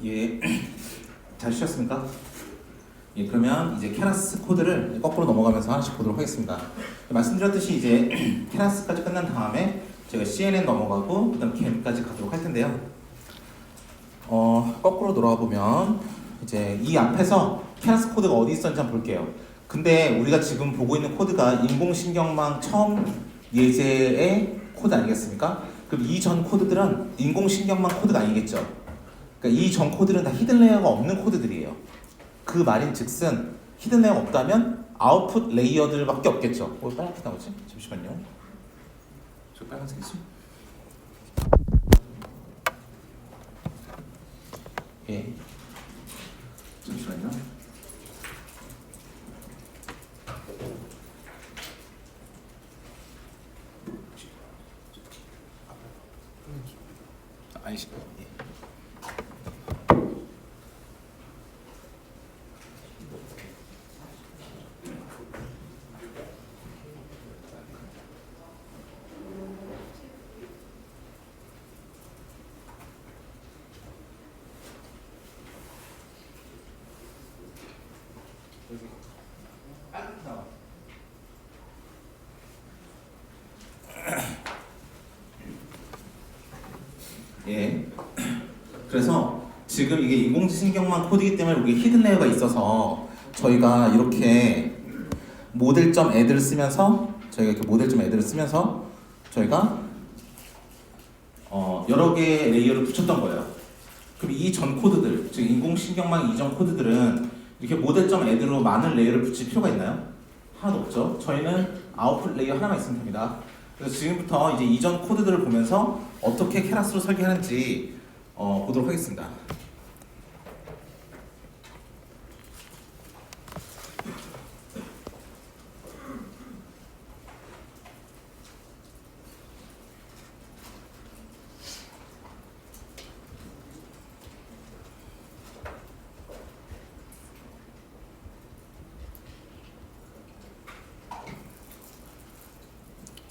예, 잘 쉬셨습니까? 예, 그러면 이제 케라스 코드를 거꾸로 넘어가면서 하나씩 보도록 하겠습니다. 말씀드렸듯이 이제 케라스까지 끝난 다음에 제가 CNN 넘어가고 그다음 CAM까지 가도록 할 텐데요. 거꾸로 돌아가 보면 이제 이 앞에서 케라스 코드가 어디 있었는지 한번 볼게요. 근데 우리가 지금 보고 있는 코드가 인공신경망 처음 예제의 코드 아니겠습니까? 그럼 이전 코드들은 인공신경망 코드가 아니겠죠? 그러니까 이 전 코드는 다 히든 레이어가 없는 코드들이에요. 그 말인 즉슨 히든 레이어가 없다면 아웃풋 레이어들밖에 없겠죠. 왜 빨갛게 나오지? 잠시만요. 저 빨간색이지? 예. 잠시만요. 아니시. 예. 예. 그래서 지금 이게 인공지신경망 코드이기 때문에 우리 히든 레이어가 있어서 저희가 이렇게 모델점 애들을 쓰면서 저희가 여러 개의 레이어를 붙였던 거예요. 그럼 이 전 코드들, 즉 인공신경망 이전 코드들은 이렇게 모델점 애들로 많은 레이어를 붙일 필요가 있나요? 하나도 없죠. 저희는 아웃풋 레이어 하나만 있으면 됩니다. 그래서 지금부터 이제 이전 코드들을 보면서 어떻게 케라스로 설계하는지 보도록 하겠습니다.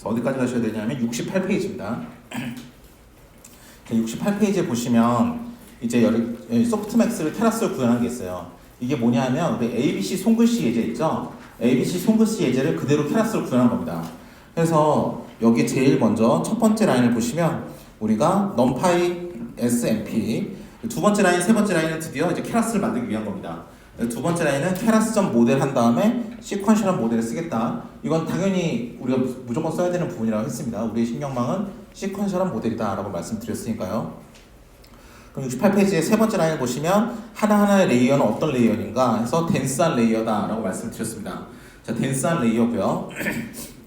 어디까지 가셔야 되냐면 68페이지입니다. 68페이지에 보시면 이제 소프트맥스를 테라스로 구현한 게 있어요. 이게 뭐냐면 우리 ABC 손글씨 예제 있죠? ABC 손글씨 예제를 그대로 테라스로 구현한 겁니다. 그래서 여기 제일 먼저 첫 번째 라인을 보시면 우리가 numpy smp, 두 번째 라인, 세 번째 라인은 드디어 이제 케라스를 만들기 위한 겁니다. 두 번째 라인은 케라스점 모델 한 다음에 시퀀셜한 모델을 쓰겠다. 이건 당연히 우리가 무조건 써야 되는 부분이라고 했습니다. 우리의 신경망은 시퀀셜한 모델이다 라고 말씀드렸으니까요. 그럼 68페이지의 세 번째 라인을 보시면 하나하나의 레이어는 어떤 레이어인가 해서 덴스한 레이어다 라고 말씀드렸습니다. 자, 덴스한 레이어고요.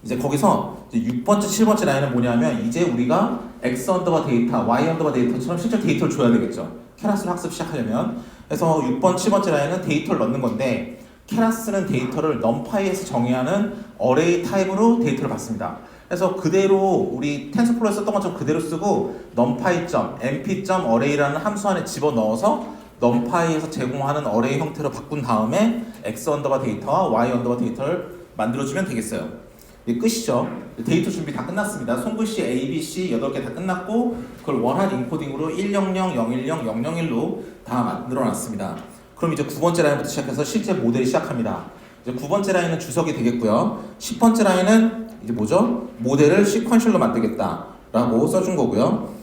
이제 거기서 이제 6번째, 7번째 라인은 뭐냐면 이제 우리가 X 언더바 데이터, Y 언더바 데이터처럼 실제 데이터를 줘야 되겠죠. 케라스를 학습 시작하려면. 그래서 6번, 7번째 라인은 데이터를 넣는 건데 케라스는 데이터를 numpy에서 정의하는 어레이 타입으로 데이터를 받습니다. 그래서 그대로 우리 텐서플로에 썼던 것처럼 그대로 쓰고 numpy.mp.array라는 함수 안에 집어넣어서 numpy에서 제공하는 어레이 형태로 바꾼 다음에 X 언더바 데이터와 Y 언더바 데이터를 만들어주면 되겠어요. 이게 끝이죠. 데이터 준비 다 끝났습니다. 손글씨 ABC 8개 다 끝났고 그걸 원한 인코딩으로 100, 010, 001로 다 만들어놨습니다. 그럼 이제 9번째 라인부터 시작해서 실제 모델이 시작합니다. 이제 9번째 라인은 주석이 되겠고요. 10번째 라인은 이제 뭐죠? 모델을 시퀀셜로 만들겠다라고 써준 거고요.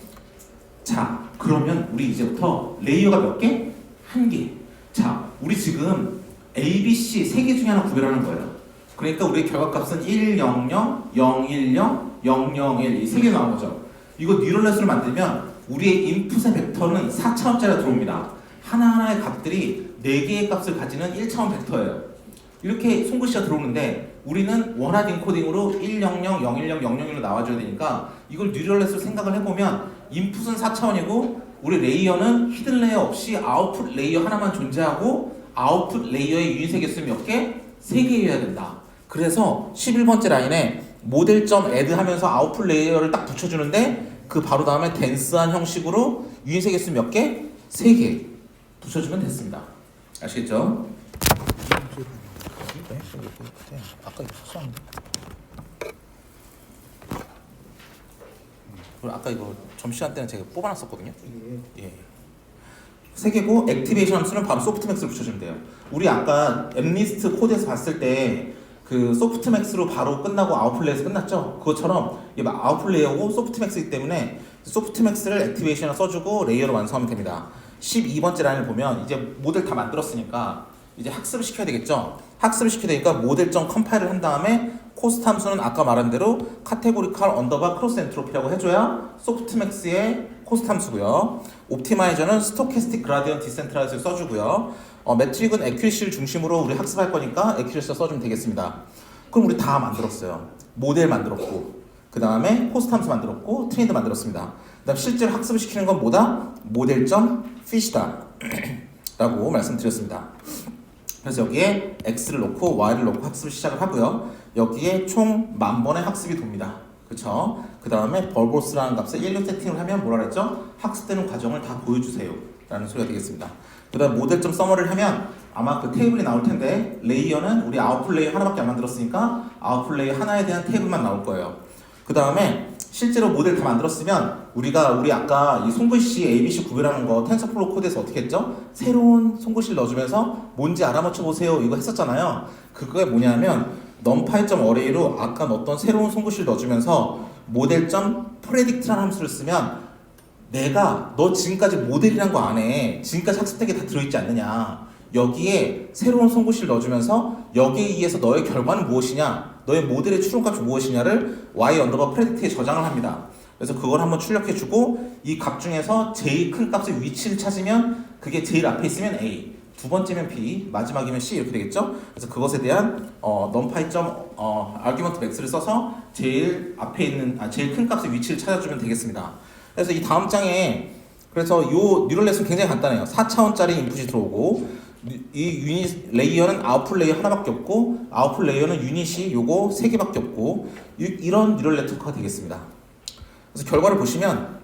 자, 그러면 우리 이제부터 레이어가 몇 개? 1개. 자, 우리 지금 ABC 3개 중에 하나 구별하는 거예요. 그러니까 우리의 결과값은 100, 010, 001, 이 3개 나온 거죠. 이거 뉴럴넷으로 만들면 우리의 인풋의 벡터는 4차원짜리가 들어옵니다. 하나하나의 값들이 4개의 값을 가지는 1차원 벡터예요. 이렇게 손글씨가 들어오는데 우리는 원한 인코딩으로 100, 010, 001로 나와줘야 되니까 이걸 뉴럴넷으로 생각을 해보면 인풋은 4차원이고 우리 레이어는 히든 레이어 없이 아웃풋 레이어 하나만 존재하고 아웃풋 레이어의 유인세 개수 몇 개? 3개여야 된다. 그래서 11번째 라인에 모델점 애드 하면서 아웃풋 레이어를 딱 붙여주는데 그 바로 다음에 덴스한 형식으로 유인세 개수 몇 개? 3개 붙여주면 됐습니다. 아시겠죠? 아까 이거 썼었는데. 그리고 아까 이거 점심시간 때는 제가 뽑아놨었거든요. 예. 3개고 액티베이션 함수는 바로 소프트맥스로 붙여주면 돼요. 우리 아까 엠리스트 코드에서 봤을 때 그 소프트맥스로 바로 끝나고 아웃플레이에서 끝났죠? 그것처럼 이게 아웃플레이어고 소프트맥스이기 때문에 소프트맥스를 액티베이션을 써주고 레이어로 완성하면 됩니다. 12번째 라인을 보면 이제 모델 다 만들었으니까 이제 학습을 시켜야 되겠죠? 학습을 시켜야 되니까 모델.점 컴파일을 한 다음에 코스트 함수는 아까 말한 대로 카테고리칼 언더바 크로스 엔트로피라고 해줘야 소프트맥스의 코스트 함수고요. 옵티마이저는 스토캐스틱 그라디언트 디센트라이즈를 써주고요. 매트릭은 애큐리시를 중심으로 우리 학습할 거니까 애큐리시 써주면 되겠습니다. 그럼 우리 다 만들었어요. 모델 만들었고 그 다음에 코스트 함수 만들었고 트레인드 만들었습니다. 그 다음 실제로 학습을 시키는 건 뭐다? 모델.점 fish다 라고 말씀드렸습니다. 그래서 여기에 x를 놓고 y를 놓고 학습을 시작을 하고요. 여기에 총 10,000번의 학습이 돕니다. 그쵸? 그 다음에 벌보스라는 값에 1로 세팅을 하면 뭐라 그랬죠? 학습되는 과정을 다 보여주세요 라는 소리가 되겠습니다. 그 다음 모델.점 서머리를 하면 아마 그 테이블이 나올 텐데 레이어는 우리 아웃풋 레이어 하나밖에 안 만들었으니까 아웃풋 레이어 하나에 대한 테이블만 나올 거예요. 그 다음에 실제로 모델 다 만들었으면 우리 아까 이 송글씨 ABC 구별하는 거 텐서플로우 코드에서 어떻게 했죠? 새로운 송글씨를 넣어주면서 뭔지 알아맞혀 보세요 이거 했었잖아요. 그게 뭐냐면 numpy.array로 아까 넣었던 새로운 송글씨를 넣어주면서 모델.predict라는 함수를 쓰면 내가 너 지금까지 모델이란 거 안에 지금까지 학습된 게 다 들어있지 않느냐, 여기에 새로운 송글씨를 넣어주면서 여기에 의해서 너의 결과는 무엇이냐, 너의 모델의 추론값이 무엇이냐를 y 언더바 predict에 저장을 합니다. 그래서 그걸 한번 출력해주고 이 값 중에서 제일 큰 값의 위치를 찾으면 그게 제일 앞에 있으면 A, 두 번째면 B, 마지막이면 C 이렇게 되겠죠. 그래서 그것에 대한 numpy.argument max를 써서 제일 앞에 있는 제일 큰 값의 위치를 찾아주면 되겠습니다. 그래서 이 다음 장에 그래서 요 뉴럴 네트워크 굉장히 간단해요. 4차원짜리 인풋이 들어오고 이 유닛 레이어는 아웃풋 레이어 하나밖에 없고 아웃풋 레이어는 유닛이 요거 3개밖에 없고 이런 뉴럴 네트워크가 되겠습니다. 그래서 결과를 보시면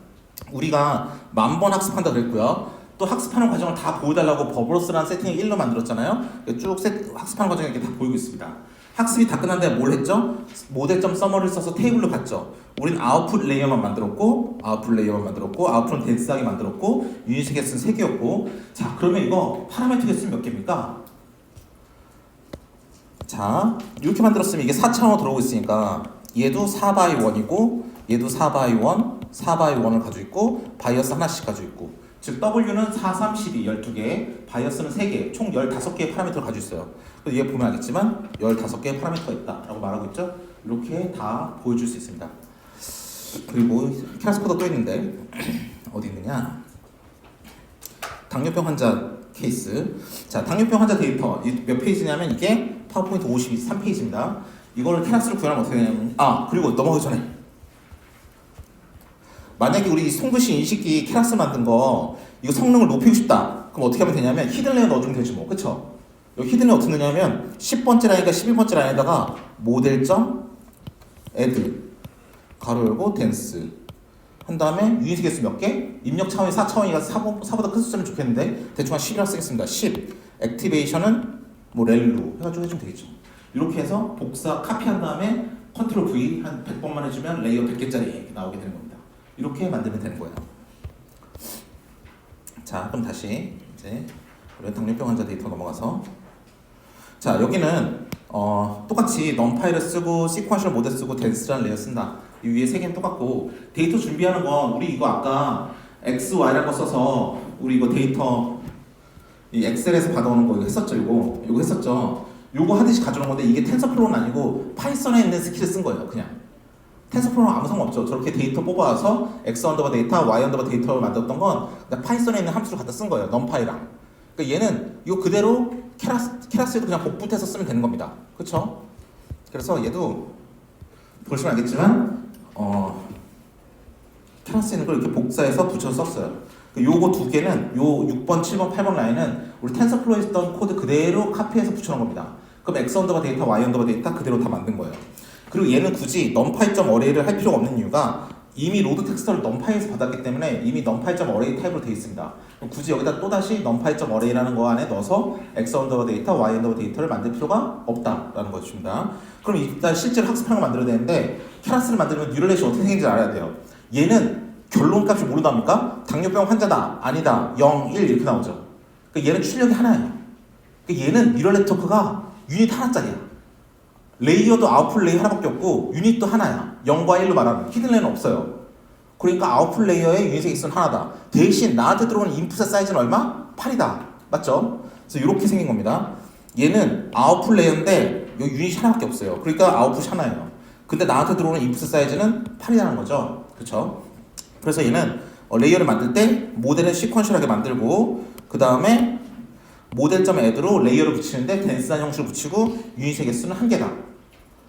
우리가 10,000번 학습한다 그랬고요. 또 학습하는 과정을 다 보여달라고 버블러스라는 세팅을 1로 만들었잖아요. 쭉 학습하는 과정이 이렇게 다 보이고 있습니다. 학습이 다 끝난 다음에 뭘 했죠? 모델.점 서머리를 써서 테이블로 갔죠. 우린 아웃풋 레이어만 만들었고 아웃풋은 덴스하게 만들었고 유닛 개수는 3개였고 자 그러면 이거 파라미터 개수는 몇 개입니까? 자 이렇게 만들었으면 이게 4차원으로 들어오고 있으니까 얘도 4x1이고 얘도 4x1, 4x1을 가지고 있고 바이어스 하나씩 가지고 있고 즉 W는 4, 3, 12, 12개, 바이어스는 3개, 총 15개의 파라미터를 가지고 있어요. 그래서 얘 보면 알겠지만 15개의 파라미터가 있다라고 말하고 있죠. 이렇게 다 보여줄 수 있습니다. 그리고 캐러스 코드 또 있는데 어디 있느냐? 당뇨병 환자 케이스. 자, 당뇨병 환자 데이터 몇 페이지냐면 이게 파워포인트 53페이지입니다. 이거를 캐러스로 구현하면 어떻게 되냐면 그리고 넘어가기 전에 만약에 우리 송글씨 인식기 캐러스 만든 거 이거 성능을 높이고 싶다. 그럼 어떻게 하면 되냐면 히든 레이어 넣어주면 되지 뭐. 그쵸? 여기 히든 레이어 어떻게 넣냐면 10번째 라인과 11번째 라인에다가 모델.add 가로 열고 댄스 한 다음에 유닛 개수 몇 개? 입력 차원이 4차원이라서 4보다 큰 숫자면 좋겠는데 대충 한 10이라고 쓰겠습니다. 10 액티베이션은 뭐 렐로 해가지고 해주면 되겠죠. 이렇게 해서 복사 카피한 다음에 컨트롤 V 한 100번만 해주면 레이어 100개짜리 나오게 되는 겁니다. 이렇게 만들면 되는 거예요. 자, 그럼 다시 이제 우리 당뇨병 환자 데이터 넘어가서 자 여기는 똑같이 numpy를 쓰고 시퀀셜 모델 쓰고 댄스라는 레이어 쓴다. 이 위에 3개는 똑같고 데이터 준비하는 건 우리 이거 아까 x, y라는 거 써서 우리 이거 데이터 이 엑셀에서 받아오는 거 이거 했었죠. 이거 했었죠. 요거 하듯이 가져오는 건데 이게 텐서플로우는 아니고 파이썬에 있는 스킬을 쓴 거예요. 그냥 텐서플로우는 아무 상관없죠. 저렇게 데이터 뽑아와서 x 언더바 데이터, y 언더바 데이터를 만들었던 건 파이썬에 있는 함수를 갖다 쓴 거예요. numpy랑. 그러니까 얘는 이거 그대로 캐러스에도 그냥 복붙해서 쓰면 되는 겁니다. 그렇죠? 그래서 얘도 보시면 알겠지만 캐러스에 있는 걸 이렇게 복사해서 붙여서 썼어요. 요거 두 개는 요 6번, 7번, 8번 라인은 우리 텐서플로우에 있던 코드 그대로 카피해서 붙여놓은 겁니다. 그럼 x 언더바 데이터, y 언더바 데이터 그대로 다 만든 거예요. 그리고 얘는 굳이 numpy.array를 할 필요가 없는 이유가 이미 로드 텍스트를 numpy에서 받았기 때문에 이미 numpy.array 타입으로 되어 있습니다. 그럼 굳이 여기다 또다시 numpy.array라는 거 안에 넣어서 x 언더바 데이터, y 언더바 데이터를 만들 필요가 없다라는 것입니다. 그럼 일단 실제로 학습하는 걸 만들어야 되는데 캐러스를 만들면 뉴럴 넷이 어떻게 생긴지 알아야 돼요. 얘는 결론값이 뭐로 나옵니까? 당뇨병 환자다, 아니다, 0, 1 이렇게 나오죠. 그러니까 얘는 출력이 하나예요. 그러니까 얘는 뉴럴 네트워크가 유닛 하나짜리야. 레이어도 아웃풋 레이어 하나밖에 없고 유닛도 하나야. 0과 1로 말하면 히든 레이어는 없어요. 그러니까 아웃풋 레이어의 유닛의 엑스는 하나다. 대신 나한테 들어오는 인풋의 사이즈는 얼마? 8이다. 맞죠? 그래서 이렇게 생긴 겁니다. 얘는 아웃풋 레이어인데 여기 유닛이 하나밖에 없어요. 그러니까 아웃풋이 하나예요. 근데 나한테 들어오는 인풋 사이즈는 8이라는 거죠. 그렇죠? 그래서 얘는 레이어를 만들 때 모델을 시퀀셜하게 만들고 그 다음에 모델.add로 레이어를 붙이는데 덴스한 형식을 붙이고 유닛의 개수는 1개다.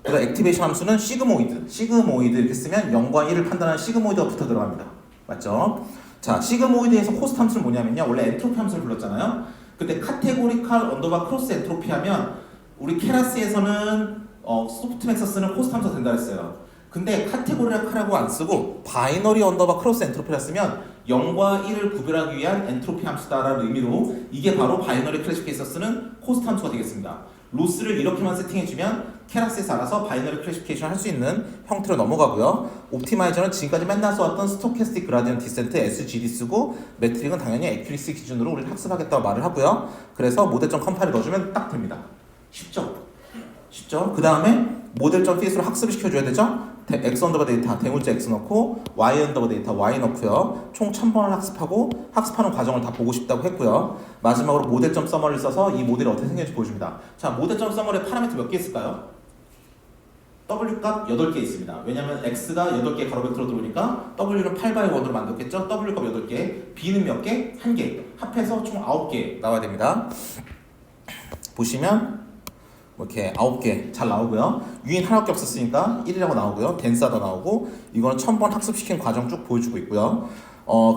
그래서 액티베이션 함수는 시그모이드 이렇게 쓰면 0과 1을 판단하는 시그모이드가 붙어 들어갑니다. 맞죠? 자, 시그모이드에서 코스트 함수는 뭐냐면요. 원래 엔트로피 함수를 불렀잖아요. 근데 카테고리칼 언더바 크로스 엔트로피 하면 우리 케라스에서는 소프트맥스 쓰는 코스트 함수가 된다 했어요. 근데 카테고리칼하고 안 쓰고 바이너리 언더바 크로스 엔트로피라 쓰면 0과 1을 구별하기 위한 엔트로피 함수다라는 의미로 이게 바로 바이너리 클래시피케이션 쓰는 코스트 함수가 되겠습니다. 로스를 이렇게만 세팅해주면 케라스에서 알아서 바이너리 클래시피케이션 할 수 있는 형태로 넘어가고요. 옵티마이저는 지금까지 맨날 써왔던 스토캐스틱 그라디언트 디센트 SGD 쓰고 매트릭은 당연히 애큐리시 기준으로 우리는 학습하겠다고 말을 하고요. 그래서 모델.컴파일을 넣어주면 딱 됩니다. 쉽죠? 그 다음에 모델.fit으로 학습을 시켜줘야 되죠? x 언더바 데이터 대문자 x 넣고 y 언더바 데이터 y 넣고요. 총 1000번을 학습하고 학습하는 과정을 다 보고 싶다고 했고요. 마지막으로 모델.서머를 써서 이 모델이 어떻게 생겼는지 보여줍니다. 자, 모델.서머의 파라미터 몇 개 있을까요? W 값 8개 있습니다. 왜냐면 x가 8개 가로 벡터로 들어오니까 w는 8x1으로 만들었겠죠? w 값 8개, b는 몇 개? 1개. 합해서 총 9개 나와야 됩니다. 보시면 이렇게 9개 잘 나오고요. 유인 하나밖에 없었으니까 1이라고 나오고요. 덴스하다 나오고 이거는 1000번 학습시킨 과정 쭉 보여주고 있고요.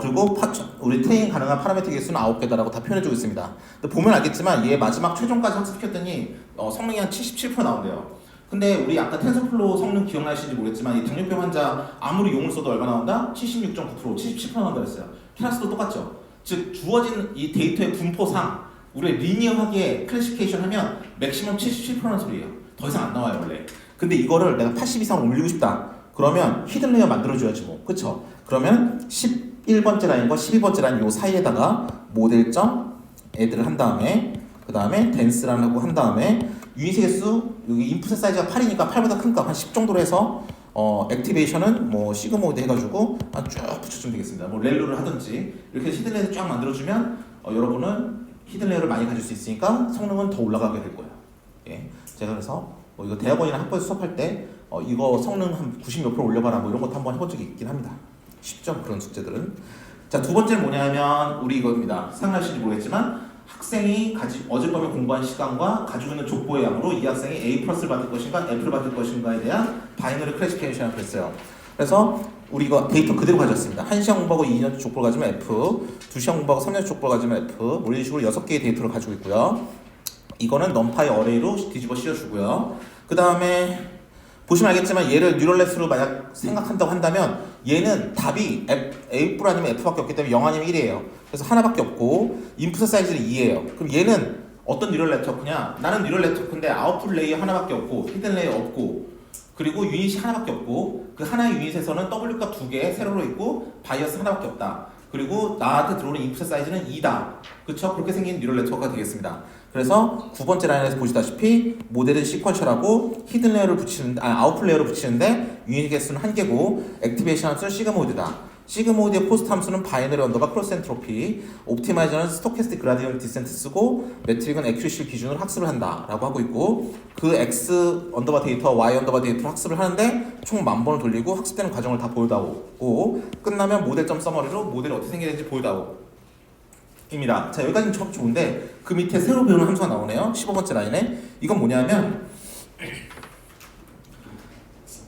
그리고 우리 트레인 가능한 파라미터 개수는 9개다라고 다 표현해주고 있습니다. 근데 보면 알겠지만 얘 마지막 최종까지 학습시켰더니 성능이 한 77% 나온대요. 근데 우리 아까 텐서플로우 성능 기억나시는지 모르겠지만 이 당뇨병 환자 아무리 용을 써도 얼마 나온다? 76.9%, 77% 나온다고 했어요. 케라스도 똑같죠. 즉 주어진 이 데이터의 분포상 우리 리니어하게 클래시피케이션 하면 맥시멈 77%라는 소리예요. 더 이상 안 나와요 원래. 근데 이거를 내가 80 이상 올리고 싶다. 그러면 히든 레이어 만들어줘야지 뭐. 그쵸? 그러면 11번째 라인과 12번째 라인 요 사이에다가 모델.add를 한 다음에 그 다음에 덴스라고 한 다음에 유닛의 개수 여기 인풋의 사이즈가 8이니까 8보다 큰 값 한 10 정도로 해서 액티베이션은 뭐 시그모이드 해가지고 쭉 붙여주면 되겠습니다. 뭐 렐루를 하든지 이렇게 히든 레이어 쫙 만들어주면 여러분은 히든 레이어를 많이 가질 수 있으니까 성능은 더 올라가게 될 거예요. 예, 제가 그래서 이거 대학원이나 학교에서 수업할 때 이거 성능 한 90몇 프로 올려봐라 뭐 이런 것도 한번 해본 적이 있긴 합니다. 쉽죠 그런 숙제들은. 자, 두 번째는 뭐냐면 우리 이겁니다. 생각하실지 모르겠지만 학생이 어젯밤에 공부한 시간과 가지고 있는 족보의 양으로 이 학생이 A 플러스를 받을 것인가 F를 받을 것인가에 대한 바이너리 클래시피케이션을 그랬어요. 그래서 우리 이거 데이터 그대로 가졌습니다. 1시간 공부하고 2년치 족보를 가지면 F, 2시간 공부하고 3년치 족보를 가지면 F, 뭐 이런 식으로 6개의 데이터를 가지고 있고요. 이거는 넘파이 어레이로 뒤집어 씌워주고요. 그 다음에 보시면 알겠지만 얘를 뉴럴넷으로 만약 생각한다고 한다면 얘는 답이 A 뿔 아니면 F밖에 없기 때문에 0 아니면 1이에요. 그래서 하나밖에 없고 인풋 사이즈는 2예요. 그럼 얘는 어떤 뉴럴 네트워크냐? 나는 뉴럴 네트워크인데 아웃풋 레이어 하나밖에 없고 히든 레이어 없고 그리고 유닛이 하나밖에 없고 그 하나의 유닛에서는 W 값 2개 세로로 있고 바이어스 하나밖에 없다. 그리고 나한테 들어오는 인풋 사이즈는 2다. 그쵸? 그렇게 생긴 뉴럴 네트워크가 되겠습니다. 그래서 9번째 라인에서 보시다시피 모델은 시퀀셜하고 히든 레이어를 붙이는데 아웃풋 레이어를 붙이는데 유닛 개수는 1개고 액티베이션 함수는 시그모이드다. 시그모이드의 포스트 함수는 바이너리 언더바 크로스 엔트로피, 옵티마이저는 스토캐스틱 그라디언트 디센트 쓰고 매트릭은 애큐리시 기준으로 학습을 한다라고 하고 있고 그 x 언더바 데이터, y 언더바 데이터로 학습을 하는데 총 10,000번을 돌리고 학습되는 과정을 다 보여다오고 끝나면 모델.서머리로 모델이 어떻게 생기는지 보여다오 입니다. 자, 여기까지는 참 좋은데 그 밑에 새로 배우는 함수가 나오네요. 15번째 라인에 이건 뭐냐면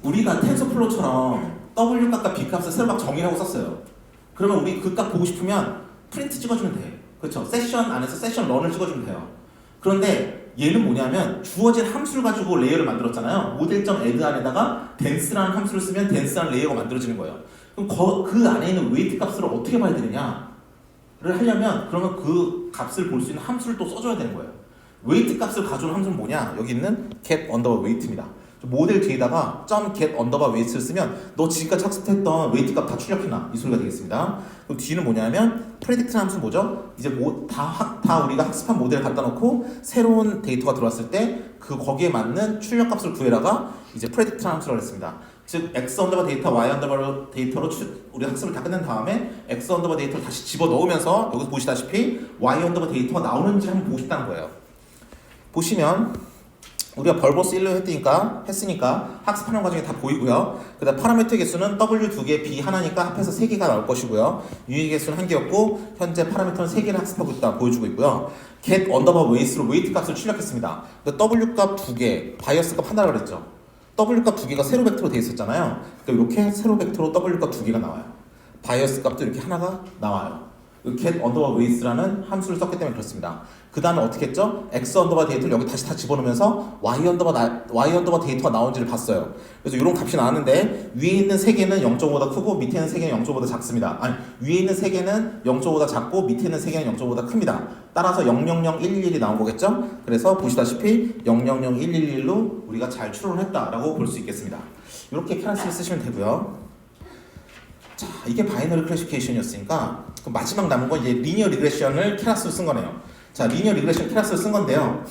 우리가 텐서플로우처럼 W 값과 B 값을 새로 막 정의하고 썼어요. 그러면 우리 그 값 보고 싶으면 프린트 찍어주면 돼. 그렇죠? 세션 안에서 세션 런을 찍어주면 돼요. 그런데 얘는 뭐냐면 주어진 함수를 가지고 레이어를 만들었잖아요. 모델.add 안에다가 덴스라는 함수를 쓰면 덴스라는 레이어가 만들어지는 거예요. 그럼 그 안에 있는 웨이트 값을 어떻게 봐야 되느냐? 를 하려면 그러면 그 값을 볼 수 있는 함수를 또 써줘야 되는 거예요. 웨이트 값을 가져오는 함수는 뭐냐? 여기 있는 get underbar weight입니다. 모델 뒤에다가 .get underbar weight를 쓰면 너 지금까지 학습했던 웨이트 값 다 출력해놔 이 소리가 되겠습니다. 그럼 뒤는 뭐냐면 predict 함수 뭐죠? 이제 다 우리가 학습한 모델을 갖다 놓고 새로운 데이터가 들어왔을 때 그 거기에 맞는 출력 값을 구해라가 이제 predict 함수라고 했습니다. 즉 x 언더바 데이터, y 언더바 데이터로 우리 학습을 다 끝낸 다음에 x 언더바 데이터를 다시 집어 넣으면서 여기서 보시다시피 y 언더바 데이터가 나오는지 한번 보고 싶다는 거예요. 보시면 우리가 벌버스 1로 했으니까 학습하는 과정이 다 보이고요. 그 다음 파라미터 개수는 w 2개, b 하나니까 합해서 3개가 나올 것이고요. 유닛 개수는 1개였고 현재 파라미터는 3개를 학습하고 있다 보여주고 있고요. get 언더바 웨이스로 웨이트 값을 출력했습니다. w 값 2개, 바이어스 값 하나라고 그랬죠. w 값 2개가 세로 벡터로 되어 있었잖아요. 그러니까 이렇게 세로 벡터로 w 값 2개가 나와요. 바이어스 값도 이렇게 하나가 나와요. get 언더바 웨이스라는 함수를 썼기 때문에 그렇습니다. 그 다음에 어떻게 했죠? x 언더바 데이터를 여기 다시 다 집어넣으면서 y 언더바 데이터가 나온지를 봤어요. 그래서 이런 값이 나왔는데 위에 있는 3개는 0.5보다 크고 밑에 있는 3개는 0.5보다 작습니다. 아니 위에 있는 3개는 0.5보다 작고 밑에 있는 3개는 0.5보다 큽니다. 따라서 000111이 나온 거겠죠? 그래서 보시다시피 000111로 우리가 잘 추론을 했다라고 볼 수 있겠습니다. 이렇게 캐러스를 쓰시면 되고요. 자, 이게 바이너리 클래시피케이션이었으니까 그 마지막 남은 건 이제 리니어 리그레션을 캐러스로 쓴 거네요. 자, 리니어 리그레션 캐러스를 쓴 건데요.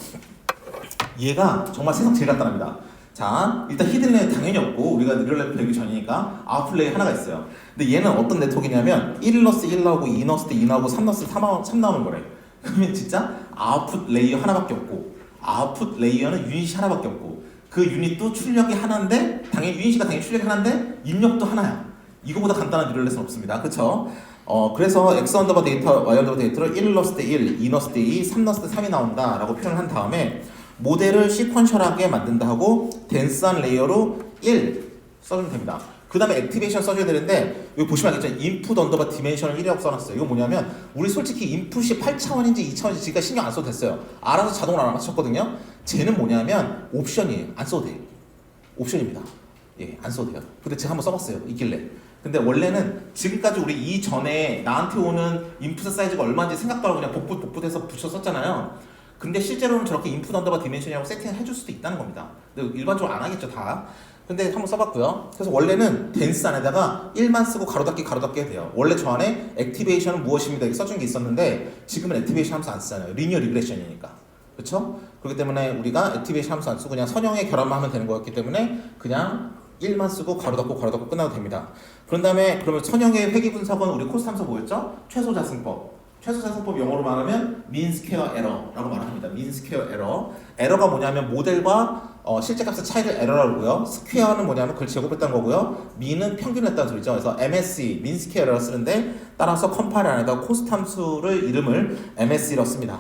얘가 정말 세상 제일 간단합니다. 자, 일단 히든 레이어는 당연히 없고 우리가 뉴럴넷 배우기 전이니까 아웃풋 레이어 하나가 있어요. 근데 얘는 어떤 네트워크냐면 1 넣었을 때 1 나오고 2 넣었을 때 2 나오고 3 넣었을 때 3 나오는 거래. 그러면 진짜 아웃풋 레이어 하나밖에 없고 아웃풋 레이어는 유닛이 하나밖에 없고 그 유닛도 출력이 하나인데 당연히 유닛이가 당연히 출력이 하나인데 입력도 하나야. 이거보다 간단한 뉴럴넷은 없습니다. 그쵸? 그래서 x 언더바 데이터, y 언더바 데이터를 1 넣었을 때 1, 2 넣었을 때 2, 3 넣었을 때 3이 나온다 라고 표현을 한 다음에 모델을 시퀀셜하게 만든다 하고 덴스한 레이어로 1 써주면 됩니다. 그 다음에 액티베이션 써줘야 되는데 여기 보시면 알겠죠? 인풋 언더바 디멘션을 1이라고 써놨어요. 이거 뭐냐면 우리 솔직히 인풋이 8차원인지 2차원인지 지금까지 신경 안 써도 됐어요. 알아서 자동으로 알아맞혔거든요. 쟤는 뭐냐면 옵션이에요. 안 써도 돼요. 옵션입니다. 예, 안 써도 돼요. 근데 제가 한번 써봤어요. 있길래. 근데 원래는 지금까지 우리 이전에 나한테 오는 인풋 사이즈가 얼마인지 생각도 안 하고 그냥 복붙해서 붙여 썼잖아요. 근데 실제로는 저렇게 인풋 언더바 디멘션이라고 세팅을 해줄 수도 있다는 겁니다. 근데 일반적으로 안 하겠죠, 다. 근데 한번 써봤고요. 그래서 원래는 덴스 안에다가 1만 쓰고 가로닫기 해야 돼요. 원래 저 안에 액티베이션은 무엇입니다 이렇게 써준 게 있었는데 지금은 액티베이션 함수 안 쓰잖아요. 리니어 리그레션이니까. 그렇죠? 그렇기 때문에 우리가 액티베이션 함수 안 쓰고 그냥 선형의 결합만 하면 되는 거였기 때문에 그냥 1만 쓰고 가로닫고 끝나도 됩니다. 그런 다음에 그러면 선형의 회귀 분석은 우리 코스 함수 뭐였죠? 최소 자승법. 최소 자승법 영어로 말하면 mean square error라고 말합니다. mean square error. 에러가 뭐냐면 모델과 실제 값의 차이를 에러라고 하고요. 스퀘어는 뭐냐면 그걸 제곱했다는 거고요. mean은 평균을 했다는 소리죠. 그래서 MSE, mean square error 쓰는데 따라서 컴파일 안에다 코스트 함수를 이름을 MSE라고 씁니다.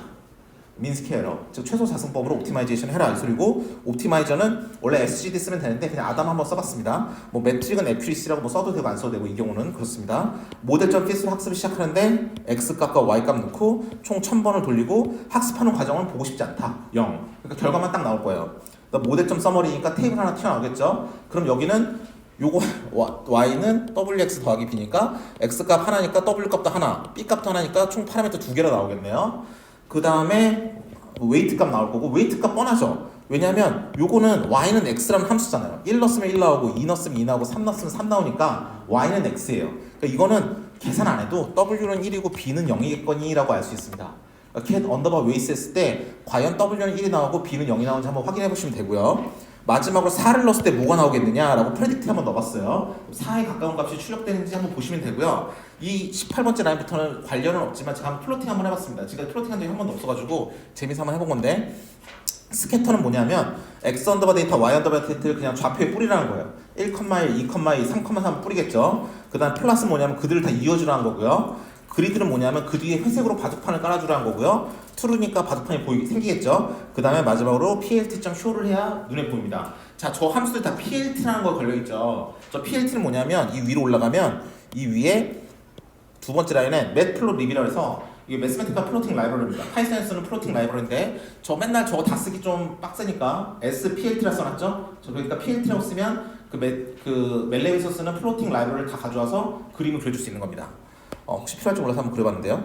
민스케어러, 즉 최소 자승법으로 옵티마이제이션 해라 이 소리고 옵티마이저는 원래 SGD 쓰면 되는데 그냥 아담 한번 써봤습니다. 뭐 매트릭은 에큐리시라고 뭐 써도 되고 안 써도 되고 이 경우는 그렇습니다. 모델점 피스로 학습을 시작하는데 x 값과 y 값 넣고 총 1000번을 돌리고 학습하는 과정은 보고 싶지 않다. 0. 그러니까 결과만 딱 나올 거예요. 그러니까 모델점 서머리니까 테이블 하나 튀어나오겠죠. 그럼 여기는 요거 y는 wx 더하기 b니까 x 값 하나니까 w 값도 하나, b 값도 하나니까 총 파라미터 2개로 나오겠네요. 그 다음에 웨이트 값 나올 거고 웨이트 값 뻔하죠. 왜냐면 요거는 y는 x라는 함수잖아요. 1 넣었으면 1 나오고 2 넣었으면 2 나오고 3 넣었으면 3 나오니까 y는 x예요. 그러니까 이거는 계산 안 해도 w는 1이고 b는 0이겠거니라고 알 수 있습니다. get 언더바 웨이스 했을 때 과연 w는 1이 나오고 b는 0이 나오는지 한번 확인해 보시면 되고요. 마지막으로 4를 넣었을 때 뭐가 나오겠느냐라고 프레딕트 한번 넣어봤어요. 4에 가까운 값이 출력되는지 한번 보시면 되고요. 이 18번째 라인부터는 관련은 없지만 제가 한번 플로팅 한번 해봤습니다. 지금까지 플로팅 한 적이 한 번도 없어가지고 재미삼아 한번 해본 건데 스캐터는 뭐냐면 x 언더바 데이터, y 언더바 데이터를 그냥 좌표에 뿌리라는 거예요. 1,1, 2,2, 3,3 뿌리겠죠. 그 다음 플러스 뭐냐면 그들을 다 이어주라는 거고요. 그리드는 뭐냐면 그 뒤에 회색으로 바둑판을 깔아주라는 거고요. true니까 바둑판이 생기겠죠. 그 다음에 마지막으로 plt.show를 해야 눈에 보입니다. 자, 저 함수들 다 plt라는 거 걸려있죠. 저 plt는 뭐냐면 이 위로 올라가면 이 위에 두 번째 라인에 matplotlib이라고 해서 이게 매스매틱과 플로팅 라이브러리입니다. 파이썬에서는 플로팅 라이브러리인데 저 맨날 저거 다 쓰기 좀 빡세니까 SPLT라 써놨죠? 저 그러니까 PLT라고 쓰면 그 멜레에서 쓰는 플로팅 라이브러리를 다 가져와서 그림을 그려줄 수 있는 겁니다. 혹시 필요할지 몰라서 한번 그려봤는데요.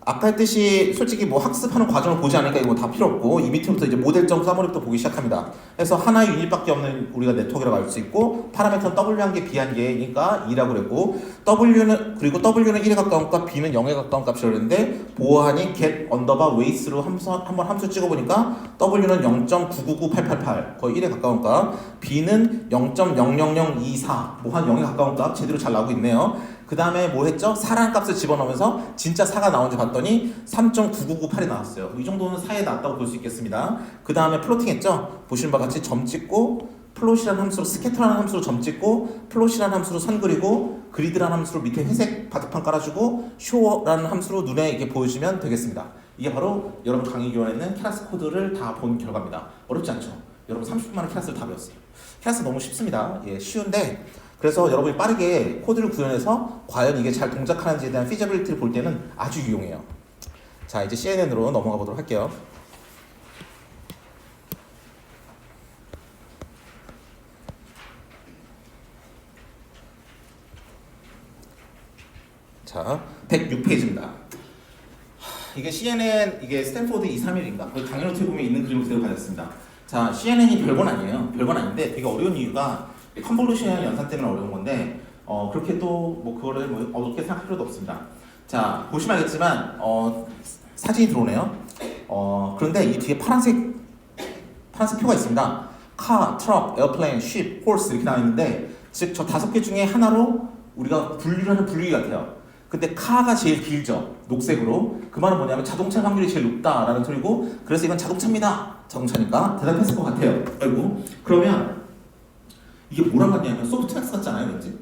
아까 했듯이 솔직히 뭐 학습하는 과정을 보지 않으니까 이거 다 필요 없고 이 밑에부터 이제 모델.점 사머리부터 보기 시작합니다. 그래서 하나의 유닛밖에 없는 우리가 네트워크라고 알 수 있고 파라미터는 W 한 개, B 한 개니까 2라고 그랬고 W는 1에 가까운 값, B는 0에 가까운 값이라고 그랬는데 보호하니 get 언더바 weights로 한번 함수 찍어보니까 W는 0.999888 거의 1에 가까운 값, B는 0.00024 뭐 한 0에 가까운 값 제대로 잘 나오고 있네요. 그 다음에 뭐 했죠? 4라는 값을 집어넣으면서 진짜 4가 나온지 봤더니 3.9998이 나왔어요. 이 정도는 4에 나왔다고 볼 수 있겠습니다. 그 다음에 플로팅 했죠? 보시는 바와 같이 점 찍고 플롯이라는 함수로 스캐터라는 함수로 점 찍고 플롯이라는 함수로 선 그리고 그리드라는 함수로 밑에 회색 바둑판 깔아주고 쇼라는 함수로 눈에 이게 보여주면 되겠습니다. 이게 바로 여러분 강의 교환에는 캐라스 코드를 다 본 결과입니다. 어렵지 않죠? 여러분 30분 만에 캐라스를 다 배웠어요. 캐라스 너무 쉽습니다. 예, 쉬운데 그래서 여러분이 빠르게 코드를 구현해서 과연 이게 잘 동작하는지에 대한 피저빌리티를 볼 때는 아주 유용해요. 자, 이제 CNN으로 넘어가 보도록 할게요. 자, 106페이지입니다. 이게 CNN, 이게 스탠포드 231인가? 그 강의 노트에 보면 있는 그림 그대로 가졌습니다. 자, CNN이 별건 아니에요. 별건 아닌데 되게 어려운 이유가 컨볼루션 연산 때문에 어려운 건데 그렇게 또 뭐 그거를 뭐 어렵게 생각할 필요도 없습니다. 자, 보시면 알겠지만 사진이 들어오네요. 그런데 이 뒤에 파란색 표가 있습니다. 카, 트럭, 에어플레인, 쉽, 홀스 이렇게 나와 있는데 즉 저 5개 중에 하나로 우리가 분류를 하는 분류기 같아요. 근데 카가 제일 길죠. 녹색으로. 그 말은 뭐냐면 자동차 확률이 제일 높다라는 소리고 그래서 이건 자동차입니다. 자동차니까 대답했을 것 같아요. 아이고. 그러면 이게 뭐랑 같냐면 소프트맥스 같잖아요, 왠지.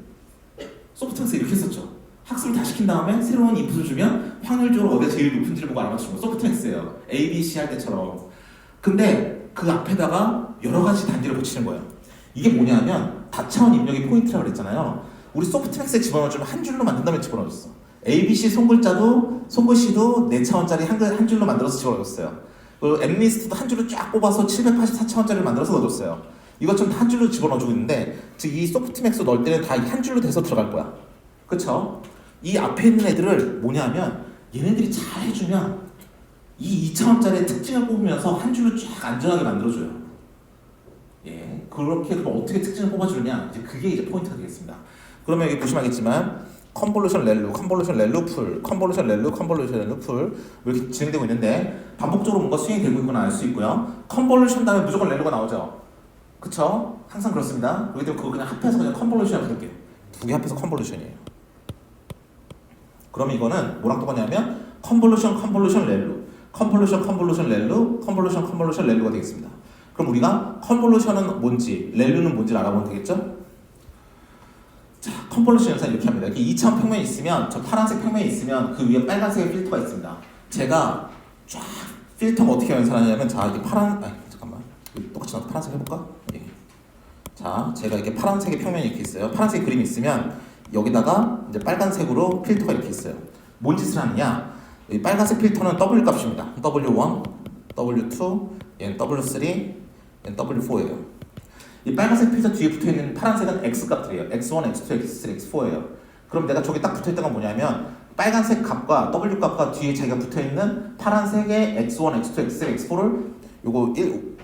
소프트맥스 이렇게 했었죠. 학습을 다 시킨 다음에 새로운 인풋을 주면 확률적으로 어디가 제일 높은지를 보고 알아맞추는 거 소프트맥스예요. A, B, C 할 때처럼. 근데 그 앞에다가 여러 가지 단계를 붙이는 거예요. 이게 뭐냐면 다차원 입력의 포인트라고 그랬잖아요. 우리 소프트맥스에 집어넣어주면 한 줄로 만든 다음에 집어넣어줬어. A, B, C 손글자도 손글씨도 4차원짜리 한 줄로 만들어서 집어넣어줬어요. 그리고 M리스트도 한 줄로 쫙 뽑아서 784차원짜리를 만들어서 넣어줬어요. 이것 좀 한 줄로 집어넣어주고 있는데 즉 이 소프트맥스 넣을 때는 다 한 줄로 돼서 들어갈 거야. 그쵸? 이 앞에 있는 애들을 뭐냐면 얘네들이 잘 해주면 이 2차원짜리의 특징을 뽑으면서 한 줄로 쫙 안전하게 만들어줘요. 예, 그렇게 그럼 어떻게 특징을 뽑아주느냐 이제 그게 이제 포인트가 되겠습니다. 그러면 여기 보시면 알겠지만 컨볼루션 렐루, 컨볼루션 렐루 풀, 컨볼루션 렐루, 컨볼루션 렐루 풀 이렇게 진행되고 있는데 반복적으로 뭔가 수행이 되고 있구나 알 수 있고요. 컨볼루션 다음에 무조건 렐루가 나오죠. 그쵸? 항상 그렇습니다. 그렇기 때문에 그거 그냥 합해서 그냥 컨볼루션 부를게요. 두 개 합해서 컨볼루션이에요. 그럼 이거는 뭐랑 똑같냐면 컨볼루션, 컨볼루션 렐루, 컨볼루션, 컨볼루션 렐루, 컨볼루션, 컨볼루션 렐루가 되겠습니다. 그럼 우리가 컨볼루션은 뭔지, 렐루는 뭔지를 알아보면 되겠죠? 자, 컨볼루션 연산 이렇게 합니다. 이렇게 2차원 평면이 있으면 저 파란색 평면이 있으면 그 위에 빨간색의 필터가 있습니다. 제가 쫙 필터가 어떻게 연산하냐면 자, 이게 잠깐만 똑같이 나도 파란색 해볼까? 예. 자, 제가 이렇게 파란색의 평면이 이렇게 있어요. 파란색 그림이 있으면 여기다가 이제 빨간색으로 필터가 이렇게 있어요. 뭔 짓을 하느냐? 이 빨간색 필터는 W 값입니다. W1, W2, 얘는 W3, 얘는 W4예요. 이 빨간색 필터 뒤에 붙어있는 파란색은 X 값들이에요. X1, X2, X3, X4예요. 그럼 내가 저기 딱 붙어있던 건 뭐냐면 빨간색 값과 W 값과 뒤에 자기가 붙어있는 파란색의 X1, X2, X3, X4를 요거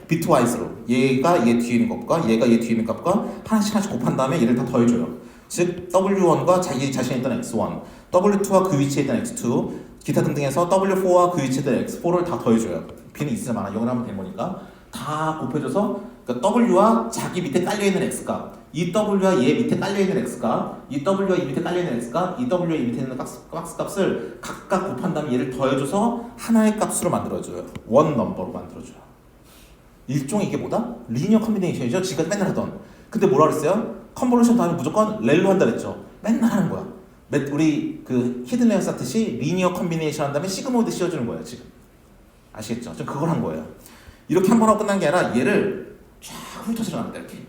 비트 와이즈로 얘가 얘 뒤에 있는 값과 얘가 얘 뒤에 있는 값과 하나씩 곱한 다음에 얘를 다 더해줘요. 즉 W1과 자기 자신에 있던 X1, W2와 그 위치에 있던 X2, 기타 등등해서 W4와 그 위치에 있던 X4를 다 더해줘요. B는 있으면 많아. 0을 하면 되는 거니까 다 곱해줘서 그러니까 W와 자기 밑에 깔려있는 X값, 이 W와 얘 밑에 깔려있는 X값, 이 W와 이 밑에 깔려있는 X값, 이 W와 이 밑에 있는 박스 값을 각각 곱한 다음에 얘를 더해줘서 하나의 값으로 만들어줘요. 원 넘버로 만들어줘요. 일종의 이게 뭐다? 리니어 컨비네이션이죠. 지금까지 맨날 하던. 근데 뭐라 그랬어요? 컨볼루션 다음에 무조건 렐로 한다 그랬죠. 맨날 하는 거야. 우리 그 히든 레어 쌓듯이 리니어 컨비네이션 한 다음에 시그모드 씌워주는 거예요. 지금 아시겠죠? 좀 그걸 한 거예요. 이렇게 한 번 하고 끝난 게 아니라 얘를 쫙 훑어서 나갑니다. 이렇게.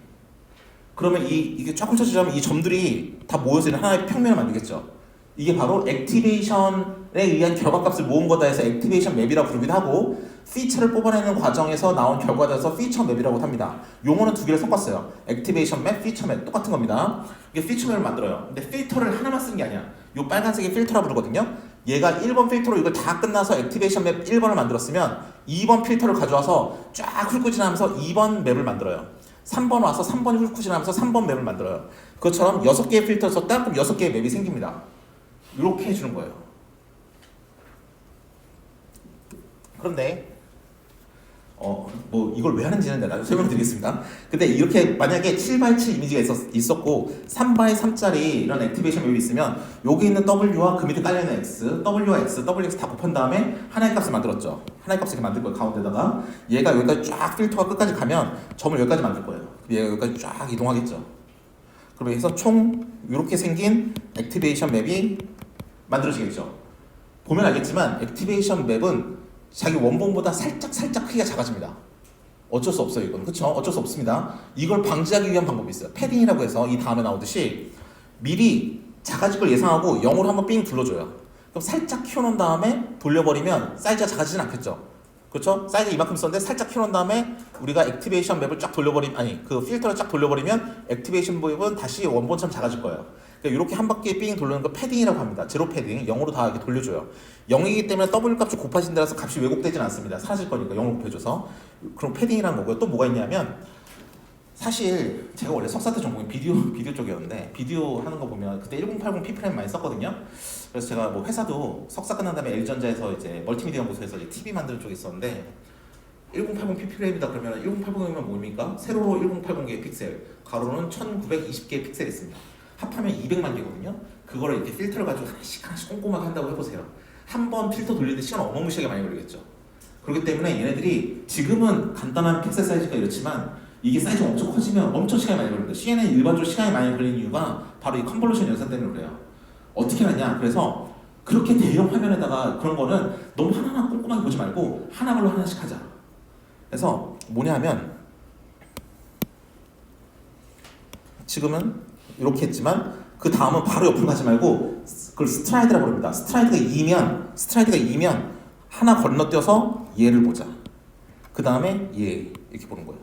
그러면 이게 쫙 훑어서 나면 이 점들이 다 모여서 하나의 평면을 만들겠죠. 이게 바로 액티베이션에 의한 결과값을 모은 거다 해서 액티베이션 맵이라고 부르기도 하고 피처를 뽑아내는 과정에서 나온 결과에서 피처 맵이라고 합니다. 용어는 두 개를 섞었어요. 액티베이션 맵, 피처 맵 똑같은 겁니다. 이게 피처 맵을 만들어요. 근데 필터를 하나만 쓰는 게 아니야. 이 빨간색이 필터라고 부르거든요. 얘가 1번 필터로 이걸 다 끝나서 액티베이션 맵 1번을 만들었으면 2번 필터를 가져와서 쫙 훑고 지나면서 2번 맵을 만들어요. 3번 와서 3번이 훑고 지나면서 3번 맵을 만들어요. 그것처럼 6개의 필터를 썼다? 그럼 6개의 맵이 생깁니다. 이렇게 해주는 거예요. 그런데 뭐 이걸 왜 하는지는 내가 설명드리겠습니다. 근데 이렇게 만약에 7x7 이미지가 있었고 3x3짜리 이런 액티베이션 맵이 있으면 여기 있는 W와 그 밑에 깔려있는 X, W와 X, WX 다 곱한 다음에 하나의 값을 만들었죠. 하나의 값을 이렇게 만들 거예요. 가운데다가 얘가 여기까지 쫙 필터가 끝까지 가면 점을 여기까지 만들 거예요. 얘가 여기까지 쫙 이동하겠죠. 그래서 총 이렇게 생긴 액티베이션 맵이 만들어지겠죠. 보면 알겠지만 액티베이션 맵은 자기 원본보다 살짝 크기가 작아집니다. 어쩔 수 없어요, 이건. 그쵸? 어쩔 수 없습니다. 이걸 방지하기 위한 방법이 있어요. 패딩이라고 해서 이 다음에 나오듯이 미리 작아질 걸 예상하고 0으로 한번 삥 둘러줘요. 그럼 살짝 키워놓은 다음에 돌려버리면 사이즈가 작아지진 않겠죠? 그렇죠? 사이즈 이만큼 있었는데 살짝 키워놓은 다음에 우리가 액티베이션 맵을 쫙 그 필터를 쫙 돌려버리면 액티베이션 맵은 다시 원본처럼 작아질 거예요. 이렇게 한 바퀴 삥 돌리는 거 패딩이라고 합니다. 제로 패딩, 0으로 다 이렇게 돌려줘요. 0이기 때문에 W 값이 곱해진다라서 값이 왜곡되진 않습니다. 사라질 거니까 0으로 곱해줘서. 그럼 패딩이라는 거고요. 또 뭐가 있냐면 사실 제가 원래 석사 때 전공이 비디오 쪽이었는데 비디오 하는 거 보면 그때 1080 P프레임 많이 썼거든요. 그래서 제가 뭐 회사도 석사 끝난 다음에 LG전자에서 이제 멀티미디어 연구소에서 이제 TV 만드는 쪽에 있었는데 1080 P프레임이다 그러면 1080이면 뭡니까? 세로로 1080개의 픽셀, 가로는 1920개의 픽셀이 있습니다. 합하면 200만 개거든요. 그거를 이렇게 필터를 가지고 하나씩 꼼꼼하게 한다고 해보세요. 한 번 필터 돌리는데 시간 어마무시하게 많이 걸리겠죠. 그렇기 때문에 얘네들이 지금은 간단한 픽셀 사이즈가 이렇지만 이게 사이즈가 엄청 커지면 엄청 시간이 많이 걸립니다. CNN 일반적으로 시간이 많이 걸리는 이유가 바로 이 컨볼루션 연산 때문에 그래요. 어떻게 하냐? 그래서 그렇게 대형 화면에다가 그런 거는 너무 하나하나 꼼꼼하게 보지 말고 하나별로 하나씩 하자. 그래서 뭐냐 하면 지금은 이렇게 했지만 그 다음은 바로 옆으로 가지 말고 그걸 스트라이드라고 부릅니다. 스트라이드가 2면 하나 건너뛰어서 얘를 보자. 그 다음에 얘 이렇게 보는 거예요.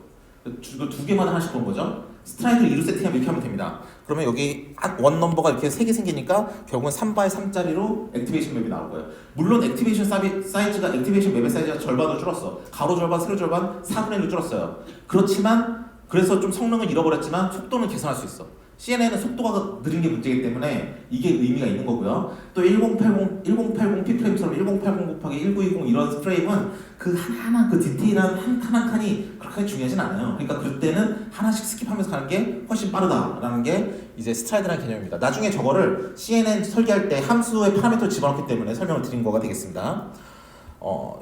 두 개마다 하나씩 보는 거죠. 스트라이드를 2로 세팅하면 이렇게 하면 됩니다. 그러면 여기 원 넘버가 이렇게 3개 생기니까 결국은 3x3짜리로 액티베이션 맵이 나올 거예요. 물론 액티베이션 맵의 사이즈가 절반으로 줄었어. 가로 절반, 세로 절반, 4분의 1로 줄었어요. 그렇지만 그래서 좀 성능을 잃어버렸지만 속도는 개선할 수 있어. CNN은 속도가 느린 게 문제이기 때문에 이게 의미가 있는 거고요. 또 1080 P프레임처럼 1080 곱하기 1920 이런 프레임은 그 하나하나 그 디테일한 한 칸이 그렇게 중요하진 않아요. 그러니까 그때는 하나씩 스킵하면서 가는 게 훨씬 빠르다라는 게 이제 스트라이드라는 개념입니다. 나중에 저거를 CNN 설계할 때 함수의 파라미터를 집어넣기 때문에 설명을 드린 거가 되겠습니다.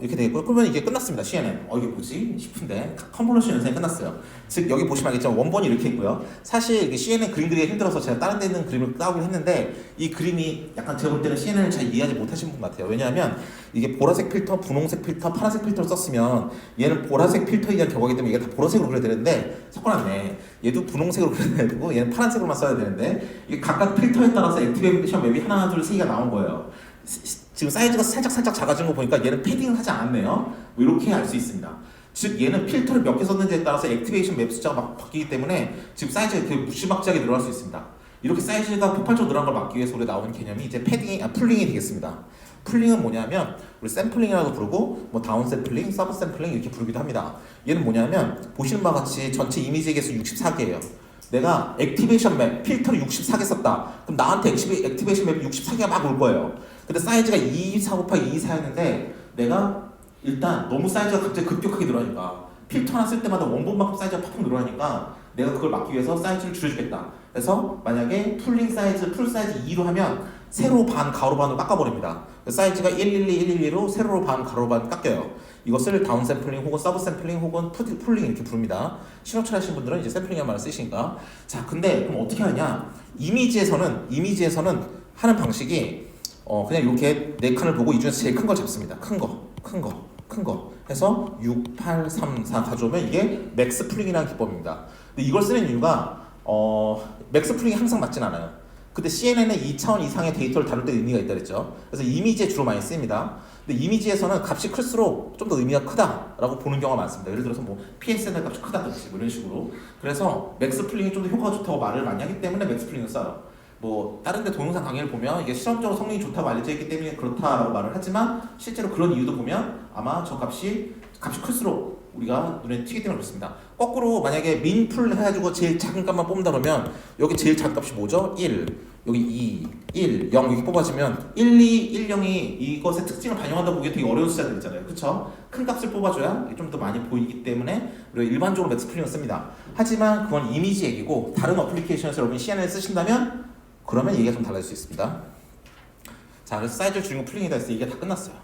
이렇게 되겠고요. 그러면 이게 끝났습니다. CNN. 이게 뭐지? 싶은데 컨볼루션 연산이 끝났어요. 즉 여기 보시면 알겠지만 원본이 이렇게 있고요. 사실 CNN 그림 그리기 힘들어서 제가 다른 데 있는 그림을 따오긴 했는데 이 그림이 약간 제가 볼 때는 CNN을 잘 이해하지 못하신 분 같아요. 왜냐하면 이게 보라색 필터, 분홍색 필터, 파란색 필터를 썼으면 얘는 보라색 필터에 대한 결과이기 때문에 이게 다 보라색으로 그려야 되는데 섞어놨네. 얘도 분홍색으로 그려야 되고 얘는 파란색으로만 써야 되는데 이게 각각 필터에 따라서 액티베이션 맵이 하나, 둘, 세 개가 나온 거예요. 지금 사이즈가 살짝 작아진 거 보니까 얘는 패딩을 하지 않았네요. 뭐 이렇게 알 수 있습니다. 즉 얘는 필터를 몇 개 썼는지에 따라서 액티베이션 맵 숫자가 막 바뀌기 때문에 지금 사이즈가 되게 무시막지하게 늘어날 수 있습니다. 이렇게 사이즈가 폭발적으로 늘어난 걸 막기 위해서 우리 나오는 개념이 이제 풀링이 되겠습니다. 풀링은 뭐냐면 우리 샘플링이라고 부르고 뭐 다운 샘플링, 서브 샘플링 이렇게 부르기도 합니다. 얘는 뭐냐면 보시는 바와 같이 전체 이미지 개수 64개예요. 내가 액티베이션 맵 필터를 64개 썼다. 그럼 나한테 액티베이션 맵이 64개가 막 올 거예요. 근데 사이즈가 224 곱하기 224였는데 내가 일단 너무 사이즈가 갑자기 급격하게 늘어나니까 필터 하나 쓸 때마다 원본만큼 사이즈가 팍팍 늘어나니까 내가 그걸 막기 위해서 사이즈를 줄여주겠다. 그래서 만약에 풀 사이즈 2로 하면 세로 반, 가로 반으로 깎아버립니다. 사이즈가 112로 세로로 반, 가로 반 깎여요. 이것을 다운 샘플링 혹은 서브 샘플링 혹은 풀링 이렇게 부릅니다. 신호철 하신 분들은 이제 샘플링이라는 말을 쓰시니까. 자, 근데 그럼 어떻게 하냐? 이미지에서는 하는 방식이 그냥 이렇게 네 칸을 보고 이 중에서 제일 큰 걸 잡습니다. 큰 거 해서 6, 8, 3, 4 가져오면 이게 맥스 풀링이라는 기법입니다. 근데 이걸 쓰는 이유가 맥스 풀링이 항상 맞진 않아요. 근데 CNN은 2차원 이상의 데이터를 다룰 때 의미가 있다 그랬죠. 그래서 이미지에 주로 많이 쓰입니다. 근데 이미지에서는 값이 클수록 좀 더 의미가 크다라고 보는 경우가 많습니다. 예를 들어서 뭐 PSNL 값이 크다든지 뭐 이런 식으로. 그래서 맥스 풀링이 좀 더 효과가 좋다고 말을 많이 하기 때문에 맥스 풀링을 써요. 뭐 다른 데 동영상 강의를 보면 이게 실험적으로 성능이 좋다고 알려져 있기 때문에 그렇다라고 말을 하지만 실제로 그런 이유도 보면 아마 저 값이 클수록 우리가 눈에 튀기 때문에 그렇습니다. 거꾸로 만약에 민풀 해가지고 제일 작은 값만 뽑는다 그러면 여기 제일 작은 값이 뭐죠? 1, 여기 2, 1, 0 이렇게 뽑아주면 1, 2, 1, 0이 이것의 특징을 반영한다고 보기 되게 어려운 숫자들 있잖아요. 그쵸? 큰 값을 뽑아줘야 좀 더 많이 보이기 때문에 우리가 일반적으로 맥스풀링을 씁니다. 하지만 그건 이미지 얘기고 다른 어플리케이션에서 여러분이 CNN을 쓰신다면 그러면 얘기가 좀 달라질 수 있습니다. 자, 그래서 사이즈를 줄이고 풀링이다 해서 얘기가 다 끝났어요.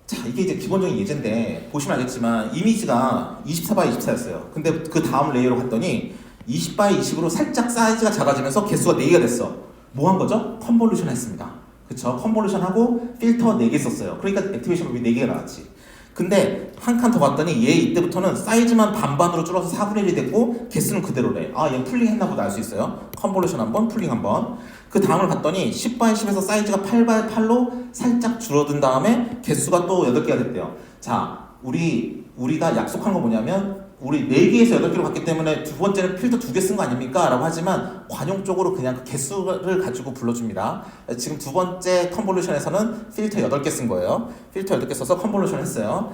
자, 이게 이제 기본적인 예제인데 보시면 알겠지만 이미지가 24x 24였어요. 근데 그 다음 레이어로 갔더니 20x 20으로 살짝 사이즈가 작아지면서 개수가 4개가 됐어. 뭐 한 거죠? 컨볼루션 했습니다. 그쵸? 컨볼루션 하고 필터 4개 썼어요. 그러니까 액티베이션 법이 4개가 나왔지. 근데 한 칸 더 갔더니 얘 이때부터는 사이즈만 반반으로 줄어서 4분의 1이 됐고 개수는 그대로래. 아, 얘 풀링 했나 보다 알 수 있어요. 컨볼루션 한번, 풀링 한번. 그 다음을 봤더니 10x 10에서 사이즈가 8x 8로 살짝 줄어든 다음에 개수가 또 8개가 됐대요. 자, 우리가 약속한 거 뭐냐면 우리 4개에서 8개로 갔기 때문에 두 번째는 필터 2개 쓴 거 아닙니까? 라고 하지만 관용적으로 그냥 그 개수를 가지고 불러줍니다. 지금 두 번째 컨볼루션에서는 필터 8개 쓴 거예요. 필터 8개 써서 컨볼루션 했어요.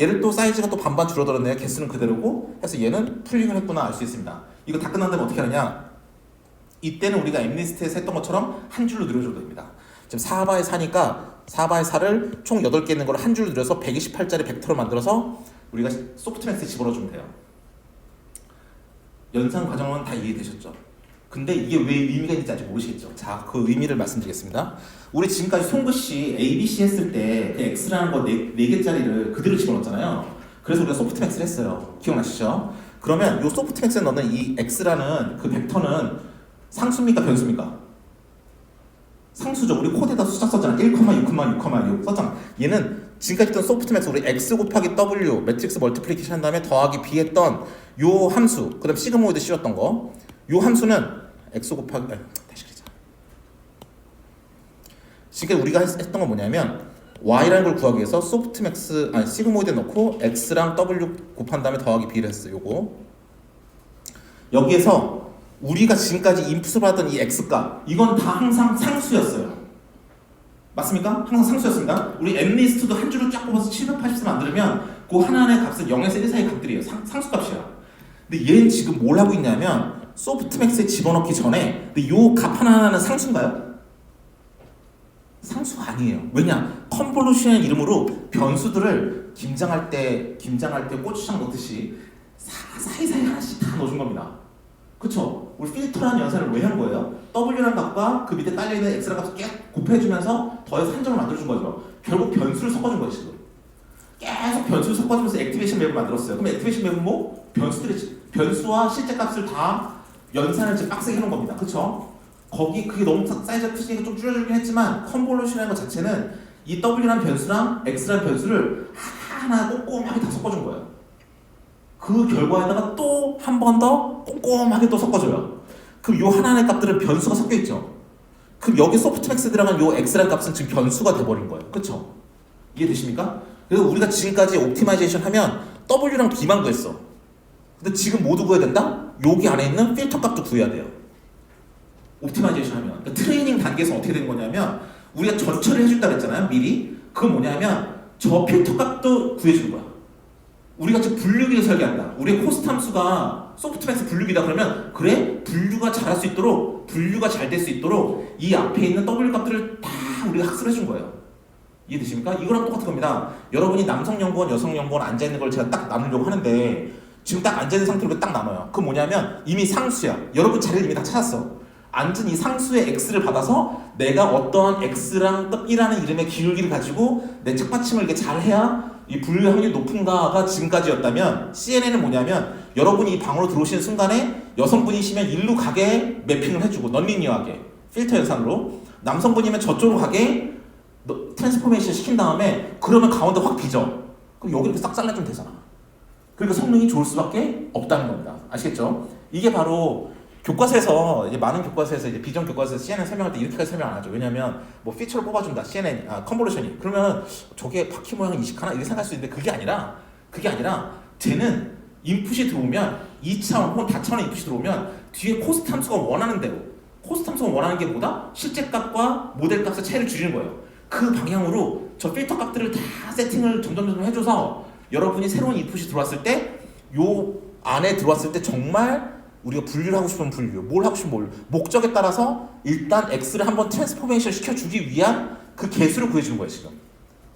얘를 또 사이즈가 또 반반 줄어들었네요. 개수는 그대로고 해서 얘는 풀링을 했구나 알 수 있습니다. 이거 다 끝난 다음에 어떻게 하느냐? 이때는 우리가 엠리스트에서 했던 것처럼 한 줄로 늘려줘도 됩니다. 지금 4바의 4니까 4바의 4를 총 8개 있는 걸 한 줄로 늘려서 128짜리 벡터로 만들어서 우리가 소프트맥스에 집어넣어주면 돼요. 연산 과정은 다 이해되셨죠? 근데 이게 왜 의미가 있는지 아직 모르시겠죠? 자, 그 의미를 말씀드리겠습니다. 우리 지금까지 송긋이 ABC 했을 때 그 X라는 거 4개짜리를 그대로 집어넣었잖아요. 그래서 우리가 소프트맥스를 했어요. 기억나시죠? 그러면 이 소프트맥스에 넣는 이 X라는 그 벡터는 상수입니까? 변수입니까? 상수죠. 우리 코드에다 숫자 썼잖아. 1,6,6,6 썼잖아. 얘는 지금까지 했던 소프트맥스 우리 x 곱하기 w 매트릭스 멀티플리케이션 한 다음에 더하기 b 했던 요 함수 그 다음 시그모이드 씌웠던 거 요 함수는 x 곱하기 다시 그리자. 지금 우리가 했던 건 뭐냐면 y라는 걸 구하기 위해서 소프트맥스 시그모이드에 넣고 x랑 w 곱한 다음에 더하기 b를 했어요. 요거 여기에서 우리가 지금까지 인풋을 받았던 이 x값 이건 다 항상 상수였어요. 맞습니까? 항상 상수였습니다. 우리 엠리스트도 한 줄로 쫙 뽑아서 780을 만들면 그 하나의 값은 0에서 1 사이의 값들이에요. 상수값이야. 근데 얘는 지금 뭘 하고 있냐면 소프트맥스에 집어넣기 전에 근데 요 값 하나하나는 상수인가요? 상수가 아니에요. 왜냐? 컨볼루션의 이름으로 변수들을 김장할 때 고추장 넣듯이 사이사이 하나씩 다 넣어준 겁니다. 그쵸? 우리 필터라는 연산을 왜 한 거예요? W라는 값과 그 밑에 깔려있는 X라는 값을 계속 곱해주면서 더해서 한 점을 만들어준 거죠. 결국 변수를 섞어준 거예요, 지금. 계속 변수를 섞어주면서 액티베이션 맵을 만들었어요. 그럼 액티베이션 맵은 뭐? 변수와 실제 값을 다 연산을 지금 빡세게 해놓은 겁니다. 그쵸? 그게 너무 사이즈가 크시니까 좀 줄여주긴 했지만 컨볼루션이라는 것 자체는 이 W라는 변수랑 X라는 변수를 하나하나 꼼꼼하게 다 섞어준 거예요. 그 결과에다가 또 한 번 더 꼼꼼하게 또 섞어줘요. 그럼 요 하나의 값들은 변수가 섞여있죠. 그럼 여기 소프트맥스에 들어간 요 x라는 값은 지금 변수가 돼버린 거예요. 그쵸? 이해되십니까? 그래서 우리가 지금까지 옵티마이제이션 하면 w랑 b만 구했어. 근데 지금 모두 구해야 된다? 여기 안에 있는 필터 값도 구해야 돼요. 옵티마이제이션 하면. 그러니까 트레이닝 단계에서 어떻게 된 거냐면 우리가 전처리 해준다 그랬잖아요. 미리. 그건 뭐냐면 저 필터 값도 구해주는 거야. 우리가 지금 분류기를 설계한다. 우리의 코스트 함수가 소프트맥스 분류기다 그러면 그래? 분류가 잘할 수 있도록 분류가 잘 될 수 있도록 이 앞에 있는 W 값들을 다 우리가 학습을 해준 거예요. 이해되십니까? 이거랑 똑같은 겁니다. 여러분이 남성연구원, 여성연구원 앉아있는 걸 제가 딱 나누려고 하는데 지금 딱 앉아있는 상태로 딱 나눠요. 그건 뭐냐면 이미 상수야. 여러분 자리를 이미 다 찾았어. 앉은 이 상수의 x를 받아서 내가 어떠한 x랑 B라는 이름의 기울기를 가지고 내 책받침을 이렇게 잘 해야 이 분류 확률이 높은가가 지금까지였다면 CNN은 뭐냐면 여러분이 이 방으로 들어오시는 순간에 여성분이시면 일로 가게 매핑을 해주고 넌리니어하게 필터 현상으로 남성분이면 저쪽으로 가게 트랜스포메이션 시킨 다음에 그러면 가운데 확 비죠. 그럼 여기 이렇게 싹 잘라주면 되잖아. 그러니까 성능이 좋을 수밖에 없다는 겁니다. 아시겠죠? 이게 바로 교과서에서 이제 많은 교과서에서 이제 비전 교과서에서 CNN 설명할 때 이렇게까지 설명 안 하죠. 왜냐면 뭐 피처를 뽑아준다 CNN 컨볼루션이 그러면 저게 바퀴 모양이 이식하나 이렇게 생각할 수 있는데 그게 아니라 쟤는 인풋이 들어오면 2차원 혹은 다차원의 인풋이 들어오면 뒤에 코스트 함수가 원하는 대로 코스트 함수가 원하는 게 뭐다? 실제 값과 모델 값의 차이를 줄이는 거예요. 그 방향으로 저 필터 값들을 다 세팅을 점점 해줘서 여러분이 새로운 인풋이 들어왔을 때 요 안에 들어왔을 때 정말 우리가 분류를 하고 싶으면 분류, 뭘 하고 싶으면 뭘, 목적에 따라서 일단 x를 한번 트랜스포메이션 시켜주기 위한 그 개수를 구해주는 거예요. 지금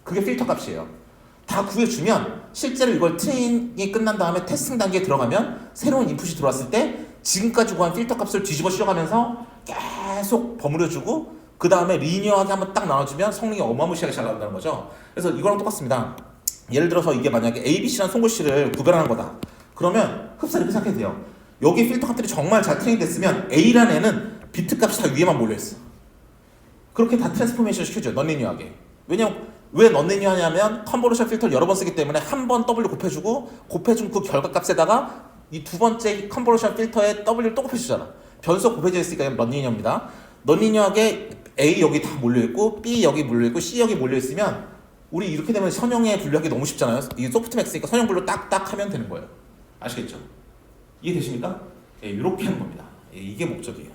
그게 필터 값이에요. 다 구해주면 실제로 이걸 트레이닝이 끝난 다음에 테스팅 단계에 들어가면 새로운 인풋이 들어왔을 때 지금까지 구한 필터 값을 뒤집어 씌워가면서 계속 버무려주고 그 다음에 리니어하게 한번 딱 나눠주면 성능이 어마무시하게 잘 나온다는 거죠. 그래서 이거랑 똑같습니다. 예를 들어서 이게 만약에 ABC랑 송글C를 구별하는 거다. 그러면 흡사 이렇게 생각해도 돼요. 여기 필터 값들이 정말 잘 트레이닝 됐으면 A라는 애는 비트 값이 다 위에만 몰려있어. 그렇게 다 트랜스포메이션 시켜줘요. 넌리니어하게. 왜냐면 왜 넌리니어하냐면 컨볼루션 필터를 여러 번 쓰기 때문에 한 번 W 곱해주고 곱해준 그 결과값에다가 이 두 번째 컨볼루션 필터에 W를 또 곱해주잖아. 변수가 곱해져 있으니까 넌리니어입니다. 넌리니어하게 A 여기 다 몰려있고 B 여기 몰려있고 C 여기 몰려있으면 우리 이렇게 되면 선형에 분류하기 너무 쉽잖아요. 이게 소프트맥스니까 선형 분류 딱딱 하면 되는 거예요. 아시겠죠? 이해되십니까? 예, 이렇게 하는 겁니다. 예, 이게 목적이에요.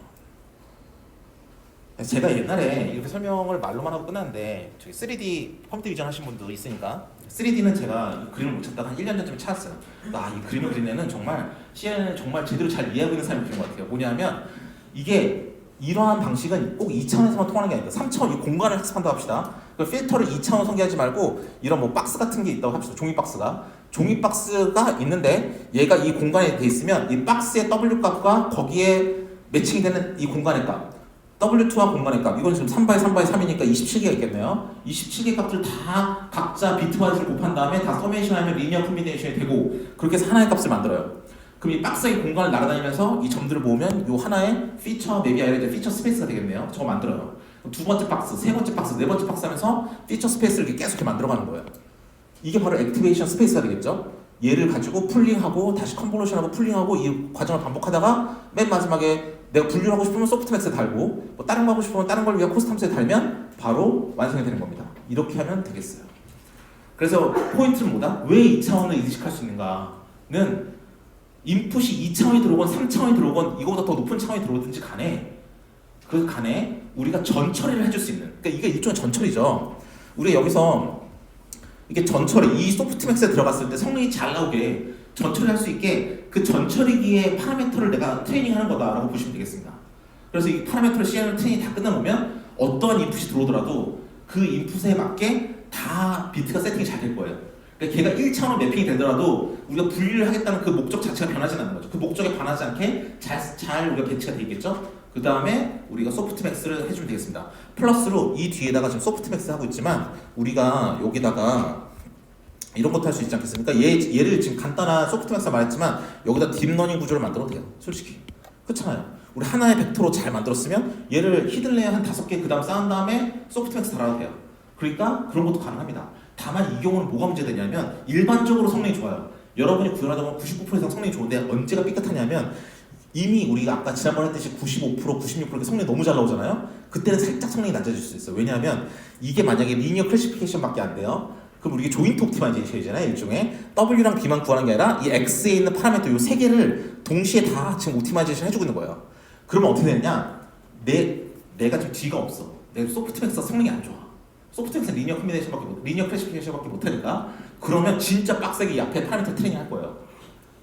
제가 옛날에 이렇게 설명을 말로만 하고 끝났는데 저기 3D 컴퓨터 비전 하신 분도 있으니까 3D는 제가 이 그림을 못 찾다가 한 1년 전쯤에 찾았어요. 이 그림을 그린 애는 정말 CNN을 정말 제대로 잘 이해하고 있는 사람이 그린 것 같아요. 뭐냐면 이게 이러한 방식은 꼭 2차원에서만 통하는 게 아니다. 3차원, 이 공간을 학습한다고 합시다. 그 필터를 2차원 설계하지 말고 이런 뭐 박스 같은 게 있다고 합시다. 종이 박스가. 종이 박스가 있는데 얘가 이 공간에 돼 있으면 이 박스의 W 값과 거기에 매칭이 되는 이 공간의 값. W2와 공간의 값. 이건 지금 3x 3x 3이니까 27개가 있겠네요. 27개 값을 다 각자 비트바이트를 곱한 다음에 다 서메이션 하면 리니어 컴비네이션이 되고 그렇게 해서 하나의 값을 만들어요. 그럼 이 박스의 공간을 날아다니면서 이 점들을 모으면 이 하나의 피처 맵이 아니라 이제 피처 스페이스가 되겠네요. 저거 만들어요. 두 번째 박스, 세 번째 박스, 네 번째 박스 하면서 피처 스페이스를 이렇게 계속 만들어가는 거예요. 이게 바로 액티베이션 스페이스가 되겠죠. 얘를 가지고 풀링하고 다시 컨볼루션하고 풀링하고 이 과정을 반복하다가 맨 마지막에 내가 분류를 하고 싶으면 소프트맥스에 달고 뭐 다른 거 하고 싶으면 다른 걸 위한 코스트 함수에 달면 바로 완성이 되는 겁니다. 이렇게 하면 되겠어요. 그래서 포인트는 뭐다? 왜 2차원을 인식할 수 있는가는 인풋이 2차원이 들어오건 3차원이 들어오건 이거보다 더 높은 차원이 들어오든지 간에 그 간에 우리가 전처리를 해줄 수 있는, 그러니까 이게 일종의 전처리죠. 우리가 여기서 이게 전처리, 이 소프트맥스에 들어갔을 때 성능이 잘 나오게 전처리할 수 있게 그 전처리기의 파라미터를 내가 트레이닝하는 거다라고 보시면 되겠습니다. 그래서 이 파라미터를 CNN 트레이닝이 다 끝나보면 어떠한 인풋이 들어오더라도 그 인풋에 맞게 다 비트가 세팅이 잘 될 거예요. 그러니까 걔가 1차원 매핑이 되더라도 우리가 분류를 하겠다는 그 목적 자체가 변하지는 않는 거죠. 그 목적에 반하지 않게 잘 우리가 배치가 되어 있겠죠. 그 다음에 우리가 소프트맥스를 해주면 되겠습니다. 플러스로 이 뒤에다가 지금 소프트맥스 하고 있지만 우리가 여기다가 이런 것도 할 수 있지 않겠습니까? 얘를 지금 간단한 소프트맥스 말했지만 여기다 딥러닝 구조를 만들어도 돼요. 솔직히 그렇잖아요. 우리 하나의 벡터로 잘 만들었으면 얘를 히든레이어 한 5개 그 다음 쌓은 다음에 소프트맥스 달아도 돼요. 그러니까 그런 것도 가능합니다. 다만 이 경우는 뭐가 문제되냐면 일반적으로 성능이 좋아요. 여러분이 구현하다 보면 99% 이상 성능이 좋은데 언제가 삐끗하냐면 이미 우리가 아까 지난번에 했듯이 95%, 96% 성능이 너무 잘 나오잖아요. 그때는 살짝 성능이 낮아질 수 있어요. 왜냐하면 이게 만약에 리니어 클래시피케이션밖에 안 돼요. 그럼 우리 이게 조인트 옵티마이제이션이잖아요. 일종의 W랑 B만 구하는 게 아니라 이 X에 있는 파라미터 이 세 개를 동시에 다 지금 옵티마이제이션 해주고 있는 거예요. 그러면 어떻게 되냐? 내가 지금 D가 없어. 내 소프트맥스가 성능이 안 좋아. 소프트맥스 리니어 클래시피케이션밖에 못하니까 그러면 진짜 빡세게 이 앞에 파라미터 트레이닝 할 거예요.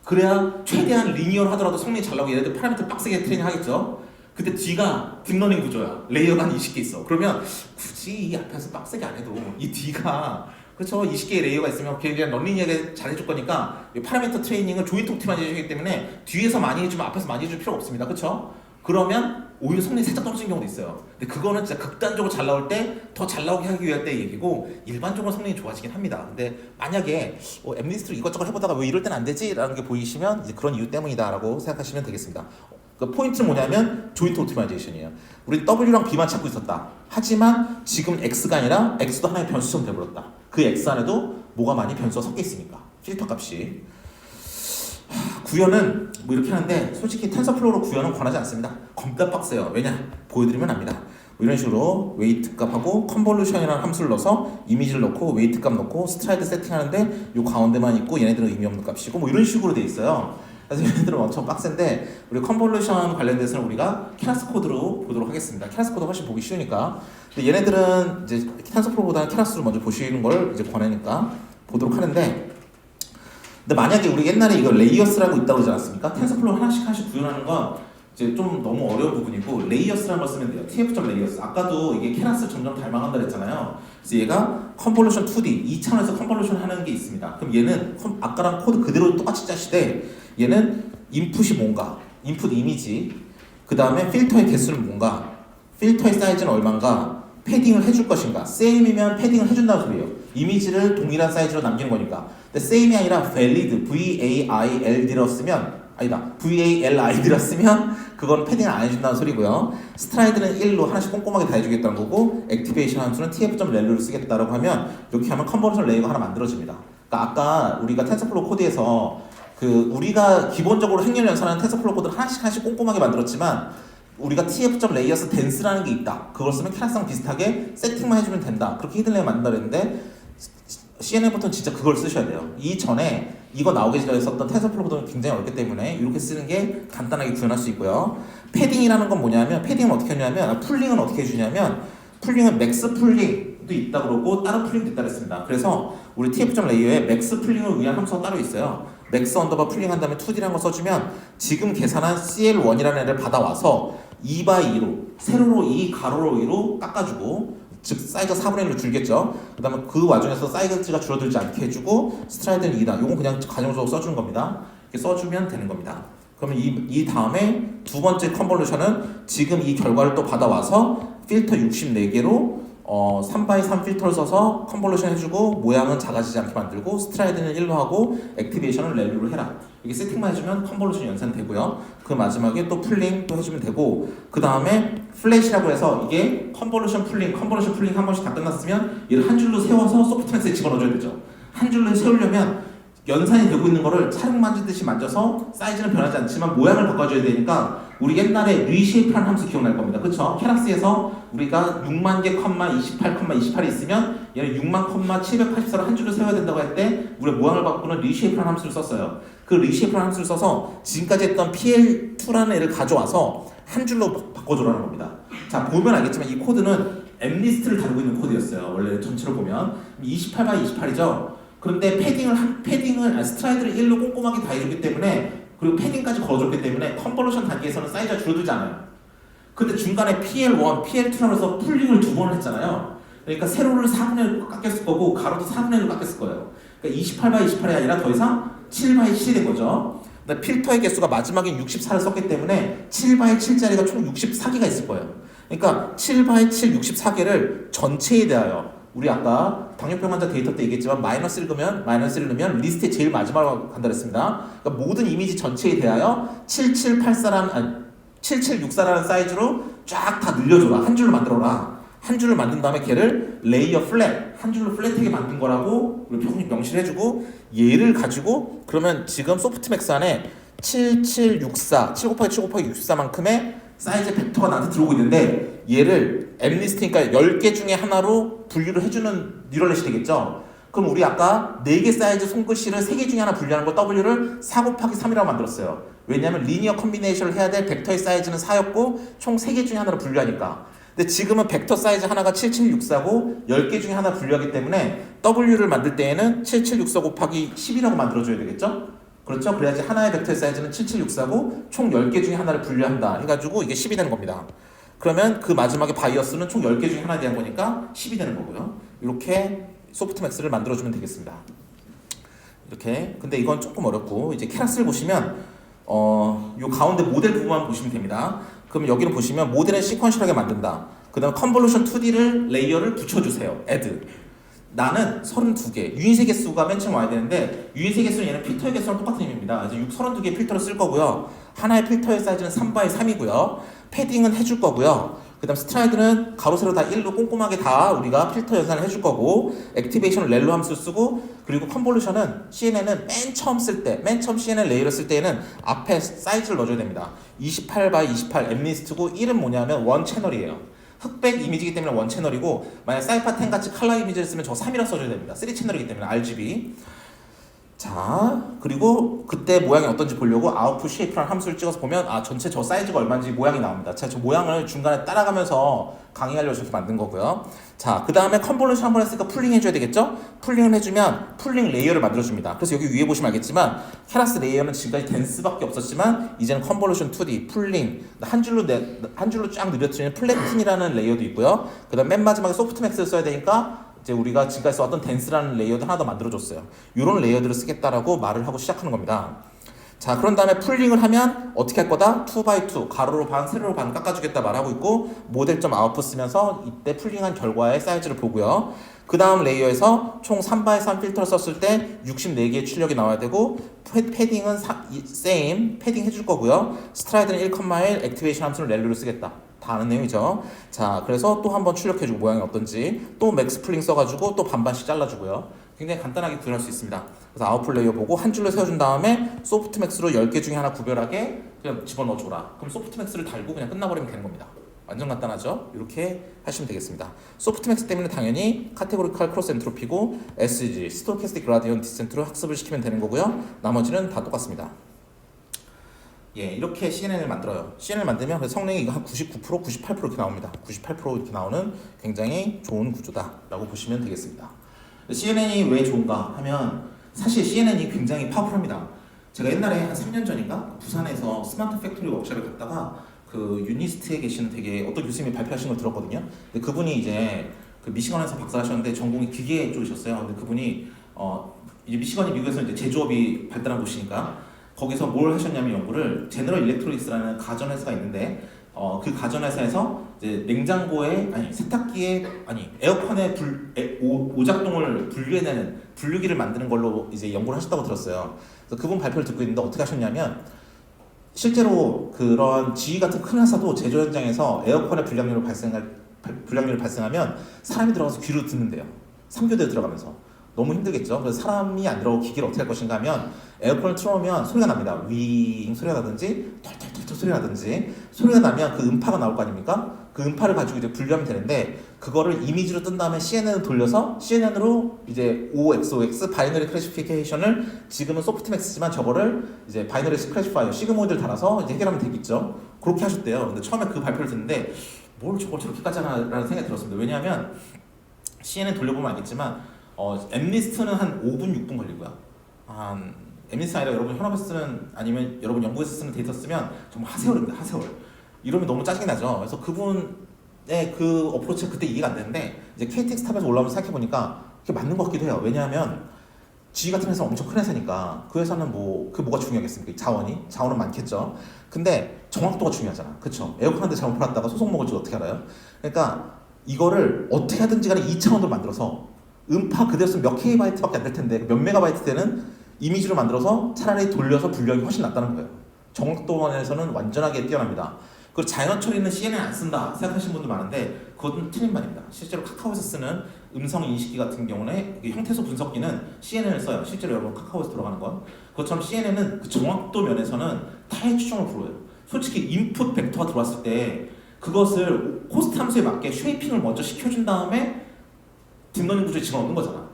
그래야 최대한 리니어를 하더라도 성능이 잘 나오고 얘네들 파라미터 빡세게 트레이닝 하겠죠. 근데 D가 딥러닝 구조야. 레이어가 한 20개 있어. 그러면 굳이 이 앞에서 빡세게 안 해도 이 D가 그렇죠. 20개의 레이어가 있으면 걔가 넌리니어하게 잘해줄 거니까 이 파라미터 트레이닝은 조인트 옵티마이제이션이기 때문에 뒤에서 많이 해주면 앞에서 많이 해줄 필요가 없습니다. 그렇죠? 그러면 오히려 성능이 살짝 떨어지는 경우도 있어요. 근데 그거는 진짜 극단적으로 잘 나올 때 더 잘 나오게 하기 위할 때 얘기고 일반적으로 성능이 좋아지긴 합니다. 근데 만약에 엠리스트로 이것저것 해보다가 왜 이럴 땐 안 되지? 라는 게 보이시면 이제 그런 이유 때문이다 라고 생각하시면 되겠습니다. 그 포인트는 뭐냐면 조인트 옵티마이제이션이에요. 우리 W랑 B만 찾고 있었다. 하지만 지금 X가 아니라 X도 하나의 변수처럼 돼버렸다. 그 X 안에도 뭐가 많이 변수가 섞여 있으니까 필터 값이 구현은 뭐 이렇게 하는데 솔직히 텐서플로우로 구현은 권하지 않습니다. 겁나 빡세요. 왜냐? 보여드리면 압니다. 뭐 이런 식으로 웨이트 값하고 컨볼루션이라는 함수를 넣어서 이미지를 넣고 웨이트 값 넣고 스트라이드 세팅하는데 요 가운데만 있고 얘네들은 의미 없는 값이고 뭐 이런 식으로 돼 있어요. 그래서 얘네들은 엄청 빡센데 우리 컨볼루션 관련돼서는 우리가 케라스 코드로 보도록 하겠습니다. 케라스 코드 훨씬 보기 쉬우니까. 근데 얘네들은 이제 텐서플로우보다는 케라스로 먼저 보시는 걸 이제 권하니까 보도록 하는데, 근데 만약에 우리 옛날에 이거 레이어스라고 있다고 그러지 않았습니까? 텐서플로우 하나씩 구현하는 건 이제 좀 너무 어려운 부분이고 레이어스라는 걸 쓰면 돼요. tf.layers. 아까도 이게 케라스 점점 닮아간다 그랬잖아요. 그래서 얘가 컨볼루션 2D 2차원에서 컨볼루션 하는 게 있습니다. 그럼 얘는 아까랑 코드 그대로 똑같이 짜시되 얘는 인풋이 뭔가, 인풋 이미지, 그 다음에 필터의 개수는 뭔가, 필터의 사이즈는 얼마인가, 패딩을 해줄 것인가. same이면 패딩을 해준다는 소리예요. 이미지를 동일한 사이즈로 남기는 거니까. 근데 same이 아니라 valid, VAILD로 쓰면 아니다. VALID라 쓰면 그건 패딩을 안 해준다는 소리고요. 스트라이드는 1로 하나씩 꼼꼼하게 다 해주겠다는 거고, 액티베이션 함수는 tf.value를 쓰겠다라고 하면 이렇게 하면 컨버전 레이어가 하나 만들어집니다. 그러니까 아까 우리가 텐서플로우 코드에서 그 우리가 기본적으로 행렬 연산하는 텐서플로우 코드를 하나씩 꼼꼼하게 만들었지만 우리가 tf.layers dense라는 게 있다. 그걸 쓰면 캐락스랑 비슷하게 세팅만 해주면 된다. 그렇게 히든 레이어 만든다 그랬는데 CNN부터는 진짜 그걸 쓰셔야 돼요. 이전에 이거 나오기 전에 썼던 텐서플로우는 굉장히 어렵기 때문에 이렇게 쓰는 게 간단하게 구현할 수 있고요. 패딩이라는 건 뭐냐면, 패딩은 어떻게 하냐면, 풀링은 어떻게 해주냐면, 풀링은 맥스 풀링도 있다 그러고 다른 풀링도 있다 그랬습니다. 그래서 우리 tf.layer에 맥스 풀링을 위한 함수가 따로 있어요. 맥스 언더바 풀링 한 다음에 2D라는 거 써주면 지금 계산한 CL1이라는 애를 받아와서 2/2로 세로로 2 가로로 2로 깎아주고, 즉 사이즈가 4분의 1로 줄겠죠. 그 다음에 그 와중에서 사이즈가 줄어들지 않게 해주고, 스트라이드는 2다. 이건 그냥 가정적으로 써주는 겁니다. 이렇게 써주면 되는 겁니다. 그러면 이 다음에 두 번째 컨볼루션은 지금 이 결과를 또 받아와서 필터 64개로 3x3 필터를 써서 컨볼루션 해주고, 모양은 작아지지 않게 만들고, 스트라이드는 1로 하고, 액티베이션을 렐류로 해라. 이게 세팅만 해주면 컨볼루션 연산되고요. 그 마지막에 또 풀링 또 해주면 되고, 그 다음에 플랫이라고 해서 이게 컨볼루션 풀링 한 번씩 다 끝났으면 얘를 한 줄로 세워서 소프트맥스에 집어넣어줘야 되죠. 한 줄로 세우려면 연산이 되고 있는 거를 촬영 만지듯이 만져서 사이즈는 변하지 않지만 모양을 바꿔줘야 되니까, 우리 옛날에 리쉐이프라는 함수 기억날 겁니다. 그쵸? 케락스에서 우리가 6만 개, 28,28이 있으면 얘는 6만, 784를 한 줄로 세워야 된다고 할 때 우리 모양을 바꾸는 리쉐이프라는 함수를 썼어요. 그 리쉐이프라는 함수를 써서 지금까지 했던 PL2라는 애를 가져와서 한 줄로 바꿔줘라는 겁니다. 자, 보면 알겠지만 이 코드는 엠리스트를 다루고 있는 코드였어요. 원래 전체로 보면 28/28이죠. 그런데 스트라이드를 1로 꼼꼼하게 다 해주기 때문에, 그리고 패딩까지 걸어줬기 때문에 컨버루션 단계에서는 사이즈가 줄어들지 않아요. 근데 중간에 PL1, PL2라고 해서 풀링을 2번을 했잖아요. 그러니까 세로를 4분의 1로 깎였을 거고 가로도 4분의 1로 깎였을 거예요. 그러니까 28/28이 아니라 더 이상 7/7이 된 거죠. 근데 필터의 개수가 마지막에 64를 썼기 때문에 7/7짜리가 총 64개가 있을 거예요. 그러니까 7/7 64개를 전체에 대하여, 우리 아까 당뇨병 환자 데이터 때 얘기했지만 마이너스를 넣으면 리스트에 제일 마지막으로 간다 그랬습니다. 그러니까 모든 이미지 전체에 대하여 7764라는 사이즈로 쫙 다 늘려줘라. 한 줄로 만들어라. 한 줄을 만든 다음에 걔를 레이어 플랫, 한 줄로 플랫하게 만든 거라고 우리 명시를 해주고, 얘를 가지고 그러면 지금 소프트맥스 안에 7764, 7 곱하기 7 곱하기 64만큼의 사이즈 벡터가 나한테 들어오고 있는데, 얘를 엠리스트니까 10개 중에 하나로 분류를 해주는 뉴럴넷이 되겠죠. 그럼 우리 아까 4개 사이즈 손글씨를 3개 중에 하나 분류하는 거 W를 4 곱하기 3이라고 만들었어요. 왜냐하면 리니어 컨비네이션을 해야 될 벡터의 사이즈는 4였고 총 3개 중에 하나로 분류하니까. 근데 지금은 벡터 사이즈 하나가 7764고 10개 중에 하나 분류하기 때문에 W를 만들 때에는 7764 곱하기 10이라고 만들어줘야 되겠죠? 그렇죠? 그래야지 하나의 벡터의 사이즈는 7764고 총 10개 중에 하나를 분류한다 해가지고 이게 10이 되는 겁니다. 그러면 그 마지막에 바이어스는 총 10개 중에 하나에 대한 거니까 10이 되는 거고요. 이렇게 소프트맥스를 만들어주면 되겠습니다. 이렇게. 근데 이건 조금 어렵고, 이제 케라스를 보시면 요 가운데 모델 부분만 보시면 됩니다. 그럼 여기를 보시면 모델은 시퀀셜하게 만든다. 그 다음 컨볼루션 2D를 레이어를 붙여주세요. add. 나는 32개, 유인세 개수가 맨 처음 와야 되는데, 유인세 개수는 얘는 필터의 개수랑 똑같은 의미입니다. 그래서 32개의 필터를 쓸 거고요. 하나의 필터의 사이즈는 3/3이고요. 패딩은 해줄 거고요. 그 다음 스트라이드는 가로 세로 다 1로 꼼꼼하게 다 우리가 필터 연산을 해줄 거고, 액티베이션을 렐로 함수를 쓰고, 그리고 컨볼루션은 CNN은 맨 처음 CNN 레이어를 쓸 때에는 앞에 사이즈를 넣어줘야 됩니다. 28/28 엠리스트고, 1은 뭐냐면 원 채널이에요. 흑백 이미지이기 때문에 원 채널이고, 만약 사이파10 같이 컬러 이미지를 쓰면 저 3이라 써줘야 됩니다. 3 채널이기 때문에 RGB. 자, 그리고 그때 모양이 어떤지 보려고 아웃풋 쉐이프라는 함수를 찍어서 보면 전체 저 사이즈가 얼마인지 모양이 나옵니다. 자, 저 모양을 중간에 따라가면서 강의하려고 이렇게 만든 거고요. 자, 그 다음에 컨볼루션 한번 했으니까 풀링 해줘야 되겠죠? 풀링을 해주면 풀링 레이어를 만들어줍니다. 그래서 여기 위에 보시면 알겠지만 케라스 레이어는 지금까지 덴스밖에 없었지만 이제는 컨볼루션 2D, 풀링, 한 줄로 쫙 늘려뜨리는 플래튼이라는 레이어도 있고요. 그 다음 맨 마지막에 소프트맥스를 써야 되니까 이제 우리가 지금까지 써왔던 덴스라는 레이어도 하나 더 만들어줬어요. 이런 레이어들을 쓰겠다라고 말을 하고 시작하는 겁니다. 자, 그런 다음에 풀링을 하면 어떻게 할 거다? 2x2 가로로 반, 세로로 반 깎아주겠다 말하고 있고 모델점 아웃풋 쓰면서 이때 풀링한 결과의 사이즈를 보고요. 그 다음 레이어에서 총 3x3 필터를 썼을 때 64개의 출력이 나와야 되고 패딩은 same, 패딩 해줄 거고요. 스트라이드는 1,1, 액티베이션 함수는 렐루를 쓰겠다. 다 아는 내용이죠. 자, 그래서 또 한번 출력해주고 모양이 어떤지 또 맥스 풀링 써가지고 또 반반씩 잘라주고요. 굉장히 간단하게 구현할 수 있습니다. 그래서 아웃풋 레이어 보고 한 줄로 세워준 다음에 소프트맥스로 10개 중에 하나 구별하게 그냥 집어넣어줘라. 그럼 소프트맥스를 달고 그냥 끝나버리면 되는 겁니다. 완전 간단하죠? 이렇게 하시면 되겠습니다. 소프트맥스 때문에 당연히 카테고리칼 크로스 엔트로피고 SG, 스토캐스틱 그라디언트 디센트로 학습을 시키면 되는 거고요. 나머지는 다 똑같습니다. 예, 이렇게 CNN을 만들어요. CNN을 만들면 그 성능이 이거 한 99%, 98% 이렇게 나옵니다. 98% 이렇게 나오는 굉장히 좋은 구조다라고 보시면 되겠습니다. CNN이 왜 좋은가 하면 사실 CNN이 굉장히 파워풀합니다. 제가 옛날에 한 3년 전인가 부산에서 스마트 팩토리 워크숍을 갔다가 그 유니스트에 계시는 되게 어떤 교수님이 발표하신 걸 들었거든요. 근데 그분이 이제 그 미시건에서 박사하셨는데 전공이 기계 쪽이셨어요. 근데 그분이 이제 미시건이 미국에서 이제 제조업이 발달한 곳이니까 거기서 뭘 하셨냐면 연구를 제너럴 일렉트로닉스라는 가전회사가 있는데 그 가전회사에서 이제 냉장고에 세탁기에 에어컨의 오작동을 분류해내는 분류기를 만드는 걸로 이제 연구를 하셨다고 들었어요. 그래서 그분 발표를 듣고 있는데 어떻게 하셨냐면 실제로 그런 GE 같은 큰 회사도 제조 현장에서 에어컨의 불량률이 발생하면 사람이 들어가서 귀로 듣는데요. 3교대에 들어가면서. 너무 힘들겠죠. 그래서 사람이 안 들어가고 기계를 어떻게 할 것인가 하면 에어컨을 틀어놓으면 소리가 납니다. 윙 소리가 나든지 털털털털 소리가 나든지 소리가 나면 그 음파가 나올 거 아닙니까? 그 음파를 가지고 이제 분류하면 되는데 그거를 이미지로 뜬 다음에 CNN을 돌려서 CNN으로 이제 OXOX 바이너리 클래시피케이션을 지금은 소프트맥스지만 저거를 이제 바이너리 클래시파이어 시그모이드를 달아서 이제 해결하면 되겠죠. 그렇게 하셨대요. 근데 처음에 그 발표를 듣는데 뭘 저걸 저렇게까지 하나라는 생각이 들었습니다. 왜냐하면 CNN 돌려보면 알겠지만 엠리스트는 한 5분, 6분 걸리고요. 엠리스트 아니라 여러분 현업에서 쓰는 아니면 여러분 연구에서 쓰는 데이터 쓰면 정말 하세월입니다. 하세월. 이러면 너무 짜증이 나죠. 그래서 그분의 그 어프로치가 그때 이해가 안 되는데 이제 KTX 탑에서 올라오면서 생각해보니까 그게 맞는 것 같기도 해요. 왜냐하면 G 같은 회사는 엄청 큰 회사니까 그 회사는 뭐가 중요하겠습니까? 자원은 많겠죠. 근데 정확도가 중요하잖아. 그쵸? 에어컨 한 대 잘못 팔았다가 소송 먹을 줄 어떻게 알아요? 그러니까 이거를 어떻게 하든지 간에 2차원으로 만들어서 음파 그대로 쓰면 몇 K바이트밖에 안 될 텐데 몇 메가바이트 되는 이미지로 만들어서 차라리 돌려서 분류하기 훨씬 낫다는 거예요. 정확도원에서는 완전하게 뛰어납니다. 그리고 자연어 처리는 CNN 안 쓴다 생각하시는 분들 많은데 그것은 틀린 말입니다. 실제로 카카오에서 쓰는 음성 인식기 같은 경우에 형태소 분석기는 CNN을 써요. 실제로 여러분 카카오에서 들어가는 건 그것처럼 CNN은 그 정확도 면에서는 타의 추정을 불어요. 솔직히 인풋 벡터가 들어왔을 때 그것을 호스트 함수에 맞게 쉐이핑을 먼저 시켜준 다음에 딥러닝 구조에 집어넣는 거잖아.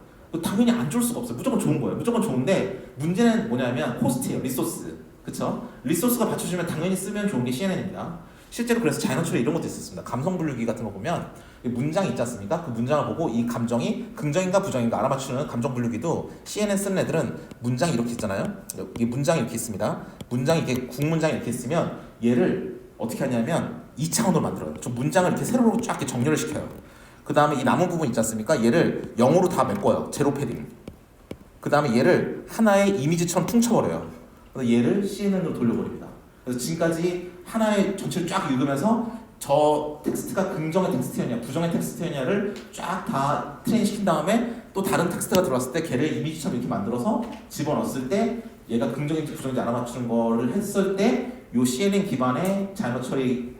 당연히 안 좋을 수가 없어요. 무조건 좋은 거예요. 무조건 좋은데 문제는 뭐냐면 코스트예요. 리소스. 그쵸? 리소스가 받쳐주면 당연히 쓰면 좋은 게 CNN입니다. 실제로 그래서 자연어 처리 이런 것도 있었습니다. 감성 분류기 같은 거 보면 문장이 있지 않습니까? 그 문장을 보고 이 감정이 긍정인가 부정인가 알아맞추는 감정 분류기도 CNN 쓰는 애들은 문장이 이렇게 있잖아요. 이 문장이 이렇게 있습니다. 문장이 이렇게 국문장이 이렇게 있으면 얘를 어떻게 하냐면 2차원으로 만들어요. 좀 문장을 이렇게 세로로 쫙 이렇게 정렬을 시켜요. 그 다음에 이 남은 부분 있지 않습니까? 얘를 0으로 다 메꿔요. 제로 패딩. 그 다음에 얘를 하나의 이미지처럼 퉁쳐버려요. 그래서 얘를 CNN으로 돌려버립니다. 그래서 지금까지 하나의 전체를 쫙 읽으면서 저 텍스트가 긍정의 텍스트였냐 부정의 text였냐를 쫙 다 트레인 시킨 다음에 또 다른 텍스트가 들어왔을 때 걔를 이미지처럼 이렇게 만들어서 집어넣었을 때 얘가 긍정인지 부정인지 알아맞추는 거를 했을 때 요 CNN 기반의 자연어 처리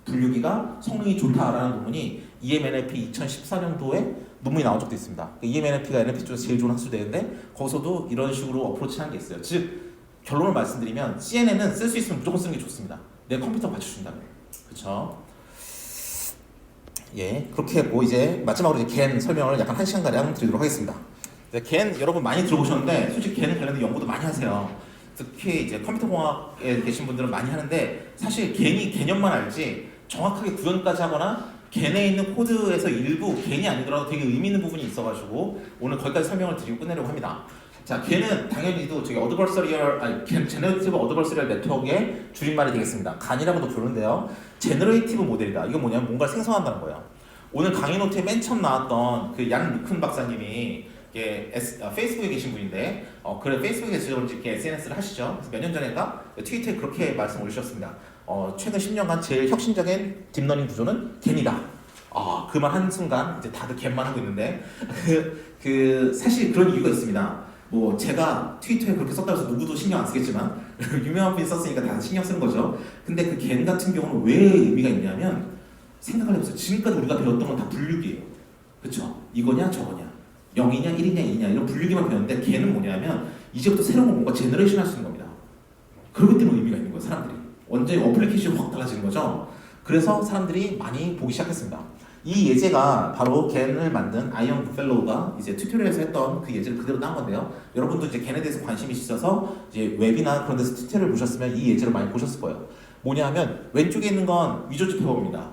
분류기가 성능이 좋다라는 논문이 EMNLP 2014년도에 논문이 나온 적도 있습니다. EMNLP가 NLP 쪽에서 제일 좋은 학술대회인데 거기서도 이런 식으로 어프로치한 게 있어요. 즉 결론을 말씀드리면 CNN은 쓸 수 있으면 무조건 쓰는 게 좋습니다. 내 컴퓨터 받쳐준다면. 그렇죠? 예, 그렇게 했고 이제 마지막으로 이제 겐 설명을 약간 1시간가량 드리도록 하겠습니다. 겐 여러분 많이 들어보셨는데 솔직히 겐 관련된 연구도 많이 하세요. 특히 이제 컴퓨터 공학에 계신 분들은 많이 하는데 사실 겐이 개념만 알지 정확하게 구현까지 하거나 겐에 있는 코드에서 일부 겐이 아니더라도 되게 의미 있는 부분이 있어가지고 오늘 거기까지 설명을 드리고 끝내려고 합니다. 자, 겐은 당연히도 저기 제너레이티브 어드버서리얼 네트워크의 줄임말이 되겠습니다. 간이라고도 부르는데요. 제너레이티브 모델이다. 이건 뭐냐면 뭔가를 생성한다는 거예요. 오늘 강의 노트에 맨 처음 나왔던 그 얀 루큰 박사님이 페이스북에 계신 분인데 그래 페이스북에 계시던지 SNS를 하시죠. 그래서 몇 년 전인가 트위터에 그렇게 말씀 올리셨습니다. 최근 10년간 제일 혁신적인 딥러닝 구조는 겐이다. 그 말 한 순간 이제 다들 겐만 하고 있는데 사실 그런 이유가 있습니다. 뭐 제가 트위터에 그렇게 썼다고 해서 누구도 신경 안 쓰겠지만 유명한 분이 썼으니까 다들 신경 쓰는 거죠. 근데 그 겐 같은 경우는 왜 의미가 있냐면 생각을 해보세요. 지금까지 우리가 배웠던 건 다 분류기예요. 그쵸? 이거냐 저거냐 0이냐 1이냐 2냐 이런 분류기만 배웠는데 겐은 뭐냐면 이제부터 새로운 걸 뭔가 제너레이션 할 수 있는 겁니다. 그렇기 때문에 의미가 있는 거예요. 사람들이 완전히 어플리케이션이 확 달라지는 거죠. 그래서 사람들이 많이 보기 시작했습니다. 이 예제가 바로 겐을 만든 아이언 굿펠로우가 이제 튜토리얼에서 했던 그 예제를 그대로 따온 건데요. 여러분도 이제 겐에 대해서 관심이 있어서 이제 웹이나 그런 데서 튜토리얼을 보셨으면 이 예제를 많이 보셨을 거예요. 뭐냐면 왼쪽에 있는 건 위조지폐범입니다.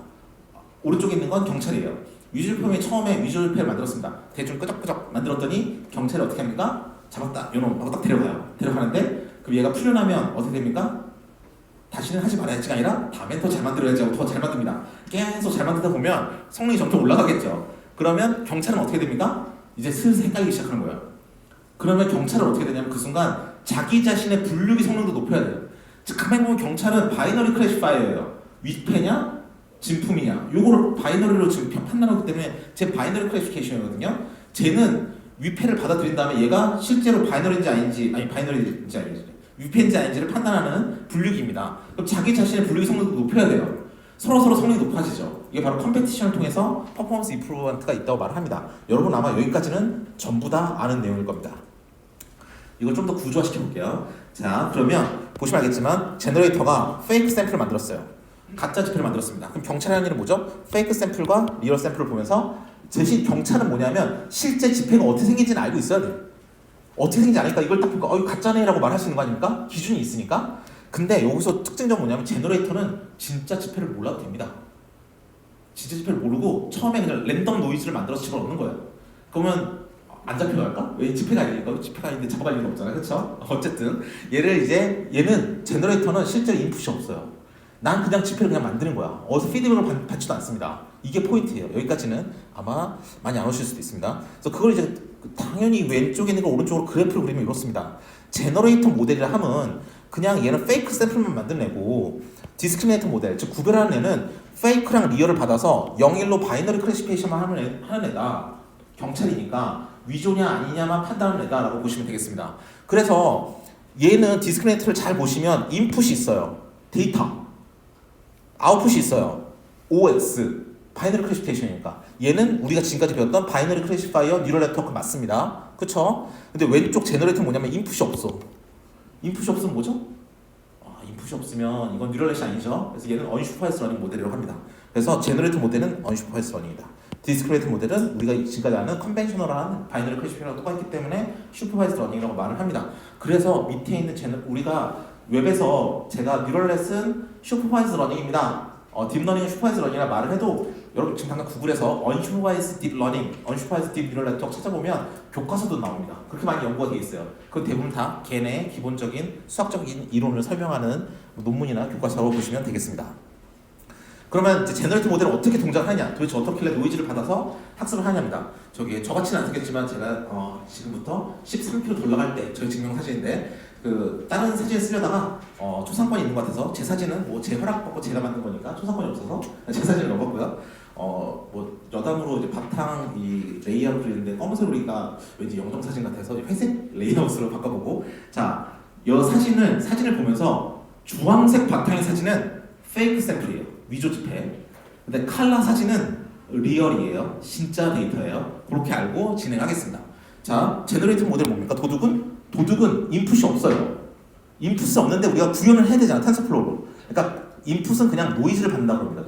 오른쪽에 있는 건 경찰이에요. 위조지폐범이 처음에 위조지폐를 만들었습니다. 대충 끄적끄적 만들었더니 경찰이 어떻게 합니까? 잡았다, 요놈 하고 딱 데려가요. 데려가는데 그럼 얘가 풀려나면 어떻게 됩니까? 다시는 하지 말아야지가 아니라 다음엔 더 잘 만들어야지 하고 더 잘 만듭니다. 계속 잘 만들다 보면 성능이 점점 올라가겠죠. 그러면 경찰은 어떻게 됩니까? 이제 슬슬 헷갈리기 시작하는 거예요. 그러면 경찰은 어떻게 되냐면 그 순간 자기 자신의 분류기 성능도 높여야 돼요. 즉 가만히 보면 경찰은 바이너리 클래시파이어예요. 위패냐 진품이냐 요거를 바이너리로 지금 판단하기 때문에 제 바이너리 클래시피케이션이거든요. 쟤는 위패를 받아들인 다음에 얘가 실제로 바이너리인지 아닌지 바이너리인지 아닌지 위패인지 아닌지를 판단하는 분류기입니다. 그럼 자기 자신의 분류기 성능도 높여야 돼요. 서로 성능이 높아지죠. 이게 바로 컴페티션을 통해서 퍼포먼스 임프루먼트가 있다고 말을 합니다. 여러분 아마 여기까지는 전부 다 아는 내용일 겁니다. 이걸 좀 더 구조화시켜 볼게요. 자, 그러면 보시면 알겠지만 제너레이터가 페이크 샘플을 만들었어요. 가짜 지폐를 만들었습니다. 그럼 경찰이 하는 일은 뭐죠? 페이크 샘플과 리얼 샘플을 보면서 대신 경찰은 뭐냐면 실제 지폐가 어떻게 생긴지는 알고 있어야 돼요. 어떻게 생긴지 아니까 이걸 딱 보니까 이거 가짜네라고 말할 수 있는 거 아닙니까? 기준이 있으니까. 근데 여기서 특징적은 뭐냐면 제너레이터는 진짜 지폐를 몰라도 됩니다. 진짜 지폐를 모르고 처음에 그냥 랜덤 노이즈를 만들어서 집어넣는 거예요. 그러면 안 잡혀갈까? 왜 지폐가 아니니까? 지폐가 아닌데 잡아갈 리가 없잖아요. 그렇죠? 어쨌든 얘는 제너레이터는 실제로 인풋이 없어요. 난 그냥 지폐를 그냥 만드는 거야. 어디서 피드백을 받지도 않습니다. 이게 포인트예요. 여기까지는 아마 많이 안 오실 수도 있습니다. 그래서 그걸 이제 당연히 왼쪽에 있는 걸 오른쪽으로 그래프를 그리면 이렇습니다. 제너레이터 모델이라 하면 그냥 얘는 페이크 샘플만 만들어내고 디스크리미네이터 모델, 즉 구별하는 애는 페이크랑 리얼을 받아서 0, 1로 바이너리 클래시피케이션만 하는 애다. 경찰이니까 위조냐 아니냐만 판단하는 애다라고 보시면 되겠습니다. 그래서 얘는 디스크리미네이터를 잘 보시면 인풋이 있어요. 데이터. 아웃풋이 있어요. OX. 바이너리 클래시피케이션이니까. 얘는 우리가 지금까지 배웠던 바이너리 클래시파이어 뉴럴 네트워크 맞습니다. 그쵸? 근데 왼쪽 제너레이터는 뭐냐면 인풋이 없어. 인풋이 없으면 뭐죠? 인풋이 없으면 이건 뉴럴 넷이 아니죠. 그래서 얘는 언슈퍼바이스 러닝 모델이라고 합니다. 그래서 제너레이터 모델은 언슈퍼바이스 러닝이다. 디스크리미네이터 모델은 우리가 지금까지 아는 컨벤셔널한 바이너리 클래시피케이션이랑 똑같기 때문에 슈퍼바이스 러닝이라고 말을 합니다. 그래서 밑에 있는 우리가 웹에서 제가 뉴럴넷은 슈퍼바이즈 러닝입니다. 딥러닝은 슈퍼바이즈 러닝이라 말을 해도 여러분 지금 당장 구글에서 언슈퍼바이즈 딥 러닝, 언슈퍼바이즈 딥 뉴럴 네트워크 찾아보면 교과서도 나옵니다. 그렇게 많이 연구가 되어 있어요. 그건 대부분 다 겐의 기본적인 수학적인 이론을 설명하는 논문이나 교과서로 보시면 되겠습니다. 그러면 이제 제너레이터 모델은 어떻게 동작하느냐, 도대체 어떻게 노이즈를 받아서 학습을 하냐입니다. 저같이는 안 쓰겠지만 제가 지금부터 13km 올라갈 때 저희 증명사진인데 다른 사진을 쓰려다가 초상권이 있는 것 같아서 제 사진은 뭐 제 허락받고 제가 만든 거니까 초상권이 없어서 제 사진을 넣었고요. 뭐 여담으로 이제 바탕 이 레이아웃을 그리는데 검은색 우리가 왠지 영정 사진 같아서 회색 레이아웃으로 바꿔보고 자, 이 사진을 보면서 주황색 바탕의 사진은 페이크 샘플이에요. 위조 지폐. 근데 칼라 사진은 리얼이에요. 진짜 데이터예요. 그렇게 알고 진행하겠습니다. 자, 제너레이터 모델 뭡니까? 도둑은 인풋이 없어요. 인풋이 없는데 우리가 구현을 해야 되잖아. 텐서플로우로. 그러니까 인풋은 그냥 노이즈를 받는다고 합니다.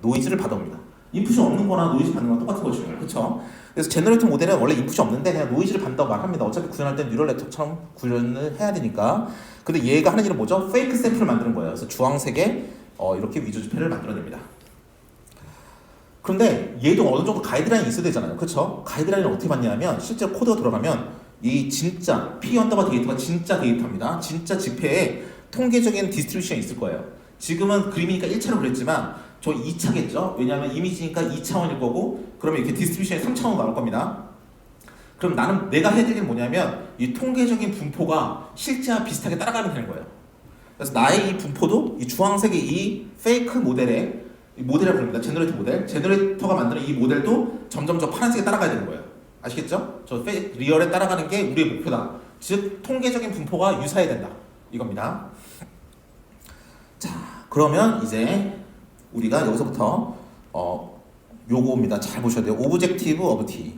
노이즈를 받아옵니다. 인풋이 없는 거나 노이즈 받는 거랑 똑같은 거죠. 그렇죠? 그래서 제너레이터 모델은 원래 인풋이 없는데 그냥 노이즈를 받는다고 말합니다. 어차피 구현할 때 뉴럴 네트워크처럼 구현을 해야 되니까. 근데 얘가 하는 일은 뭐죠? 페이크 샘플을 만드는 거예요. 그래서 주황색에 이렇게 위조 지폐를 만들어냅니다. 그런데 얘도 어느 정도 가이드라인이 있어야 되잖아요. 그렇죠? 가이드라인을 어떻게 받냐면 실제로 코드가 들어가면 이 진짜 P 언더바 데이터가 진짜 데이터입니다. 진짜 지폐에 통계적인 디스트리뷰션이 있을 거예요. 지금은 그림이니까 1차로 그랬지만 저 2차겠죠? 왜냐하면 이미지니까 2차원일 거고 그러면 이렇게 디스트리뷰션이 3차원으로 나올 겁니다. 그럼 나는 내가 해야 될 게 뭐냐면 이 통계적인 분포가 실제와 비슷하게 따라가면 되는 거예요. 그래서 나의 이 분포도 이 주황색의 이 페이크 모델의 이 모델이라고 부릅니다. 제너레이터 모델. 제너레이터가 만드는 이 모델도 점점 저 파란색에 따라가야 되는 거예요. 아시겠죠? 저 리얼에 따라가는 게 우리의 목표다. 즉 통계적인 분포가 유사해야 된다. 이겁니다. 자, 그러면 이제 우리가 여기서부터 요거입니다. 잘 보셔야 돼요. 오브젝티브 오브 T.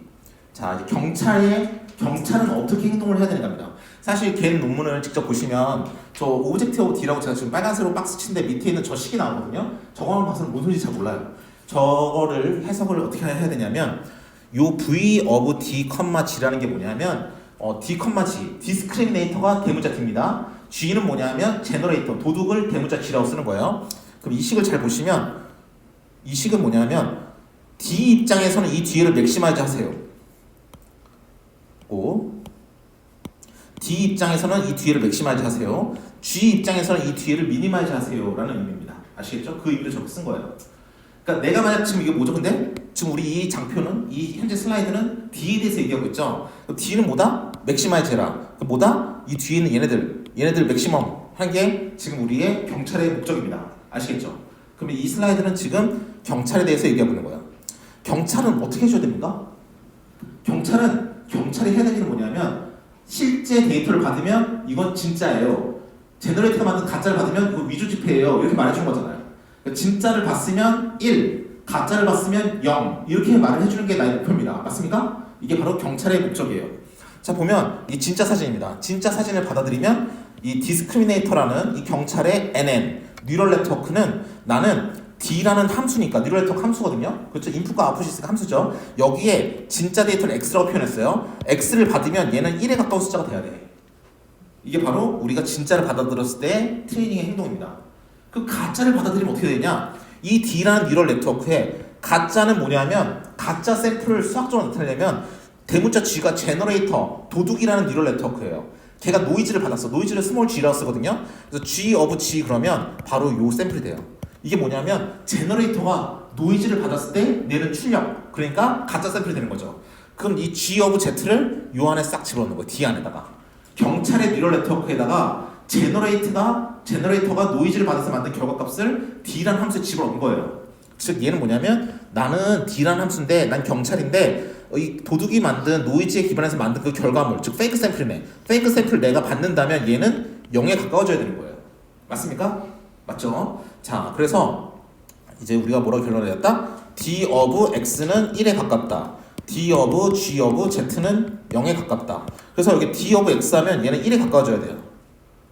자, 이제 경찰은 어떻게 행동을 해야 되는가입니다. 사실 걘 논문을 직접 보시면 저 오브젝티브 오브 T라고 제가 지금 빨간색으로 박스 친데 밑에 있는 저 식이 나오거든요. 저거만 봐서는 뭔 소리인지 잘 몰라요. 저거를 해석을 어떻게 해야 되냐면 요 V of D, G라는 게 뭐냐면 D, G, 디스크리미네이터가 대문자 D입니다. G는 뭐냐면 제너레이터, 도둑을 대문자 G라고 쓰는 거예요. 그럼 이 식을 잘 보시면 이 식은 뭐냐면 D 입장에서는 이 뒤를 맥시마이즈 하세요. D 입장에서는 이 뒤를 맥시마이즈 하세요. G 입장에서는 이 뒤를 미니마이즈 하세요 라는 의미입니다. 아시겠죠? 그 의미를 저렇게 쓴 거예요. 그러니까 내가 만약 지금 이게 뭐죠? 근데 지금 우리 이 장표는 이 현재 슬라이드는 D에 대해서 얘기하고 있죠. D는 뭐다? 맥시마이즈 해라. 뭐다? 이 뒤에 있는 얘네들 맥시멈 하는 게 지금 우리의 경찰의 목적입니다. 아시겠죠? 그러면 이 슬라이드는 지금 경찰에 대해서 얘기하고 있는 거예요. 경찰은 어떻게 해줘야 됩니까? 경찰이 해야 될 일은 뭐냐면 실제 데이터를 받으면 이건 진짜예요. 제너레이터가 만든 가짜를 받으면 이거 위조 지폐예요. 이렇게 말해주는 거잖아요. 그러니까 진짜를 봤으면 1, 가짜를 봤으면 0 이렇게 말을 해주는 게 나의 목표입니다. 맞습니까? 이게 바로 경찰의 목적이에요. 자, 보면 이 진짜 사진입니다. 진짜 사진을 받아들이면 이 디스크리미네이터라는 이 경찰의 NN 뉴럴 네트워크는 나는 D라는 함수니까 뉴럴 네트워크 함수거든요. 그렇죠? 인풋과 아웃풋이 있으니까 함수죠. 여기에 진짜 데이터를 X라고 표현했어요. X를 받으면 얘는 1에 가까운 숫자가 돼야 돼. 이게 바로 우리가 진짜를 받아들였을 때 트레이닝의 행동입니다. 그 가짜를 받아들이면 어떻게 되냐? 이 D라는 뉴럴 네트워크에 가짜는 뭐냐면 가짜 샘플을 수학적으로 나타내려면 대문자 G가 제너레이터 도둑이라는 뉴럴 네트워크예요. 걔가 노이즈를 받았어. 노이즈를 스몰 g라고 쓰거든요. 그래서 G of G 그러면 바로 요 샘플이 돼요. 이게 뭐냐면 제너레이터가 노이즈를 받았을 때 내는 출력, 그러니까 가짜 샘플이 되는 거죠. 그럼 이 G of Z를 요 안에 싹 집어넣는 거예요. D 안에다가. 경찰의 뉴럴 네트워크에다가 제너레이터가 노이즈를 받아서 만든 결과값을 D라는 함수에 집어넣은 거예요. 즉 얘는 뭐냐면 나는 D라는 함수인데 난 경찰인데 이 도둑이 만든 노이즈에 기반해서 만든 그 결과물, 즉 페이크 샘플이네. 페이크 샘플을 내가 받는다면 얘는 0에 가까워져야 되는 거예요. 맞습니까? 맞죠? 자, 그래서 이제 우리가 뭐라고 결론을 내렸다? D of X는 1에 가깝다. D of G of Z는 0에 가깝다. 그래서 여기 D of X 하면 얘는 1에 가까워져야 돼요.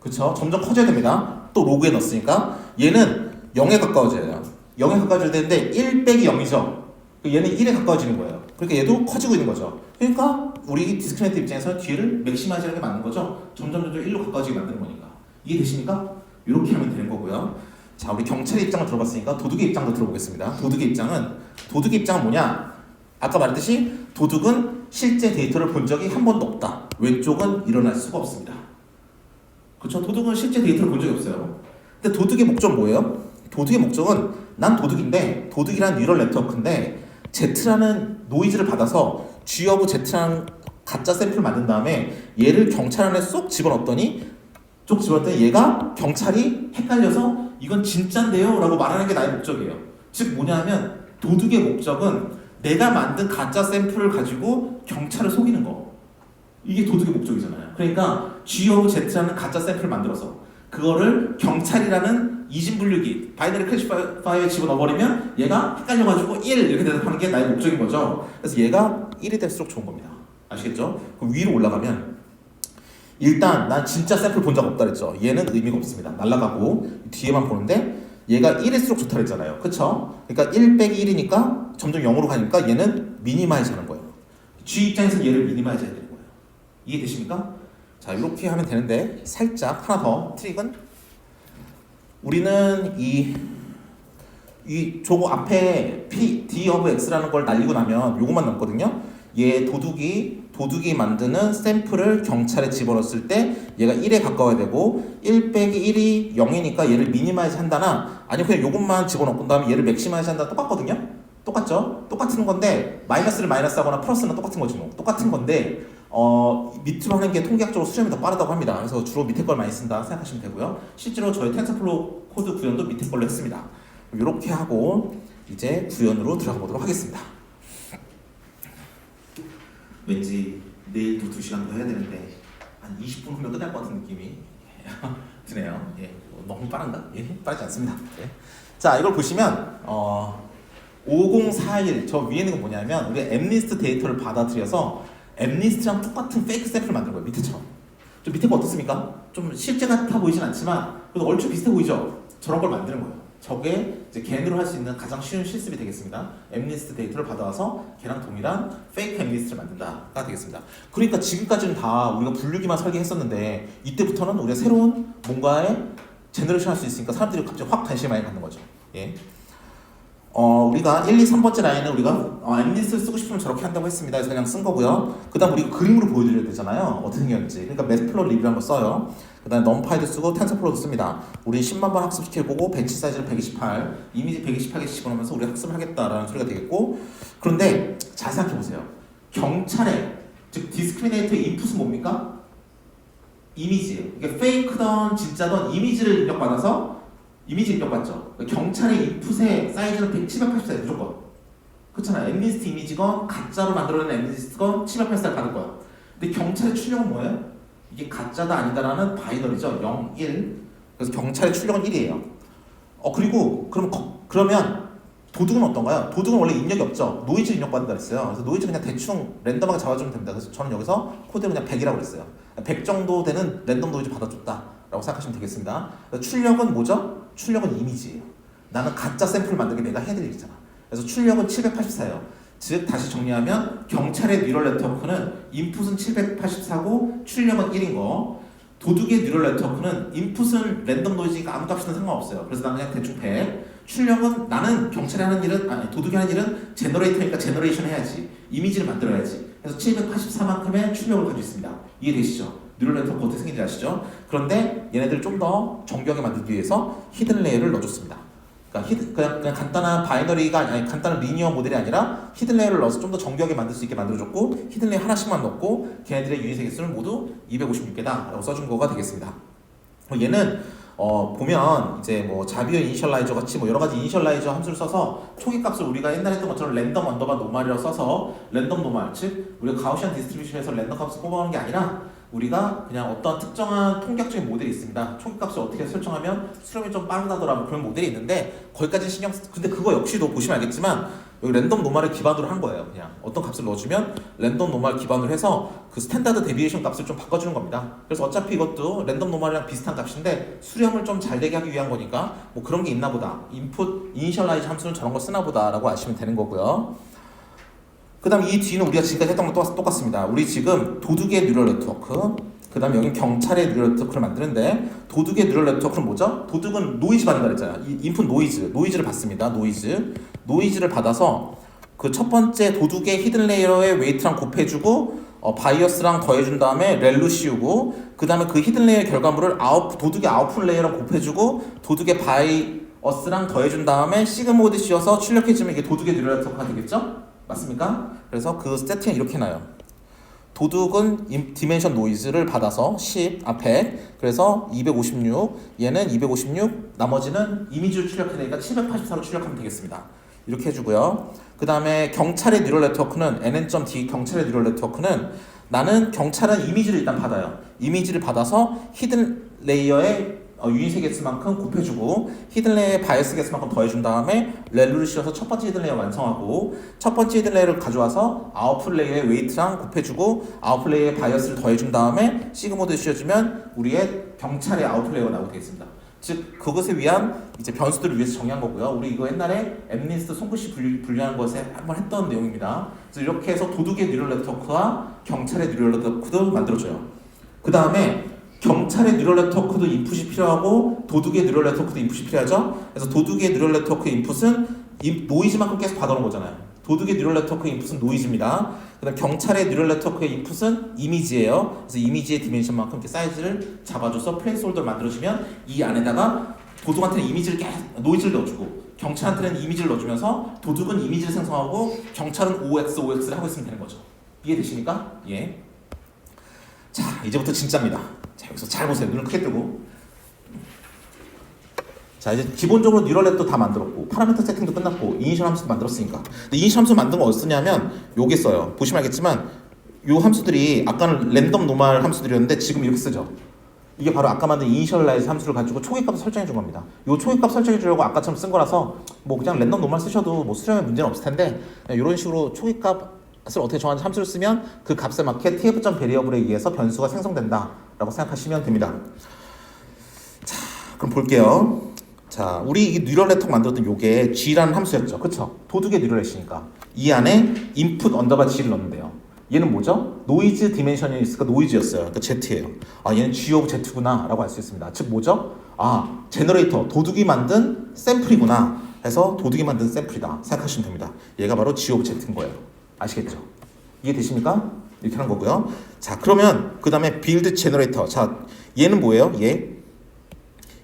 그쵸? 점점 커져야 됩니다. 또 로그에 넣었으니까 얘는 0에 가까워져야 돼요. 0에 가까워져야 되는데 1 빼기 0이죠. 얘는 1에 가까워지는 거예요. 그러니까 얘도 커지고 있는 거죠. 그러니까 우리 디스크리미네이터 입장에서는 뒤를 맥시마이즈하는 게 맞는 거죠. 점점 1로 가까워지게 만드는 거니까. 이해되십니까? 이렇게 하면 되는 거고요. 자, 우리 경찰의 입장을 들어봤으니까 도둑의 입장도 들어보겠습니다. 도둑의 입장은 뭐냐? 아까 말했듯이 도둑은 실제 데이터를 본 적이 한 번도 없다. 왼쪽은 일어날 수가 없습니다. 그렇죠? 도둑은 실제 데이터를 본 적이 없어요. 근데 도둑의 목적은 뭐예요? 도둑의 목적은 난 도둑인데 도둑이란 뉴럴 네트워크인데 Z라는 노이즈를 받아서 G of Z라는 가짜 샘플을 만든 다음에 얘를 경찰 안에 쏙 집어넣었더니 얘가 경찰이 헷갈려서 이건 진짠데요 라고 말하는 게 나의 목적이에요. 즉 뭐냐면 도둑의 목적은 내가 만든 가짜 샘플을 가지고 경찰을 속이는 거. 이게 도둑의 목적이잖아요. 그러니까 G of Z라는 가짜 샘플을 만들어서 그거를 경찰이라는 이진분류기 바이너리 클래시파이어에 집어넣어버리면 얘가 헷갈려가지고 1 이렇게 대답하는 게 나의 목적인 거죠. 그래서 얘가 1이 될수록 좋은 겁니다. 아시겠죠? 그럼 위로 올라가면 일단 난 진짜 샘플 본 적 없다 그랬죠. 얘는 의미가 없습니다. 날아가고 뒤에만 보는데 얘가 1일수록 좋다 그랬잖아요. 그쵸? 그러니까 1 빼기 1이니까 점점 0으로 가니까 얘는 미니마이즈 하는 거예요. G 입장에서는 얘를 미니마이즈 해야 되는 거예요. 이해되십니까? 자, 이렇게 하면 되는데 살짝 하나 더 트릭은 우리는 이 조거 앞에 D of X라는 걸 날리고 나면 요것만 남거든요. 얘 도둑이 만드는 샘플을 경찰에 집어넣었을 때 얘가 1에 가까워야 되고 1 빼기 1이 0이니까 얘를 미니마이즈 한다나 아니면 그냥 요것만 집어넣고 다음에 얘를 맥시마이즈 한다 똑같거든요. 똑같죠? 똑같은 건데 마이너스를 마이너스 하거나 플러스는 똑같은 거지 뭐. 똑같은 건데 밑으로 하는 게 통계학적으로 수렴이 더 빠르다고 합니다. 그래서 주로 밑에 걸 많이 쓴다 생각하시면 되고요. 실제로 저희 텐서플로우 코드 구현도 밑에 걸로 했습니다. 이렇게 하고 이제 구현으로 들어가 보도록 하겠습니다. 왠지 내일도 2시간 더 해야 되는데 한 20분 후면 끝날 것 같은 느낌이 드네요. 예, 너무 빠른가? 예, 빠르지 않습니다. 예. 자, 이걸 보시면 5041 저 위에 있는 건 뭐냐면 우리 엠리스트 데이터를 받아들여서 엠리스트랑 똑같은 페이크 샘플을 만든 거예요. 밑에처럼. 좀 밑에 거 어떻습니까? 좀 실제 같아 보이진 않지만 그래도 얼추 비슷해 보이죠? 저런 걸 만드는 거예요. 저게 이제 걔네로 할 수 있는 가장 쉬운 실습이 되겠습니다. 엠리스트 데이터를 받아와서 걔랑 동일한 페이크 엠리스트를 만든다가 되겠습니다. 그러니까 지금까지는 다 우리가 분류기만 설계했었는데 이때부터는 우리가 새로운 뭔가에 제너레이션 할 수 있으니까 사람들이 갑자기 확 관심이 많이 갖는 거죠. 예. 우리가 1, 2, 3번째 라인은 우리가 엠리스트를 쓰고 싶으면 저렇게 한다고 했습니다. 그래서 그냥 쓴 거고요. 그 다음 우리가 그림으로 보여드려야 되잖아요. 어떻게 생겼는지. 그러니까 매트플롯 리뷰를 한번 써요. 그 다음에 넘파이도 쓰고 텐서플로우도 씁니다. 우리 10만 번 학습시켜보고 벤치 사이즈를 128, 이미지 128개 집어넣으면서 우리 학습을 하겠다라는 소리가 되겠고 그런데 잘 생각해보세요. 경찰의 즉 디스크리미네이터의 인풋은 뭡니까? 이미지예요. 이게 페이크던 진짜던 이미지를 입력받아서 이미지 입력받죠. 경찰의 인풋의 사이즈는 784에 무조건. 그렇잖아요. 엠리스트 이미지건 가짜로 만들어낸 엠리스트건 784를 받을 거야. 근데 경찰의 출력은 뭐예요? 이게 가짜다 아니다라는 바이너리죠. 0, 1. 그래서 경찰의 출력은 1이에요. 그리고 그러면 도둑은 어떤가요? 도둑은 원래 입력이 없죠. 노이즈 입력받는다 그랬어요. 그래서 노이즈 그냥 대충 랜덤하게 잡아주면 됩니다. 그래서 저는 여기서 코드를 그냥 100이라고 그랬어요. 100 정도 되는 랜덤 노이즈 받아줬다라고 생각하시면 되겠습니다. 출력은 뭐죠? 출력은 이미지예요. 나는 가짜 샘플을 만들게 내가 해야 될 일이잖아. 그래서 출력은 784예요. 즉 다시 정리하면 경찰의 뉴럴 네트워크는 인풋은 784고 출력은 1인 거. 도둑의 뉴럴 네트워크는 인풋은 랜덤 노이즈니까 아무 값이든 상관없어요. 그래서 나는 그냥 대충 100. 출력은 나는 경찰이 하는 일은 도둑이 하는 일은 제너레이터니까 제너레이션 해야지. 이미지를 만들어야지. 그래서 784만큼의 출력을 가지고 있습니다. 이해되시죠? 뉴럴 네트워크 어떻게 생긴지 아시죠? 그런데 얘네들 좀 더 정교하게 만들기 위해서 히든 레이어를 넣어줬습니다. 그러니까 그냥 간단한 바이너리가 아니 간단한 리니어 모델이 아니라 히든 레이어를 넣어서 좀 더 정교하게 만들 수 있게 만들어줬고 히든 레이어 하나씩만 넣고 걔네들의 유닛의 개수는 모두 256개다라고 써준 거가 되겠습니다. 얘는 보면 이제 뭐 자비어 이니셜라이저 같이 뭐 여러 가지 이니셜라이저 함수를 써서 초기 값을 우리가 옛날에 했던 것처럼 랜덤 언더바 노말이라고 써서 랜덤 노말 즉 우리가 가우시안 디스트리뷰션에서 랜덤 값을 뽑아오는 게 아니라 우리가 그냥 어떤 특정한 통계학적인 모델이 있습니다. 초기 값을 어떻게 설정하면 수렴이 좀 빠르다더라 뭐 그런 모델이 있는데 거기까지 근데 그거 역시도 보시면 알겠지만 여기 랜덤 노말을 기반으로 한 거예요. 그냥 어떤 값을 넣어주면 랜덤 노말 기반으로 해서 그 스탠다드 데비에이션 값을 좀 바꿔주는 겁니다. 그래서 어차피 이것도 랜덤 노말이랑 비슷한 값인데 수렴을 좀 잘 되게 하기 위한 거니까 뭐 그런 게 있나 보다. 인풋 이니셜라이즈 함수는 저런 거 쓰나 보다라고 아시면 되는 거고요. 그 다음 이 뒤는 우리가 지금까지 했던 거랑 똑같습니다. 우리 지금 도둑의 뉴럴 네트워크, 그 다음에 여기 경찰의 뉴럴 네트워크를 만드는데 도둑의 뉴럴 네트워크는 뭐죠? 도둑은 노이즈 받는다 그랬잖아요. 인풋 노이즈를 받습니다. 노이즈를 받아서 그 첫 번째 도둑의 히든 레이어의 웨이트랑 곱해주고 바이어스랑 더해준 다음에 렐로 씌우고 그 다음에 그 히든 레이어 결과물을 도둑의 아웃풋 레이어랑 곱해주고 도둑의 바이어스랑 더해준 다음에 시그모드 씌워서 출력해주면 이게 도둑의 뉴럴 네트워크가 되겠죠? 맞습니까? 그래서 그 세팅은 이렇게 나요. 도둑은 디멘션 노이즈를 받아서 10, 100, 그래서 256, 얘는 256, 나머지는 이미지를 출력해내니까 784로 출력하면 되겠습니다. 이렇게 해주고요. 그 다음에 경찰의 뉴럴 네트워크는 nn.d 경찰의 뉴럴 네트워크는 나는 경찰은 이미지를 일단 받아요. 이미지를 받아서 히든 레이어의 유닛의 개수만큼 곱해주고 히든 레이어의 바이어스 개수만큼 더해준 다음에 렐루를 씌워서 첫 번째 히든 레이어 완성하고 첫 번째 히든 레이어를 가져와서 아웃풋 레이어의 웨이트랑 곱해주고 아웃풋 레이어의 바이어스를 더해준 다음에 시그모드 씌워주면 우리의 경찰의 아웃풋 레이어가 나오게 되겠습니다. 즉 그것에 위한 이제 변수들을 위해서 정의한 거고요. 우리 이거 옛날에 엠리스트 손글씨 분류하는 것에 한번 했던 내용입니다. 그래서 이렇게 해서 도둑의 뉴럴 네트워크와 경찰의 뉴럴 네트워크도 만들어줘요. 그 다음에 경찰의 뉴럴 네트워크도 인풋이 필요하고 도둑의 뉴럴 네트워크도 인풋이 필요하죠. 그래서 도둑의 뉴럴 네트워크 인풋은 노이즈만큼 계속 받아오는 거잖아요. 도둑의 뉴럴 네트워크 인풋은 노이즈입니다. 그 다음 경찰의 뉴럴 네트워크의 인풋은 이미지예요. 그래서 이미지의 디멘션만큼 이렇게 사이즈를 잡아줘서 플레이스홀더를 만들어주면 이 안에다가 도둑한테는 이미지를 노이즈를 넣어주고 경찰한테는 이미지를 넣어주면서 도둑은 이미지를 생성하고 경찰은 OX를 하고 있으면 되는 거죠. 이해되십니까? 예. 자, 이제부터 진짜입니다. 자, 여기서 잘 보세요. 눈을 크게 뜨고. 자, 이제 기본적으로 뉴럴 네트워크 다 만들었고 파라미터 세팅도 끝났고 이니셜 함수도 만들었으니까. 근데 이니셜 함수 만든 거 어디 쓰냐면 여기 써요. 보시면 알겠지만 요 함수들이 아까는 랜덤 노멀 함수들이었는데 지금 이렇게 쓰죠. 이게 바로 아까 만든 이니셜라이즈 함수를 가지고 초기값을 설정해 준 겁니다. 요 초기값 설정해 주려고 아까처럼 쓴 거라서 뭐 그냥 랜덤 노멀 쓰셔도 뭐 수렴에 문제는 없을 텐데 이런 식으로 초기값을 어떻게 정하는지 함수를 쓰면 그 값에 맞게 tf.variable에 의해서 변수가 생성된다라고 생각하시면 됩니다. 자, 그럼 볼게요. 자, 우리 이 뉴럴 네트워크 만들었던 요게 G라는 함수였죠. 그쵸? 도둑의 뉴럴 넷이니까. 이 안에 input 언더바 G를 넣는데요. 얘는 뭐죠? 노이즈 디멘션이 있으니까 노이즈였어요. 그러니까 Z예요. 아, 얘는 G 오브 Z구나 라고 알 수 있습니다. 즉 뭐죠? 아, 제너레이터, 도둑이 만든 샘플이구나 해서 도둑이 만든 샘플이다 생각하시면 됩니다. 얘가 바로 G 오브 Z인 거예요. 아시겠죠? 이해되십니까? 이렇게 하는 거고요. 자, 그러면 그 다음에 빌드 제너레이터. 자, 얘는 뭐예요?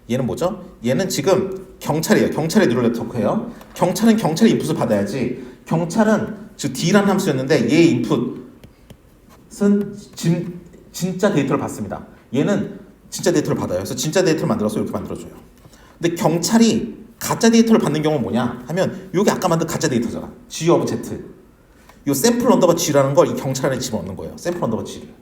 얘는 뭐죠? 얘는 지금 경찰이에요. 경찰의 뉴럴 네트워크예요. 경찰은 경찰의 인풋을 받아야지. 경찰은 즉 D라는 함수였는데 얘의 인풋은 진짜 데이터를 받습니다. 얘는 진짜 데이터를 받아요. 그래서 진짜 데이터를 만들어서 이렇게 만들어줘요. 근데 경찰이 가짜 데이터를 받는 경우는 뭐냐 하면 요게 아까 만든 가짜 데이터잖아. G 오브 Z. 요 샘플 언더바 G라는 걸 이 경찰 안에 집어넣는 거예요. 샘플 언더바 G를.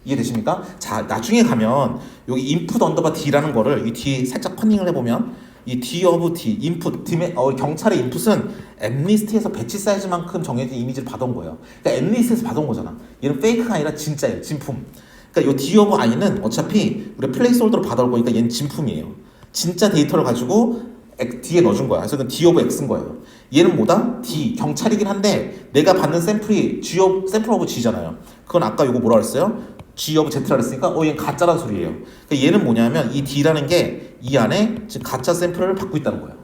이해되십니까? 자, 나중에 가면 여기 input 언더바 D라는 거를 이 뒤에 살짝 커닝을 해보면 이 D of D, input, 경찰의 인풋은 엠리스트에서 배치 사이즈만큼 정해진 이미지를 받아온 거예요. 그러니까 엠리스트에서 받아온 거잖아. 얘는 페이크가 아니라 진짜예요. 진품. 그러니까 이 D of I는 어차피 우리 플레이스홀더로 받아올 거니까 얘는 진품이에요. 진짜 데이터를 가지고 D에 넣어준 거야. 그래서 D of X인 거예요. 얘는 뭐다? D, 경찰이긴 한데 내가 받는 샘플이 샘플 오브 G잖아요. 그건 아까 이거 뭐라 그랬어요? G 오브 Z라 그랬으니까 얘는 가짜란 소리예요. 그러니까 얘는 뭐냐면 이 D라는 게 이 안에 지금 가짜 샘플을 받고 있다는 거예요.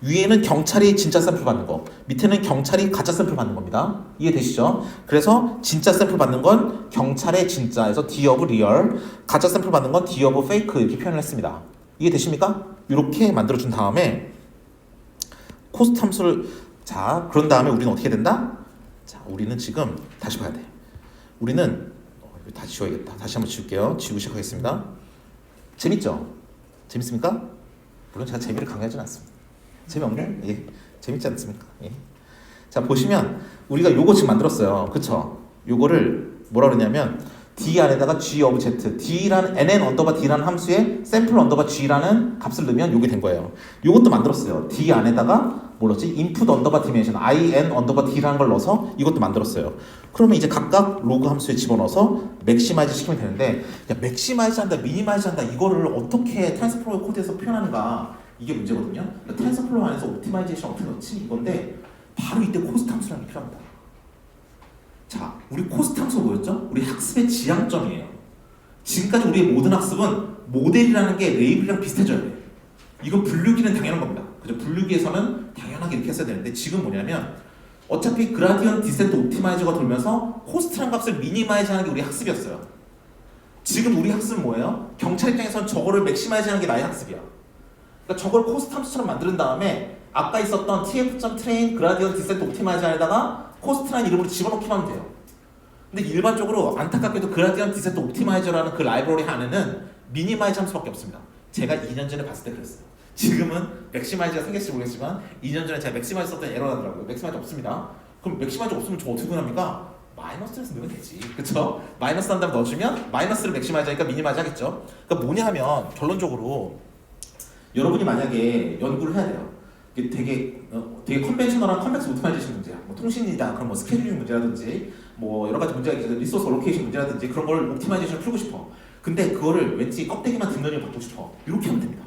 위에는 경찰이 진짜 샘플 받는 거, 밑에는 경찰이 가짜 샘플 받는 겁니다. 이해되시죠? 그래서 진짜 샘플 받는 건 경찰의 진짜에서 D 오브 리얼, 가짜 샘플 받는 건 D 오브 페이크 이렇게 표현을 했습니다. 이해되십니까? 이렇게 만들어준 다음에 코스트 함수를 자, 그런 다음에 우리는 어떻게 된다? 자, 우리는 지금 다시 봐야 돼. 우리는 다시 지워야겠다. 다시 한번 지울게요. 지우고 시작하겠습니다. 재밌죠? 재밌습니까? 물론 제가 재미를 강요하지는 않습니다. 재미없나요? 예. 재밌지 않습니까? 예. 자, 보시면 우리가 요거 지금 만들었어요. 그쵸? 요거를 뭐라 그러냐면 D 안에다가 G 오브 Z, D라는 NN 언더바 D라는 함수에 샘플 언더바 G라는 값을 넣으면 요게 된 거예요. 요것도 만들었어요. D 안에다가 뭐였지? input 언더바 디멘션, IN 언더바 D라는 걸 넣어서 이것도 만들었어요. 그러면 이제 각각 로그 함수에 집어넣어서 맥시마이즈 시키면 되는데 야, 맥시마이즈 한다, 미니마이즈 한다 이거를 어떻게 텐서플로우 코드에서 표현하는가 이게 문제거든요. 그러니까 텐서플로우 안에서 옵티마이제이션 어떻게 넣지? 이건데 바로 이때 코스트 함수라는 게 필요합니다. 자, 우리 코스트 함수가 뭐였죠? 우리 학습의 지향점이에요. 지금까지 우리의 모든 학습은 모델이라는 게 레이블이랑 비슷해져야 돼요. 이건 분류기는 당연한 겁니다. 그죠? 분류기에서는 당연하게 이렇게 했어야 되는데 지금 뭐냐면 어차피 그라디언 디센트 옵티마이저가 돌면서 코스트란 값을 미니마이즈 하는 게 우리 학습이었어요. 지금 우리 학습은 뭐예요? 경찰 입장에서는 저거를 맥시마이즈 하는 게 나의 학습이야. 그러니까 저걸 코스트 함수처럼 만든 다음에 아까 있었던 tf.train 그라디언 디센트 옵티마이저에다가 코스트라는 이름으로 집어넣기만 하면 돼요. 근데 일반적으로 안타깝게도 그라디언 디센트 옵티마이저라는 그 라이브러리 안에는 미니마이즈 함수밖에 없습니다. 제가 2년 전에 봤을 때 그랬어요. 지금은 맥시마이즈가 생겼을지 모르겠지만 2년 전에 제가 맥시마이즈 썼던 에러 나더라고요. 맥시마이즈 없습니다. 그럼 맥시마이즈 없으면 저 어떻게 합니까? 마이너스에서 넣으면 되지. 그쵸? 마이너스 한 다음 넣어주면 마이너스를 맥시마이즈 하니까 미니마이즈 하겠죠? 그러니까 뭐냐 하면 결론적으로 여러분이 만약에 연구를 해야 돼요. 이게 되게 컨벤셔널한 컴플렉스 오토마이제이션 문제야. 뭐 통신이다, 그럼 뭐 스케줄링 문제라든지 뭐 여러 가지 문제가 있어서 리소스 어로케이션 문제라든지 그런 걸 옵티마이제이션 풀고 싶어. 근데 그거를 왠지 껍데기만 뒷면을 받고 싶어. 이렇게 하면 됩니다.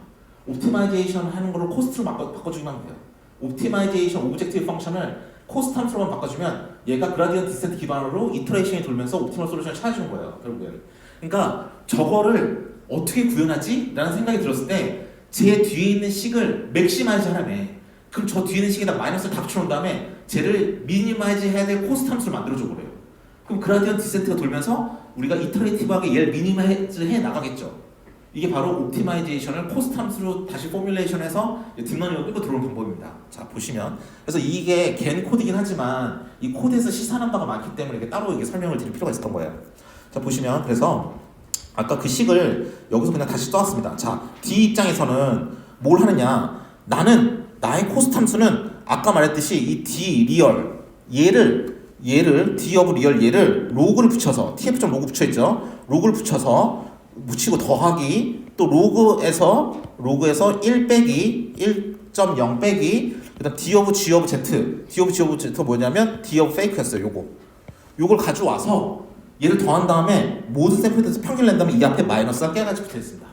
옵티마이제이션 하는 거를 코스트로 바꿔주기만 하면 돼요. 옵티마이제이션 오브젝티브 펑션을 코스트 함수로만 바꿔주면 얘가 그라디언트 디센트 기반으로 이터레이션이 돌면서 옵티멀 솔루션을 찾아주는 거예요. 결국에는. 그러니까 저거를 어떻게 구현하지? 라는 생각이 들었을 때 제 뒤에 있는 식을 맥시마이즈 하라며. 그럼 저 뒤에 있는 식에다 마이너스를 다 붙여놓은 다음에 쟤를 미니마이즈 해야 될 코스트 함수를 만들어줘 그래요. 그럼 그라디언트 디센트가 돌면서 우리가 이터레이티브하게 얘를 미니마이즈 해 나가겠죠. 이게 바로 옵티마이제이션을 코스트 함수로 다시 포뮬레이션해서 딥러닝으로 끌고 들어오는 방법입니다. 자 보시면 그래서 이게 겐 코드이긴 하지만 이 코드에서 시사하는 바가 많기 때문에 이게 따로 이게 설명을 드릴 필요가 있었던 거예요. 자 보시면 그래서 아까 그 식을 여기서 그냥 다시 써왔습니다. 자 D 입장에서는 뭘 하느냐? 나는 나의 코스트 함수는 아까 말했듯이 이 D 리얼 얘를 D of 리얼 얘를 로그를 붙여서 tf.로그 붙여있죠. 로그를 붙이고 더하기 또 로그에서 1 빼기 1.0 빼기 그다음 d of g of z 뭐냐면 d of fake였어요. 요걸 가져와서 얘를 더한 다음에 모든 샘플에 대해서 평균을 낸 다음에 이 앞에 마이너스가 깨같이 붙어있습니다.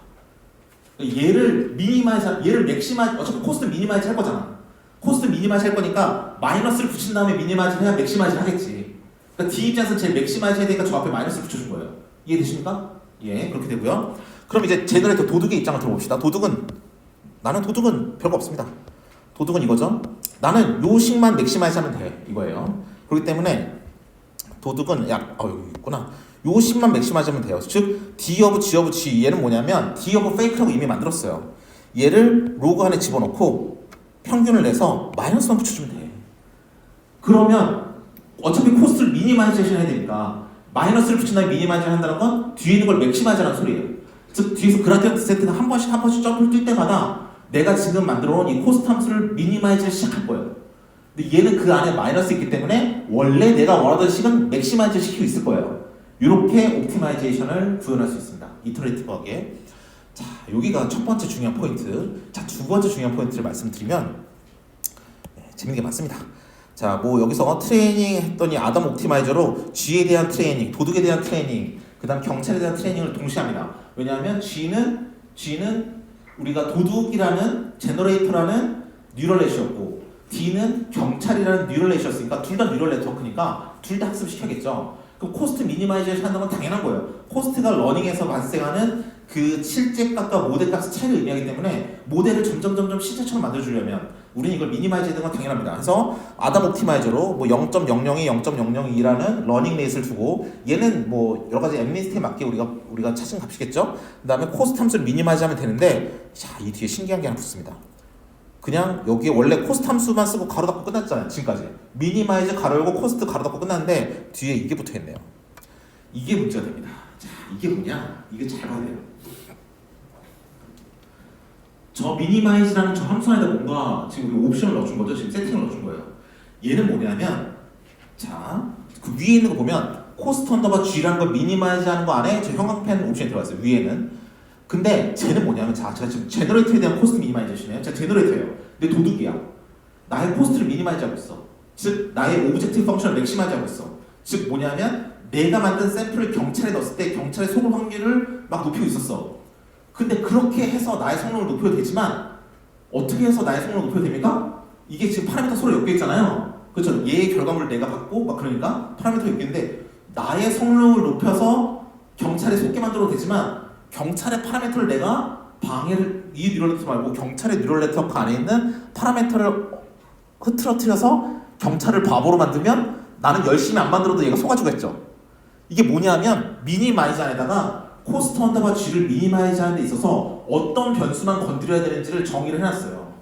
얘를 맥시마이즈 어차피 코스트 미니마이즈 할 거잖아. 코스트 미니마이즈 할 거니까 마이너스를 붙인 다음에 미니마이즈 해야 맥시마이즈 하겠지. 그러니까 D 입장에서 제일 맥시마이즈 해야 되니까 저 앞에 마이너스를 붙여준 거예요. 이해되십니까? 예, 그렇게 되고요. 그럼 이제 제너레이터 도둑의 입장을 들어봅시다. 나는 도둑은 별거 없습니다. 도둑은 이거죠. 나는 요 식만 맥시마이즈 하면 돼. 이거예요. 그렇기 때문에 도둑은 여기 있구나. 요 식만 맥시마이즈 하면 돼요. 즉 D of G of G 얘는 뭐냐면 D of fake라고 이미 만들었어요. 얘를 로그 안에 집어넣고 평균을 내서 마이너스만 붙여주면 돼. 그러면 어차피 코스트를 미니마이제이션 해야 되니까 마이너스를 붙인 다음에 미니마이즈 한다는 건 뒤에 있는 걸 맥시마이즈라는 소리예요. 즉 뒤에서 그라디언트 세트가 한 번씩 점프를 뛸 때마다 내가 지금 만들어 놓은 이 코스트 함수를 미니마이즈를 시작할 거예요. 근데 얘는 그 안에 마이너스 있기 때문에 원래 내가 원하던 식은 맥시마이즈 시키고 있을 거예요. 이렇게 옵티마이제이션을 구현할 수 있습니다. 이터레이티브하게. 자, 여기가 첫 번째 중요한 포인트. 자, 두 번째 중요한 포인트를 말씀드리면 재밌는 게 많습니다. 자, 뭐 여기서 트레이닝 했더니 아담 옵티마이저로 G에 대한 트레이닝, 도둑에 대한 트레이닝, 그 다음 경찰에 대한 트레이닝을 동시에 합니다. 왜냐하면 G는 우리가 도둑이라는 제너레이터라는 뉴럴 넷이었고 D는 경찰이라는 뉴럴 넷이었으니까 둘 다 뉴럴 네트워크니까 둘 다 학습시켜야겠죠. 그럼 코스트 미니마이제이션 하는 건 당연한 거예요. 코스트가 러닝에서 발생하는 그 실제 값과 모델 값의 차이를 의미하기 때문에 모델을 점점 실제처럼 만들어주려면 우리는 이걸 미니마이즈 해야 되는 건 당연합니다. 그래서 아담 옵티마이저로 뭐 0.002, 0.002라는 러닝 레이스를 두고 얘는 뭐 여러 가지 엠리스트에 맞게 우리가 찾은 값이겠죠. 그 다음에 코스트 함수를 미니마이즈 하면 되는데 자, 이 뒤에 신기한 게 하나 붙습니다. 그냥 여기에 원래 코스트 함수만 쓰고 가로 닫고 끝났잖아요. 지금까지 미니마이즈 가로 열고 코스트 가로 닫고 끝났는데 뒤에 이게 붙어있네요. 이게 문제가 됩니다. 자, 이게 뭐냐? 이게 잘 봐야 돼요. 저 미니마이즈라는 저 함수 안에다 뭔가 지금 우리 옵션을 넣어준 거죠. 지금 세팅을 넣어준 거예요. 얘는 뭐냐면 자, 그 위에 있는 거 보면 코스트 언더바 G라는 걸 미니마이즈 하는 거 안에 저 형광펜 옵션이 들어가 있어요. 위에는. 근데 쟤는 뭐냐면 자, 제가 지금 제너레이터에 대한 코스트 미니마이제이션이에요. 제가 제너레이터예요. 근데 도둑이야. 나의 코스트를 미니마이즈 하고 있어. 즉 나의 오브젝티브 펑션을 맥시마이즈 하고 있어. 즉 뭐냐면 내가 만든 샘플을 경찰에 넣었을 때 경찰의 속을 확률을 막 높이고 있었어. 근데 그렇게 해서 나의 성능을 높여도 되지만 어떻게 해서 나의 성능을 높여도 됩니까? 이게 지금 파라미터 서로 엮여 있잖아요. 그렇죠? 얘의 결과물을 내가 받고 막 그러니까 파라미터 엮여 있는데 나의 성능을 높여서 경찰에 속게 만들어도 되지만 경찰의 파라미터를 내가 방해를 이 뉴럴 네트워크 말고 경찰의 뉴럴 네트워크 안에 있는 파라미터를 흐트러뜨려서 경찰을 바보로 만들면 나는 열심히 안 만들어도 얘가 속아주겠죠. 이게 뭐냐면 미니마이즈 안에다가 코스트 언더바 G를 미니마이즈 하는 데 있어서 어떤 변수만 건드려야 되는지를 정의를 해놨어요.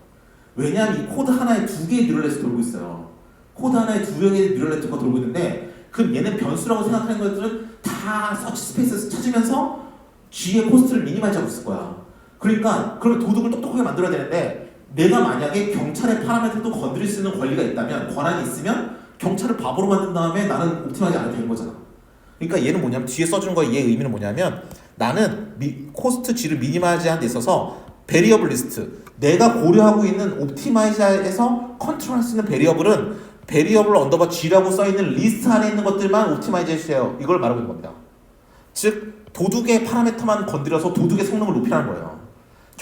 왜냐하면 이 코드 하나에 두 개의 뉴럴 네트워크가 돌고 있어요. 코드 하나에 두 개의 뉴럴 네트워크가 돌고 있는데 그럼 얘는 변수라고 생각하는 것들은 다 서치 스페이스에서 찾으면서 G의 코스트를 미니마이즈 하고 있을 거야. 그러니까 그러면 도둑을 똑똑하게 만들어야 되는데 내가 만약에 경찰의 파라미터도 건드릴 수 있는 권리가 있다면 권한이 있으면 경찰을 바보로 만든 다음에 나는 옵티마이즈 안 해도 되는 거잖아. 그러니까 얘는 뭐냐면 뒤에 써준 거의 얘의 의미는 뭐냐면 나는 코스트 G를 미니마이즈 하는 데 있어서 베리어블 리스트 내가 고려하고 있는 옵티마이저에서 컨트롤할 수 있는 베리어블은 베리어블 언더바 G라고 써있는 리스트 안에 있는 것들만 옵티마이즈 해주세요. 이걸 말하고 있는 겁니다. 즉 도둑의 파라미터만 건드려서 도둑의 성능을 높이라는 거예요.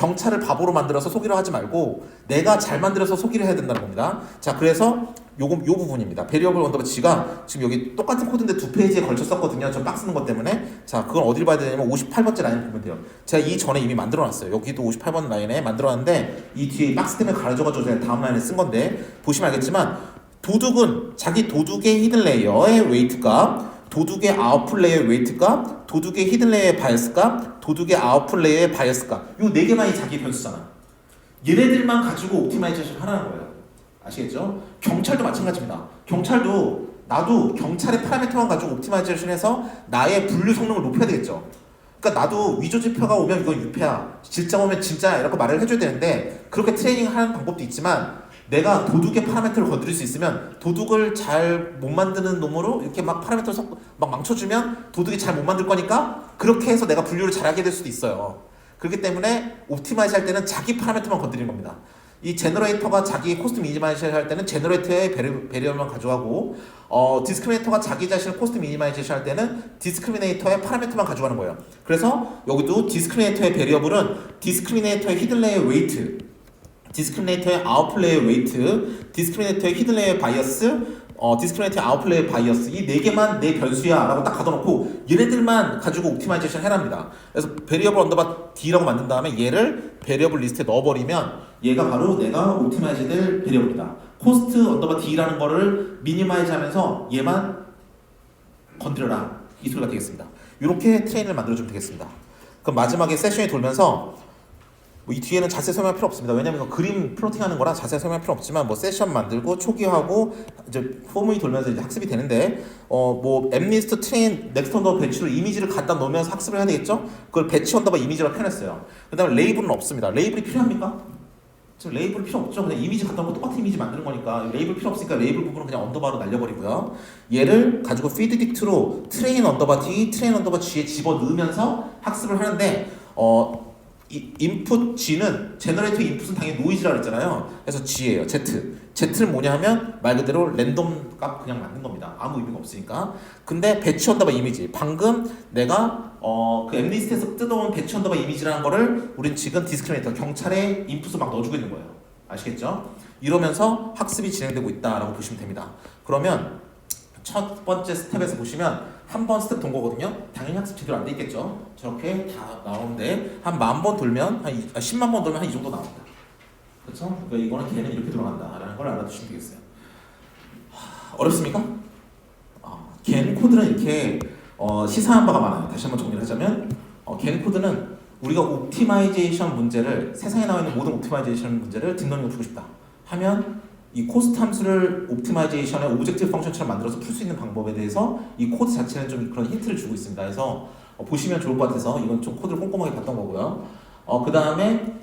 경찰을 바보로 만들어서 속이려 하지 말고 내가 잘 만들어서 속이려 해야 된다는 겁니다. 자, 그래서 요 부분입니다. 베리어블 언더바 G가 지금 여기 똑같은 코드인데 두 페이지에 걸쳐 썼거든요. 저 빡 쓰는 것 때문에. 자, 그건 어딜 봐야 되냐면 58번째 라인 보면 돼요. 제가 이 전에 이미 만들어놨어요. 여기도 58번 라인에 만들어놨는데 이 뒤에 박스 때문에 가려져가지고 제가 다음 라인에 쓴 건데 보시면 알겠지만 도둑은 자기 도둑의 히든 레이어의 웨이트 값, 도둑의 아웃풋 레이어의 웨이트 값, 도둑의 히든 레이어의 바이어스 값, 도둑의 아웃풋 레이어의 바이어스 값. 요 네 개만이 자기 변수잖아. 얘네들만 가지고 옵티마이제이션 하라는 거예요. 아시겠죠? 경찰도 마찬가지입니다. 경찰도 나도 경찰의 파라미터만 가지고 옵티마이제이션 해서 나의 분류 성능을 높여야 되겠죠. 그러니까 나도 위조 지표가 오면 이건 유패야, 질장 오면 진짜야 이렇게 말을 해줘야 되는데 그렇게 트레이닝하는 방법도 있지만 내가 도둑의 파라미터를 건드릴 수 있으면 도둑을 잘 못 만드는 놈으로 이렇게 막 파라미터를 막 망쳐주면 도둑이 잘 못 만들 거니까 그렇게 해서 내가 분류를 잘하게 될 수도 있어요. 그렇기 때문에 옵티마이즈 할 때는 자기 파라미터만 건드리는 겁니다. 이 제너레이터가 자기 코스트 미니마이제이션 할 때는 제너레이터의 베리어블만 가져가고 디스크리미네이터가 자기 자신의 코스트 미니마이제이션 할 때는 디스크리미네이터의 파라미터만 가져가는 거예요. 그래서 여기도 디스크리미네이터의 베리어블은 디스크리미네이터의 히든 레이어 웨이트, 디스크리미네이터의 아웃풋 레이어 웨이트, 디스크리미네이터의 히든 레이어 바이어스, 디스크리미네이터의 아웃풋 레이어 바이어스 이 네 개만 내 변수야 라고 딱 가둬놓고 얘네들만 가지고 옵티마이제이션 해랍니다. 그래서 베리어블 언더바 D라고 만든 다음에 얘를 베리어블 리스트에 넣어버리면 얘가 바로 내가 옵티마이즈 될 베리어블이다. 코스트 언더바 D라는 거를 미니마이즈 하면서 얘만 건드려라 이 소리가 되겠습니다. 이렇게 트레인을 만들어주면 되겠습니다. 그럼 마지막에 세션이 돌면서 이 뒤에는 자세 설명 필요 없습니다. 왜냐면 이거 그림 플로팅하는 거라 자세 설명 필요 없지만 세션 만들고 초기화하고 이제 포문이 돌면서 이제 학습이 되는데 앱리스트 트레인 넥스트 언더바 배치로 이미지를 갖다 놓으면서 학습을 해야 되겠죠? 그걸 배치 언더바 이미지라고 표현했어요. 그다음에 레이블은 없습니다. 레이블이 필요합니까? 지금 레이블 필요 없죠. 그냥 이미지 갖다 놓고 똑같은 이미지 만드는 거니까 레이블 필요 없으니까 레이블 부분은 그냥 언더바로 날려버리고요. 얘를 가지고 피드 딕트로 트레인 언더바 D, 트레인 언더바 G에 집어 넣으면서 학습을 하는데 이 인풋 G는 제너레이터 인풋은 당연히 노이즈라고 했잖아요. 그래서 G예요. Z는 뭐냐 하면 말 그대로 랜덤 값 그냥 만든 겁니다. 아무 의미가 없으니까. 근데 배치 언더바 이미지 방금 내가 그 앱리스트에서 뜯어온 배치 언더바 이미지라는 거를 우린 지금 디스크리미네이터 경찰에 인풋을 막 넣어주고 있는 거예요. 아시겠죠? 이러면서 학습이 진행되고 있다라고 보시면 됩니다. 그러면 첫 번째 스텝에서 보시면 한 번 스텝 돈 거거든요. 당연히 학습 제대로 안 돼 있겠죠. 저렇게 다 나오는데 한 10,000번 돌면 10만 번 돌면 한 이 정도 나옵니다. 그렇죠? 그러니까 이거는 걔는 이렇게 들어간다라는 걸 알아두시면 되겠어요. 어렵습니까? 겐 코드는 이렇게 시사한 바가 많아요. 다시 한번 정리를 하자면 겐 코드는 우리가 옵티마이제이션 문제를 세상에 나와 있는 모든 옵티마이제이션 문제를 딥러닝으로 풀고 싶다 하면 이 코스트 함수를 옵티마이제이션의 오브젝티브 펑션처럼 만들어서 풀 수 있는 방법에 대해서 이 코드 자체는 좀 그런 힌트를 주고 있습니다. 그래서 보시면 좋을 것 같아서 이건 좀 코드를 꼼꼼하게 봤던 거고요. 그 다음에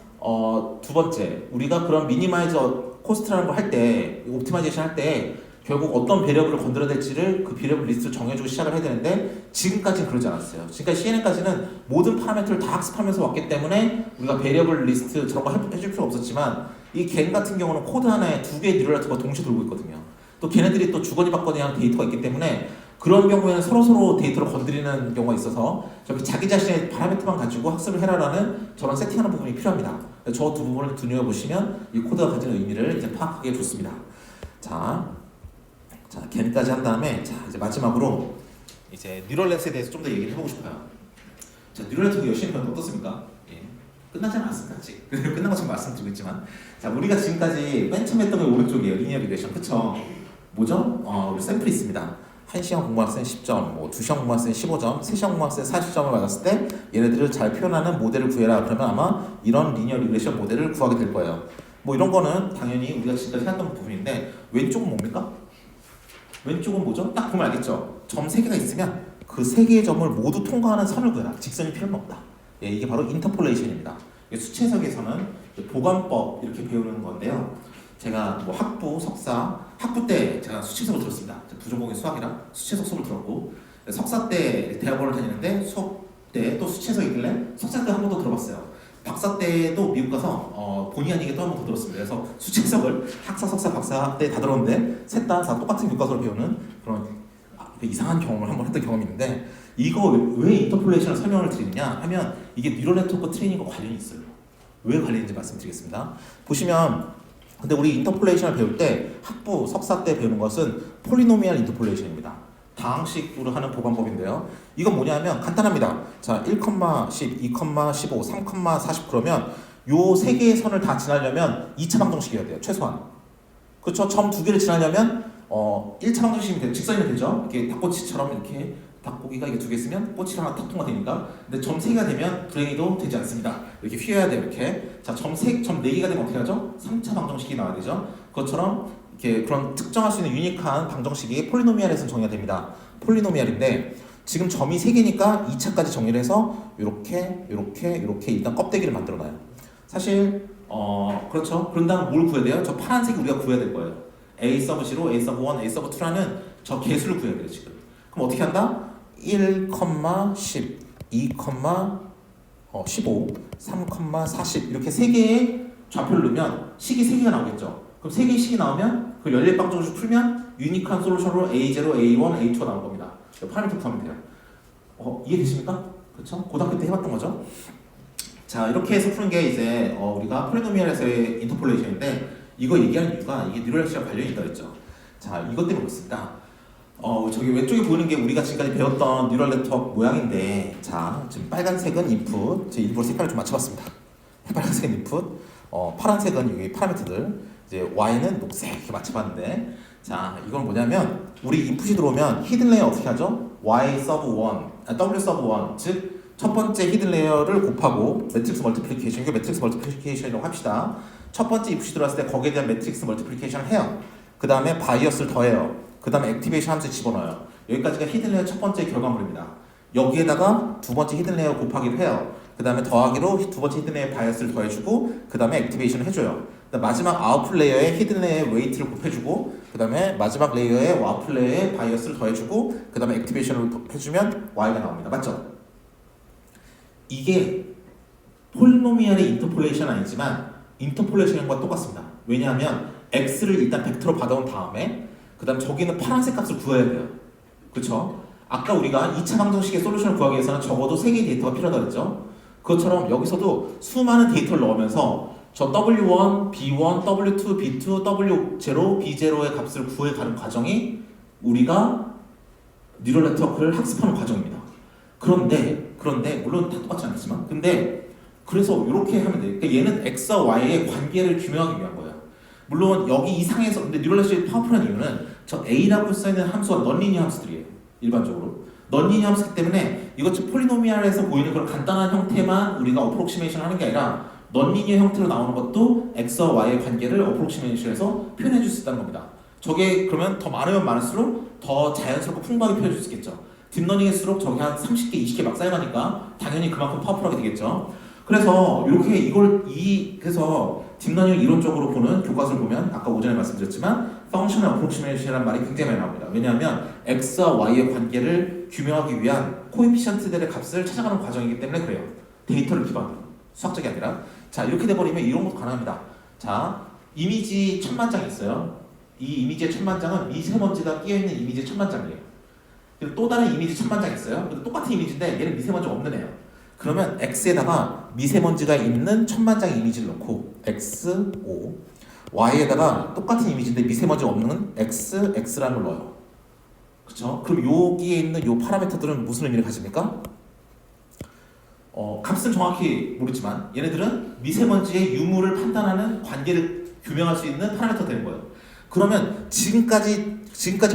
두 번째 우리가 그런 미니마이즈 코스트라는 걸 할 때 옵티마이제이션 할 때 결국 어떤 베리어블을 건드려야 될지를 그 베리어블 리스트를 정해주고 시작을 해야 되는데 지금까지는 그러지 않았어요. 지금까지 CNN까지는 모든 파라미터를 다 학습하면서 왔기 때문에 우리가 베리어블 리스트 저런 거 해줄 필요 없었지만 이 겐 같은 경우는 코드 하나에 두 개의 뉴럴네트워크가 동시에 돌고 있거든요. 또 걔네들이 또 주거니 받거니 하는 데이터가 있기 때문에 그런 경우에는 서로 데이터를 건드리는 경우가 있어서 저렇게 자기 자신의 파라미터만 가지고 학습을 해라라는 저런 세팅하는 부분이 필요합니다. 저 두 부분을 눈여겨보시면 이 코드가 가지는 의미를 이제 파악하기에 좋습니다. 자, 겐까지 한 다음에 이제 마지막으로 이제 뉴럴넷에 대해서 좀 더 얘기를 해보고 싶어요. 자, 뉴럴넷 열심히 배우는 어떻습니까? 끝나지 않았습니다. 아직. 끝난 것처럼 말씀드리고 있지만 자, 우리가 지금까지 맨 처음 했던 게 오른쪽이에요. 리니어 리그레션. 그쵸? 뭐죠? 우리 샘플이 있습니다. 1시간 공부할 때는 10점, 2시간 공부할 때는 15점, 3시간 공부할 때는 40점을 받았을 때 얘네들을 잘 표현하는 모델을 구해라. 그러면 아마 이런 리니어 리그레션 모델을 구하게 될 거예요. 이런 거는 당연히 우리가 지금까지 해왔던 부분인데 왼쪽은 뭡니까? 왼쪽은 뭐죠? 딱 보면 알겠죠? 점 3개가 있으면 그 3개의 점을 모두 통과하는 선을 그어라. 직선이 필요는 없다. 이게 바로 인터폴레이션입니다. 수체석에서는 보관법 이렇게 배우는 건데요. 제가 학부, 석사, 학부 때 제가 수체석을 들었습니다. 부전공이 수학이라 수체석 수업을 들었고 석사 때 대학원을 다니는데 수업 때 또 수체석이길래 석사 때 한 번 더 들어봤어요. 박사 때도 미국 가서 본의 아니게 또 한 번 더 들었습니다. 그래서 수체석을 학사, 석사, 박사 때 다 들었는데 셋 다 똑같은 교과서를 배우는 그런 이상한 경험을 한 번 했던 경험이 있는데 이거 왜 인터폴레이션을 설명을 드리느냐 하면 이게 뉴럴 네트워크 트레이닝과 관련이 있어요. 왜 관리되는지 말씀드리겠습니다. 보시면 근데 우리 인터폴레이션을 배울 때 학부 석사 때 배우는 것은 폴리노미얼 인터폴레이션입니다. 다항식으로 하는 보관법인데요. 이건 뭐냐면 간단합니다. 자, 1, 10, 2, 15, 3, 40 그러면 요 세 개의 선을 다 지나려면 2차 방정식이어야 돼요. 최소한. 그렇죠? 점 두 개를 지나려면 1차 방정식이면 돼요. 직선이면 되죠. 이렇게 닭꼬치처럼 이렇게 닭고기가 이게 두 개 있으면 꼬치를 하나 탁 통과되니까. 근데 점 세 개가 되면 불행히도 되지 않습니다. 이렇게 휘어야 돼요. 이렇게. 자, 점 네 개가 되면 어떻게 하죠? 3차 방정식이 나와야 되죠. 그것처럼 이렇게 그런 특정할 수 있는 유니크한 방정식이 폴리노미알에서 정의가 됩니다. 폴리노미알인데 지금 점이 3개니까 2차까지 정리를 해서 이렇게 일단 껍데기를 만들어 놔요. 사실 그렇죠. 그런 다음 뭘 구해야 돼요? 저 파란색이 우리가 구해야 될 거예요. A sub 0, A sub 1, A sub 2라는 저 개수를 구해야 돼요. 지금. 그럼 어떻게 한다? 1, 10, 2, 15, 3, 40 이렇게 3개의 좌표를 넣으면 식이 3개가 나오겠죠. 그럼 3개의 식이 나오면 그 연립 방정식 풀면 유니크한 솔루션으로 A0, A1, A2가 나올 겁니다. 파라미터 구하면 돼요. 이해되십니까? 그렇죠? 고등학교 때 해봤던 거죠. 자, 이렇게 해서 푸는 게 이제 우리가 폴리노미얼에서의 인터폴레이션인데 이거 얘기하는 이유가 이게 뉴럴시와 관련이 있다고 했죠. 자, 이것 때문에 그렇습니다. 저기 왼쪽에 보이는 게 우리가 지금까지 배웠던 뉴럴 네트워크 모양인데 자, 지금 빨간색은 인풋, 제가 일부러 색깔을 좀 맞춰봤습니다. 빨간색은 인풋, 파란색은 여기 파라미터들, 이제 Y는 녹색 이렇게 맞춰봤는데 자, 이건 뭐냐면 우리 인풋이 들어오면 히든 레이어 어떻게 하죠? Y sub 1, W sub 1, 즉 첫 번째 히든 레이어를 곱하고 매트릭스 멀티플리케이션, 이거 매트릭스 멀티플리케이션이라고 합시다. 첫 번째 인풋이 들어왔을 때 거기에 대한 매트릭스 멀티플리케이션을 해요. 그 다음에 바이어스를 더해요. 그 다음에 액티베이션 함수 집어넣어요. 여기까지가 히든 레이어 첫 번째 결과물입니다. 여기에다가 두 번째 히든 레이어 곱하기를 해요. 그 다음에 더하기로 두 번째 히든 레이어 바이어스를 더해주고 그 다음에 액티베이션을 해줘요. 마지막 아웃풋 레이어에 히든 레이어의 웨이트를 곱해주고 그 다음에 마지막 레이어에 아웃풋 레이어에 바이어스를 더해주고 그 다음에 액티베이션을 해주면 Y가 나옵니다. 맞죠? 이게 폴리노미얼의 인터폴레이션 아니지만 인터폴레이션과 똑같습니다. 왜냐하면 X를 일단 벡터로 받아온 다음에 그 다음 저기는 파란색 값을 구해야 돼요. 그렇죠? 아까 우리가 2차 방정식의 솔루션을 구하기 위해서는 적어도 3개의 데이터가 필요하다고 했죠? 그것처럼 여기서도 수많은 데이터를 넣으면서 저 W1, B1, W2, B2, W0, B0의 값을 구해가는 과정이 우리가 뉴럴 네트워크를 학습하는 과정입니다. 그런데 물론 다 똑같지 않겠지만 근데 그래서 이렇게 하면 돼요. 그러니까 얘는 X와 Y의 관계를 규명하기 위한 거예요. 물론 여기 이상에서 근데 뉴럴 네트워크의 파워풀한 이유는 저 A라고 써있는 함수가 넌리니어 함수들이에요. 일반적으로 넌리니어 함수이기 때문에 이것 폴리노미알에서 보이는 그런 간단한 형태만 우리가 어프록시메이션 하는 게 아니라 넌리니어 형태로 나오는 것도 X와 Y의 관계를 어프록시메이션해서 표현해 줄 수 있다는 겁니다. 저게 그러면 더 많으면 많을수록 더 자연스럽고 풍부하게 표현해 줄 수 있겠죠. 딥러닝일수록 저게 한 30개, 20개 막 쌓여가니까 당연히 그만큼 파워풀하게 되겠죠. 그래서 이렇게 그래서 딥러닝을 이론적으로 보는 교과서를 보면 아까 오전에 말씀드렸지만 펑셔널 어프록시메이션이라는 말이 굉장히 많이 나옵니다. 왜냐하면 X와 Y의 관계를 규명하기 위한 코에피션트들의 값을 찾아가는 과정이기 때문에 그래요. 데이터를 기반으로 수학적이 아니라. 자, 이렇게 돼버리면 이런 것도 가능합니다. 자, 이미지 1000만 장이 있어요. 이 이미지의 1000만 장은 미세먼지가 끼어있는 이미지의 1000만 장이에요. 그리고 또 다른 이미지 1000만 장 있어요. 근데 똑같은 이미지인데 얘는 미세먼지가 없는 애예요. 그러면 X에다가 미세먼지가 있는 1000만 장의 이미지를 넣고 X5, Y에다가 똑같은 이미지인데 미세먼지가 없는 X라는 걸 넣어요. 그렇죠? 그럼 여기에 있는 요 파라미터들은 무슨 의미를 가집니까? 값은 정확히 모르지만 얘네들은 미세먼지의 유무를 판단하는 관계를 규명할 수 있는 파라미터가 되는 거예요. 그러면 지금까지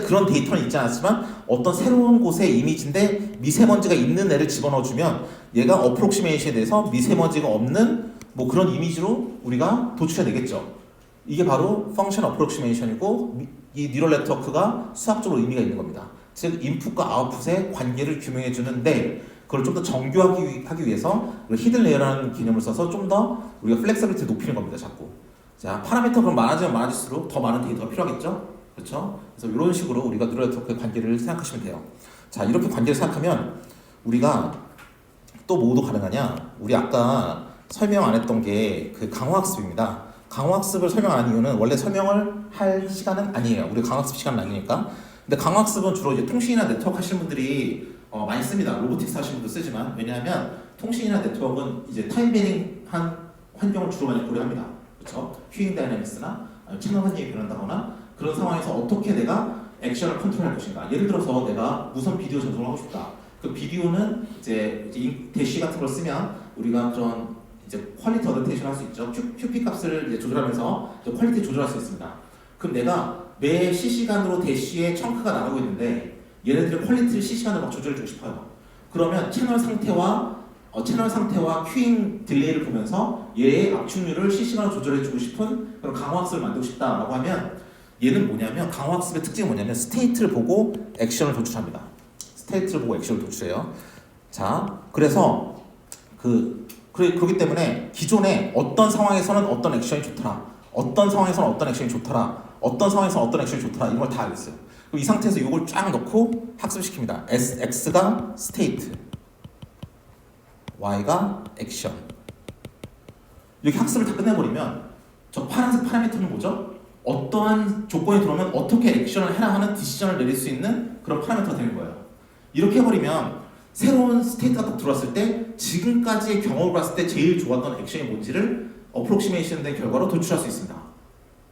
그런 데이터는 있지 않았지만 어떤 새로운 곳의 이미지인데 미세먼지가 있는 애를 집어넣어주면 얘가 어프록시메이션에 대해서 미세먼지가 없는 뭐 그런 이미지로 우리가 도출해내겠죠. 이게 바로 펑션 어프록시메이션이고 이 뉴럴 네트워크가 수학적으로 의미가 있는 겁니다. 즉 인풋과 아웃풋의 관계를 규명해 주는데 그걸 좀 더 정교하기 위해서 히든 레이어라는 개념을 써서 좀 더 우리가 플렉서빌리티를 높이는 겁니다. 자꾸. 자, 파라미터 그럼 많아지면 많아질수록 더 많은 데이터가 필요하겠죠? 그렇죠? 그래서 이런 식으로 우리가 뉴럴 네트워크의 관계를 생각하시면 돼요. 자, 이렇게 관계를 생각하면 우리가 또 뭐도 가능하냐? 우리 아까 설명 안 했던 게 그 강화학습입니다. 강화학습을 설명 안 한 이유는 원래 설명을 할 시간은 아니에요. 우리 강화학습 시간은 아니니까. 근데 강화학습은 주로 이제 통신이나 네트워크 하시는 분들이 많이 씁니다. 로보틱스 하시는 분도 쓰지만 왜냐하면 통신이나 네트워크는 이제 타임 베링 한 환경을 주로 많이 고려합니다. 그렇죠? 큐잉 다이내믹스나 채널 환경이 변한다거나 그런 상황에서 어떻게 내가 액션을 컨트롤할 것인가. 예를 들어서 내가 무선 비디오 전송을 하고 싶다. 그 비디오는 이제 대시 같은 걸 쓰면 우리가 그런 이제 퀄리티 어댑테이션 할 수 있죠. QP 값을 이제 조절하면서 이제 퀄리티 조절할 수 있습니다. 그럼 내가 매 실시간으로 대시의 청크가 나가고 있는데 얘네들의 퀄리티를 실시간으로 막 조절해주고 싶어요. 그러면 채널 상태와 큐잉 딜레이를 보면서 얘의 압축률을 실시간으로 조절해주고 싶은 그런 강화학습을 만들고 싶다라고 하면 얘는 뭐냐면 강화학습의 특징이 뭐냐면 스테이트를 보고 액션을 도출합니다. 스테이트를 보고 액션을 도출해요. 자, 그래서 그렇기 때문에 기존에 어떤 상황에서는 어떤 액션이 좋더라, 어떤 상황에서는 어떤 액션이 좋더라, 어떤 상황에서는 어떤 액션이 좋더라 이런 걸 다 알겠어요. 그럼 이 상태에서 이걸 쫙 넣고 학습시킵니다. X가 스테이트, Y가 액션. 이렇게 학습을 다 끝내버리면 저 파란색 파라미터는 뭐죠? 어떠한 조건이 들어오면 어떻게 액션을 해라 하는 디시전을 내릴 수 있는 그런 파라미터가 되는 거예요. 이렇게 해버리면 새로운 스테이트가 딱 들어왔을 때 지금까지의 경험을 봤을 때 제일 좋았던 액션이 뭔지를 어프록시메이션 된 결과로 도출할 수 있습니다.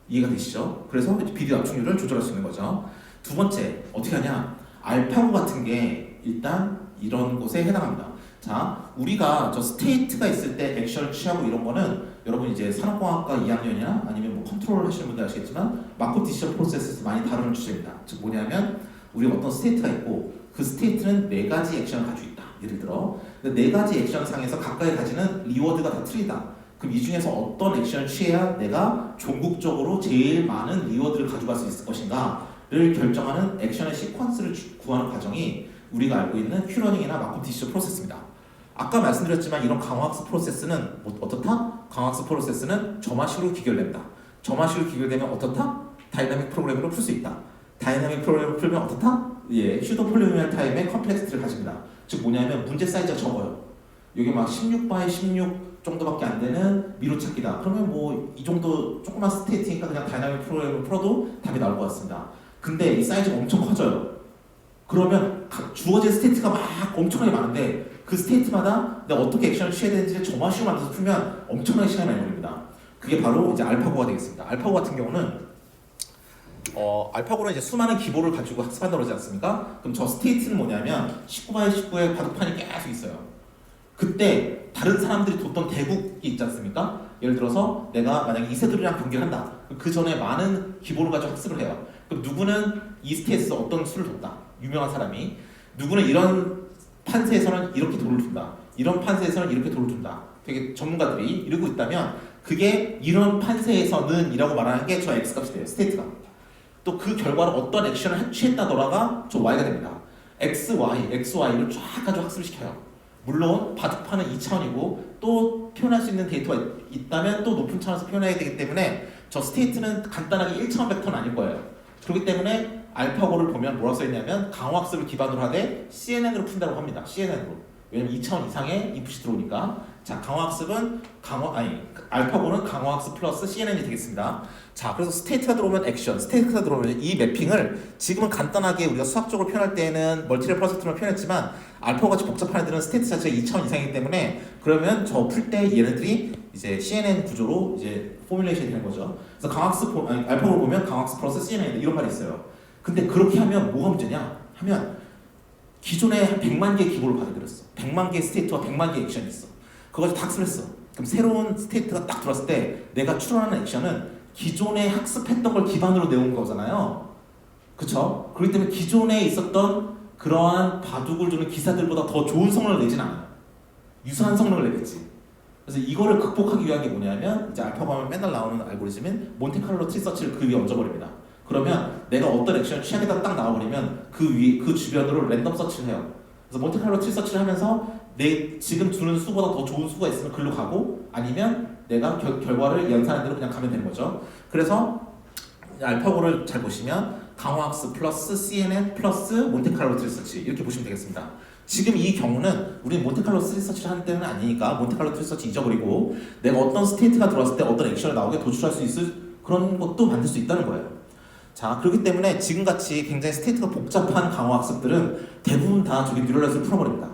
이해가 되시죠? 그래서 비디오 압축률을 조절할 수 있는 거죠. 두 번째, 어떻게 하냐? 알파고 같은 게 일단 이런 곳에 해당합니다. 자, 우리가 저 스테이트가 있을 때 액션을 취하고 이런 거는 여러분 이제 산업공학과 2학년이나 아니면 뭐 컨트롤 하시는 분들 아시겠지만 마크 디시전 프로세스에서 많이 다루는 주제입니다. 즉 뭐냐면 우리가 어떤 스테이트가 있고 그 스테이트는 네 가지 액션을 가지고 있다. 예를 들어 네 가지 액션 상에서 각각이 가지는 리워드가 다 틀리다. 그럼 이 중에서 어떤 액션을 취해야 내가 종국적으로 제일 많은 리워드를 가져갈 수 있을 것인가를 결정하는 액션의 시퀀스를 구하는 과정이 우리가 알고 있는 큐러닝이나 마크 디시전 프로세스입니다. 아까 말씀드렸지만 이런 강화학습 프로세스는 어떻다? 강화학습 프로세스는 점화식으로 귀결된다. 점화식으로 귀결되면 어떻다? 다이나믹 프로그램으로 풀 수 있다. 다이나믹 프로그램을 풀면 어떻다? 예, 슈도 폴리노미얼 타입의 컴플렉시티를 가집니다. 즉 뭐냐면 문제 사이즈가 적어요. 여기 막 16by 16 정도밖에 안 되는 미로찾기다. 그러면 뭐 이 정도 조그만 스테이트니까 그냥 다이나믹 프로그램을 풀어도 답이 나올 것 같습니다. 근데 이 사이즈가 엄청 커져요. 그러면 주어진 스테이트가 막 엄청나게 많은데 그 스테이트마다 내가 어떻게 액션을 취해야 되는지를 점화식으로 만들어서 풀면 엄청나게 시간이 많이 걸립니다. 그게 바로 이제 알파고가 되겠습니다. 알파고 같은 경우는 알파고는 이제 수많은 기보를 가지고 학습한다고 그러지 않습니까? 그럼 저 스테이트는 뭐냐면 19by 19의 바둑판이 계속 있어요. 그때 다른 사람들이 뒀던 대국이 있지 않습니까? 예를 들어서 내가 만약에 이세돌이랑 경기를 한다. 그 전에 많은 기보를 가지고 학습을 해요. 그럼 누구는 이 스테이트에서 어떤 수를 뒀다. 유명한 사람이. 누구는 이런 판세에서는 이렇게 돌을 둔다. 이런 판세에서는 이렇게 돌을 둔다. 되게 전문가들이 이러고 있다면 그게 이런 판세에서는 이라고 말하는 게 저 X값이 돼요. 스테이트가. 또 그 결과로 어떤 액션을 취했다더라가 저 Y가 됩니다. XY를 쫙 가지고 학습을 시켜요. 물론 바둑판은 2차원이고 또 표현할 수 있는 데이터가 있다면 또 높은 차원에서 표현해야 되기 때문에 저 스테이트는 간단하게 1차원 벡터는 아닐 거예요. 그렇기 때문에 알파고를 보면 뭐라고 써있냐면 강화학습을 기반으로 하되 CNN으로 푼다고 합니다. CNN으로. 왜냐면 2차원 이상의 인풋이 들어오니까. 자, 알파고는 강화학습 플러스 CNN이 되겠습니다. 자, 그래서 스테이트가 들어오면 액션, 스테이트가 들어오면 이 매핑을 지금은 간단하게 우리가 수학적으로 표현할 때는 멀티레 프로젝트로 표현했지만 알파고 같이 복잡한 애들은 스테이트 자체가 2차원 이상이기 때문에 그러면 저 풀 때 얘네들이 이제 CNN 구조로 이제 포뮬레이션이 되는 거죠. 그래서 알파고를 보면 강화학습 플러스 CNN 이런 말이 있어요. 근데 그렇게 하면 뭐가 문제냐 하면 기존에 한 100만 개의 기보를 받아들였어. 100만 개의 스테이트와 100만 개의 액션이 있어. 그걸 다 학습을 했어. 그럼 새로운 스테이트가 딱 들어왔을 때 내가 추론하는 액션은 기존에 학습했던 걸 기반으로 내온 거잖아요. 그쵸? 그렇기 때문에 기존에 있었던 그러한 바둑을 두는 기사들보다 더 좋은 성능을 내진 않아요. 유사한 성능을 내겠지. 그래서 이거를 극복하기 위한 게 뭐냐면 이제 알파고 하면 맨날 나오는 알고리즘인 몬테카를로 트리 서치를 그 위에 얹어버립니다. 그러면 내가 어떤 액션을 취하겠다 딱 나와버리면 그 주변으로 랜덤 서치를 해요. 그래서 몬테카를로 트리 서치를 하면서 내 지금 두는 수보다 더 좋은 수가 있으면 글로 가고 아니면 내가 결과를 연산한 대로 그냥 가면 되는 거죠. 그래서 알파고를 잘 보시면 강화학습 플러스 CNN 플러스 몬테카를로 트리 서치 이렇게 보시면 되겠습니다. 지금 이 경우는 우리는 몬테카를로 트리 서치를 하는 때는 아니니까 몬테카를로 트리 서치 잊어버리고 내가 어떤 스테이트가 들어왔을 때 어떤 액션을 나오게 도출할 수 있을 그런 것도 만들 수 있다는 거예요. 자, 그렇기 때문에 지금같이 굉장히 스테이트가 복잡한 강화학습들은 대부분 다 저기 뉴럴넷을 풀어버립니다.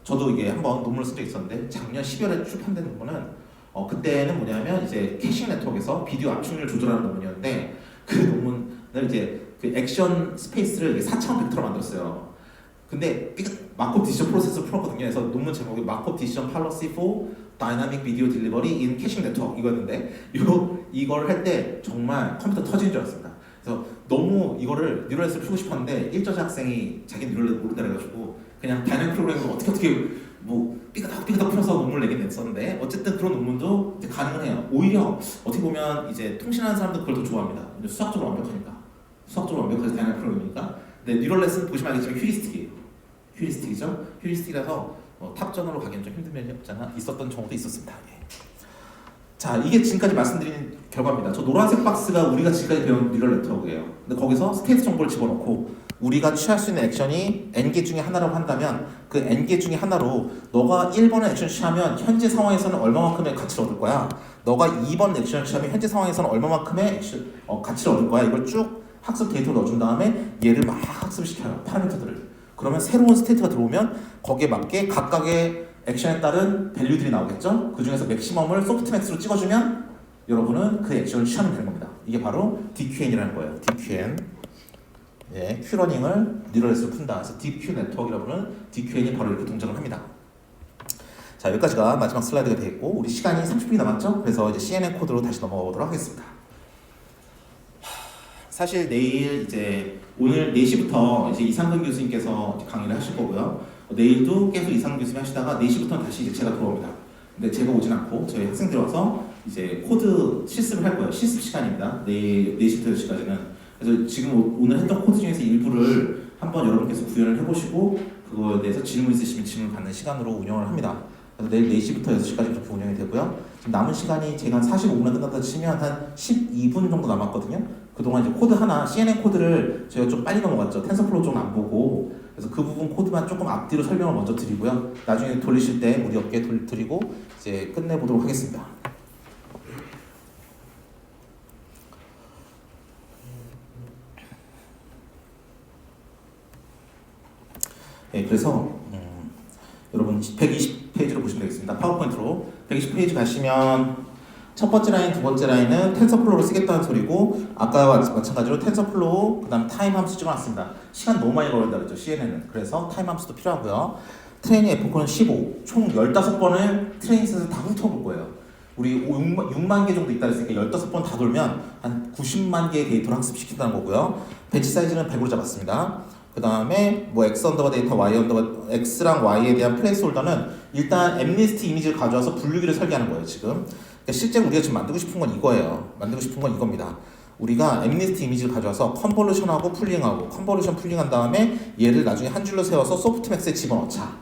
저도 이게 한번 논문을 쓴 적이 있었는데 작년 12월에 출판된 논문은 그때는 뭐냐면 이제 캐싱 네트워크에서 비디오 압축률을 조절하는 논문이었는데 그 논문을 이제 그 액션 스페이스를 4차원 벡터로 만들었어요. 근데 마크업 디시전 프로세스를 풀었거든요. 그래서 논문 제목이 마크업 디시전 팔러시 for Dynamic Video Delivery in Caching Network 이거였는데 이걸 할 때 정말 컴퓨터 터지는 줄 알았습니다. 그래서 너무 이거를 뉴럴넷을 풀고 싶었는데 1저자 학생이 자기 뉴럴넷 모른다 그래가지고 그냥 다이내믹 프로그램으로 어떻게 뭐 삐그덕 풀어서 논문을 내긴 냈었는데 어쨌든 그런 논문도 이제 가능은 해요. 오히려 어떻게 보면 이제 통신하는 사람들 그걸 더 좋아합니다. 수학적으로 완벽하니까. 수학적으로 완벽해서 다이내믹 프로그램이니까. 근데 뉴럴넷은 보시면 알겠지만 휴리스틱이죠. 휴리스틱이라서 탑전으로 가기는 좀 힘든 면이 없잖아. 있었던 경우도 있었습니다. 예. 자, 이게 지금까지 말씀드린 결과입니다. 저 노란색 박스가 우리가 지금까지 배운 뉴럴 네트워크예요. 근데 거기서 스테이트 정보를 집어넣고 우리가 취할 수 있는 액션이 n개 중에 하나라고 한다면 그 n개 중에 하나로 너가 1번의 액션 취하면 현재 상황에서는 얼마만큼의 가치를 얻을 거야. 너가 2번 액션을 취하면 현재 상황에서는 얼마만큼의 가치를 얻을 거야. 이걸 쭉 학습 데이터를 넣어준 다음에 얘를 막 학습시켜요. 파라미터들을. 그러면 새로운 스테이트가 들어오면 거기에 맞게 각각의 액션에 따른 밸류들이 나오겠죠. 그 중에서 맥시멈을 소프트맥스로 찍어주면 여러분은 그 액션을 취하면 되는 겁니다. 이게 바로 DQN이라는 거예요. DQN. 예, 큐러닝을 뉴럴넷으로 푼다. 그래서 DQ 네트워크라고 부르는 DQN이 바로 이렇게 동작을 합니다. 자, 여기까지가 마지막 슬라이드가 되겠고 우리 시간이 30분이 남았죠. 그래서 이제 CNN 코드로 다시 넘어가 보도록 하겠습니다. 사실 내일 이제 오늘 4시부터 이제 이상근 교수님께서 강의를 하실 거고요. 내일도 계속 이상근 교수님이 하시다가 4시부터는 다시 이제 제가 들어옵니다. 근데 제가 오진 않고 저희 학생들 와서 이제 코드 실습을 할 거예요. 실습 시간입니다. 내일 4시부터 10시까지는. 그래서 지금 오늘 했던 코드 중에서 일부를 한번 여러분께서 구현을 해보시고 그거에 대해서 질문 있으시면 질문 받는 시간으로 운영을 합니다. 그래서 내일 4시부터 6시까지 그렇게 운영이 되고요. 지금 남은 시간이 제가 한 45분 끝났다 치면 한 12분 정도 남았거든요. 그동안 이제 코드 하나, CNN 코드를 저희가 좀 빨리 넘어갔죠. 텐서플로우 좀 안 보고. 그래서 그 부분 코드만 조금 앞뒤로 설명을 먼저 드리고요. 나중에 돌리실 때 무리 없게 드리고 이제 끝내보도록 하겠습니다. 네, 그래서 여러분 120페이지로 보시면 되겠습니다. 파워포인트로 120페이지 가시면 첫 번째 라인, 두 번째 라인은 텐서플로우를 쓰겠다는 소리고 아까와 마찬가지로 텐서플로우 그 다음 타임 함수 찍어놨습니다. 시간 너무 많이 걸린다 그랬죠, CNN은. 그래서 타임 함수도 필요하고요. 트레이닝 F4는 15, 총 15번을 트레이닝셋에서 다 훑어볼 거예요. 우리 6만 개 정도 있다 했으니까 15번 다 돌면 한 90만 개의 데이터를 학습시킨다는 거고요. 배치 사이즈는 100으로 잡았습니다. 그 다음에 뭐 X 언더바 데이터, Y 언더바 X랑 Y에 대한 플레이스홀더는 일단 엠니스트 이미지를 가져와서 분류기를 설계하는 거예요, 지금. 실제 우리가 지금 만들고 싶은 건 이거예요. 만들고 싶은 건 이겁니다. 우리가 엠니스트 이미지를 가져와서 컨볼루션하고 풀링하고 컨볼루션 풀링한 다음에 얘를 나중에 한 줄로 세워서 소프트맥스에 집어넣자.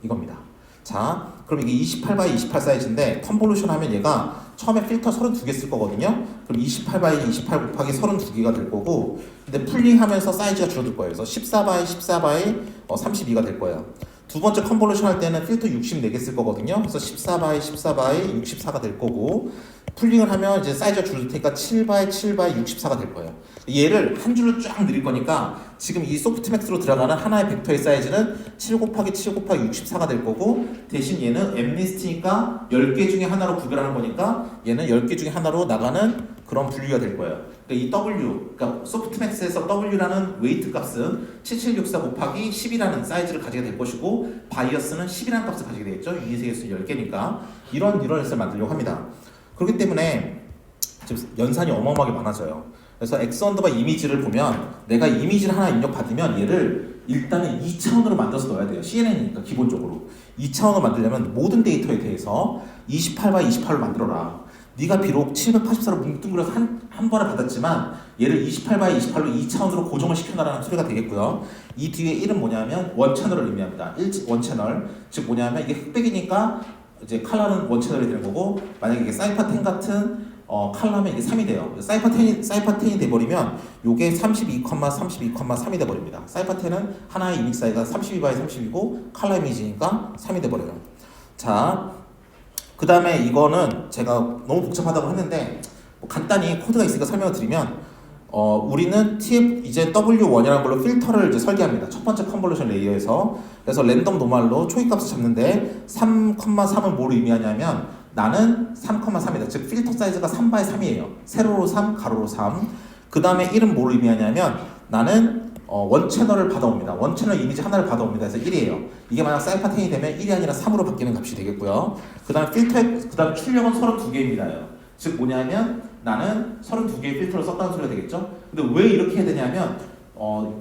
이겁니다. 자, 그럼 이게 28 x 28 사이즈인데 컨볼루션 하면 얘가 처음에 필터 32개 쓸 거거든요. 그럼 28 x 28 곱하기 32개가 될 거고 근데 풀링하면서 사이즈가 줄어들 거예요. 그래서 14 x 14 x 32가 될 거예요. 두 번째 컨볼루션 할 때는 필터 64개 쓸 거거든요. 그래서 14 x 14 x 64가 될 거고 풀링을 하면 이제 사이즈가 줄어들 테니까 7 x 7 x 64가 될 거예요. 얘를 한 줄로 쫙 늘릴 거니까 지금 이 소프트맥스로 들어가는 하나의 벡터의 사이즈는 7 곱하기 7 곱하기 64가 될 거고 대신 얘는 엠리스트니까 10개 중에 하나로 구별하는 거니까 얘는 10개 중에 하나로 나가는 그런 분류가 될 거예요. 그러니까 이 W, 그러니까 소프트맥스에서 W라는 웨이트 값은 7764 곱하기 10이라는 사이즈를 가지게 될 것이고 바이어스는 10이라는 값을 가지게 되겠죠. 유니세계수는 10개니까 이런 뉴럴넷을 만들려고 합니다. 그렇기 때문에 지금 연산이 어마어마하게 많아져요. 그래서 X 언더바 이미지를 보면 내가 이미지를 하나 입력받으면 얘를 일단은 2차원으로 만들어서 넣어야 돼요. CNN이니까 기본적으로 2차원으로 만들려면 모든 데이터에 대해서 28 x 28로 만들어라. 네가 비록 784로 뭉뚱그려서 한 번에 받았지만 얘를 28 x 28로 2차원으로 고정을 시켜놔라는 소리가 되겠고요. 이 뒤에 1은 뭐냐면 원채널을 의미합니다. 원채널, 즉 뭐냐면 이게 흑백이니까 이제 컬러는 원채널이 되는 거고 만약에 이게 사이파10 같은 컬러면 이게 3이 돼요. 사이파10이 돼버리면 요게 32,32,3이 돼버립니다. 사이파10은 하나의 이미지 사이즈가 32x30이고 컬러 이미지니까 3이 돼버려요. 자, 그 다음에 이거는 제가 너무 복잡하다고 했는데 뭐 간단히 코드가 있으니까 설명을 드리면 우리는 이제 W1이라는 걸로 필터를 이제 설계합니다. 첫 번째 컨볼루션 레이어에서. 그래서 랜덤 노말로 초기값을 잡는데 3,3은 뭘 의미하냐면 나는 3,3이다. 즉 필터 사이즈가 3 x 3이에요. 세로로 3, 가로로 3. 그 다음에 1은 뭘 의미하냐면 나는 원 채널을 받아옵니다. 원 채널 이미지 하나를 받아옵니다. 그래서 1이에요. 이게 만약 사이파10이 되면 1이 아니라 3으로 바뀌는 값이 되겠고요. 그 다음 그 다음 출력은 32개입니다. 즉 뭐냐면 나는 32개의 필터를 썼다는 소리가 되겠죠. 근데 왜 이렇게 해야 되냐면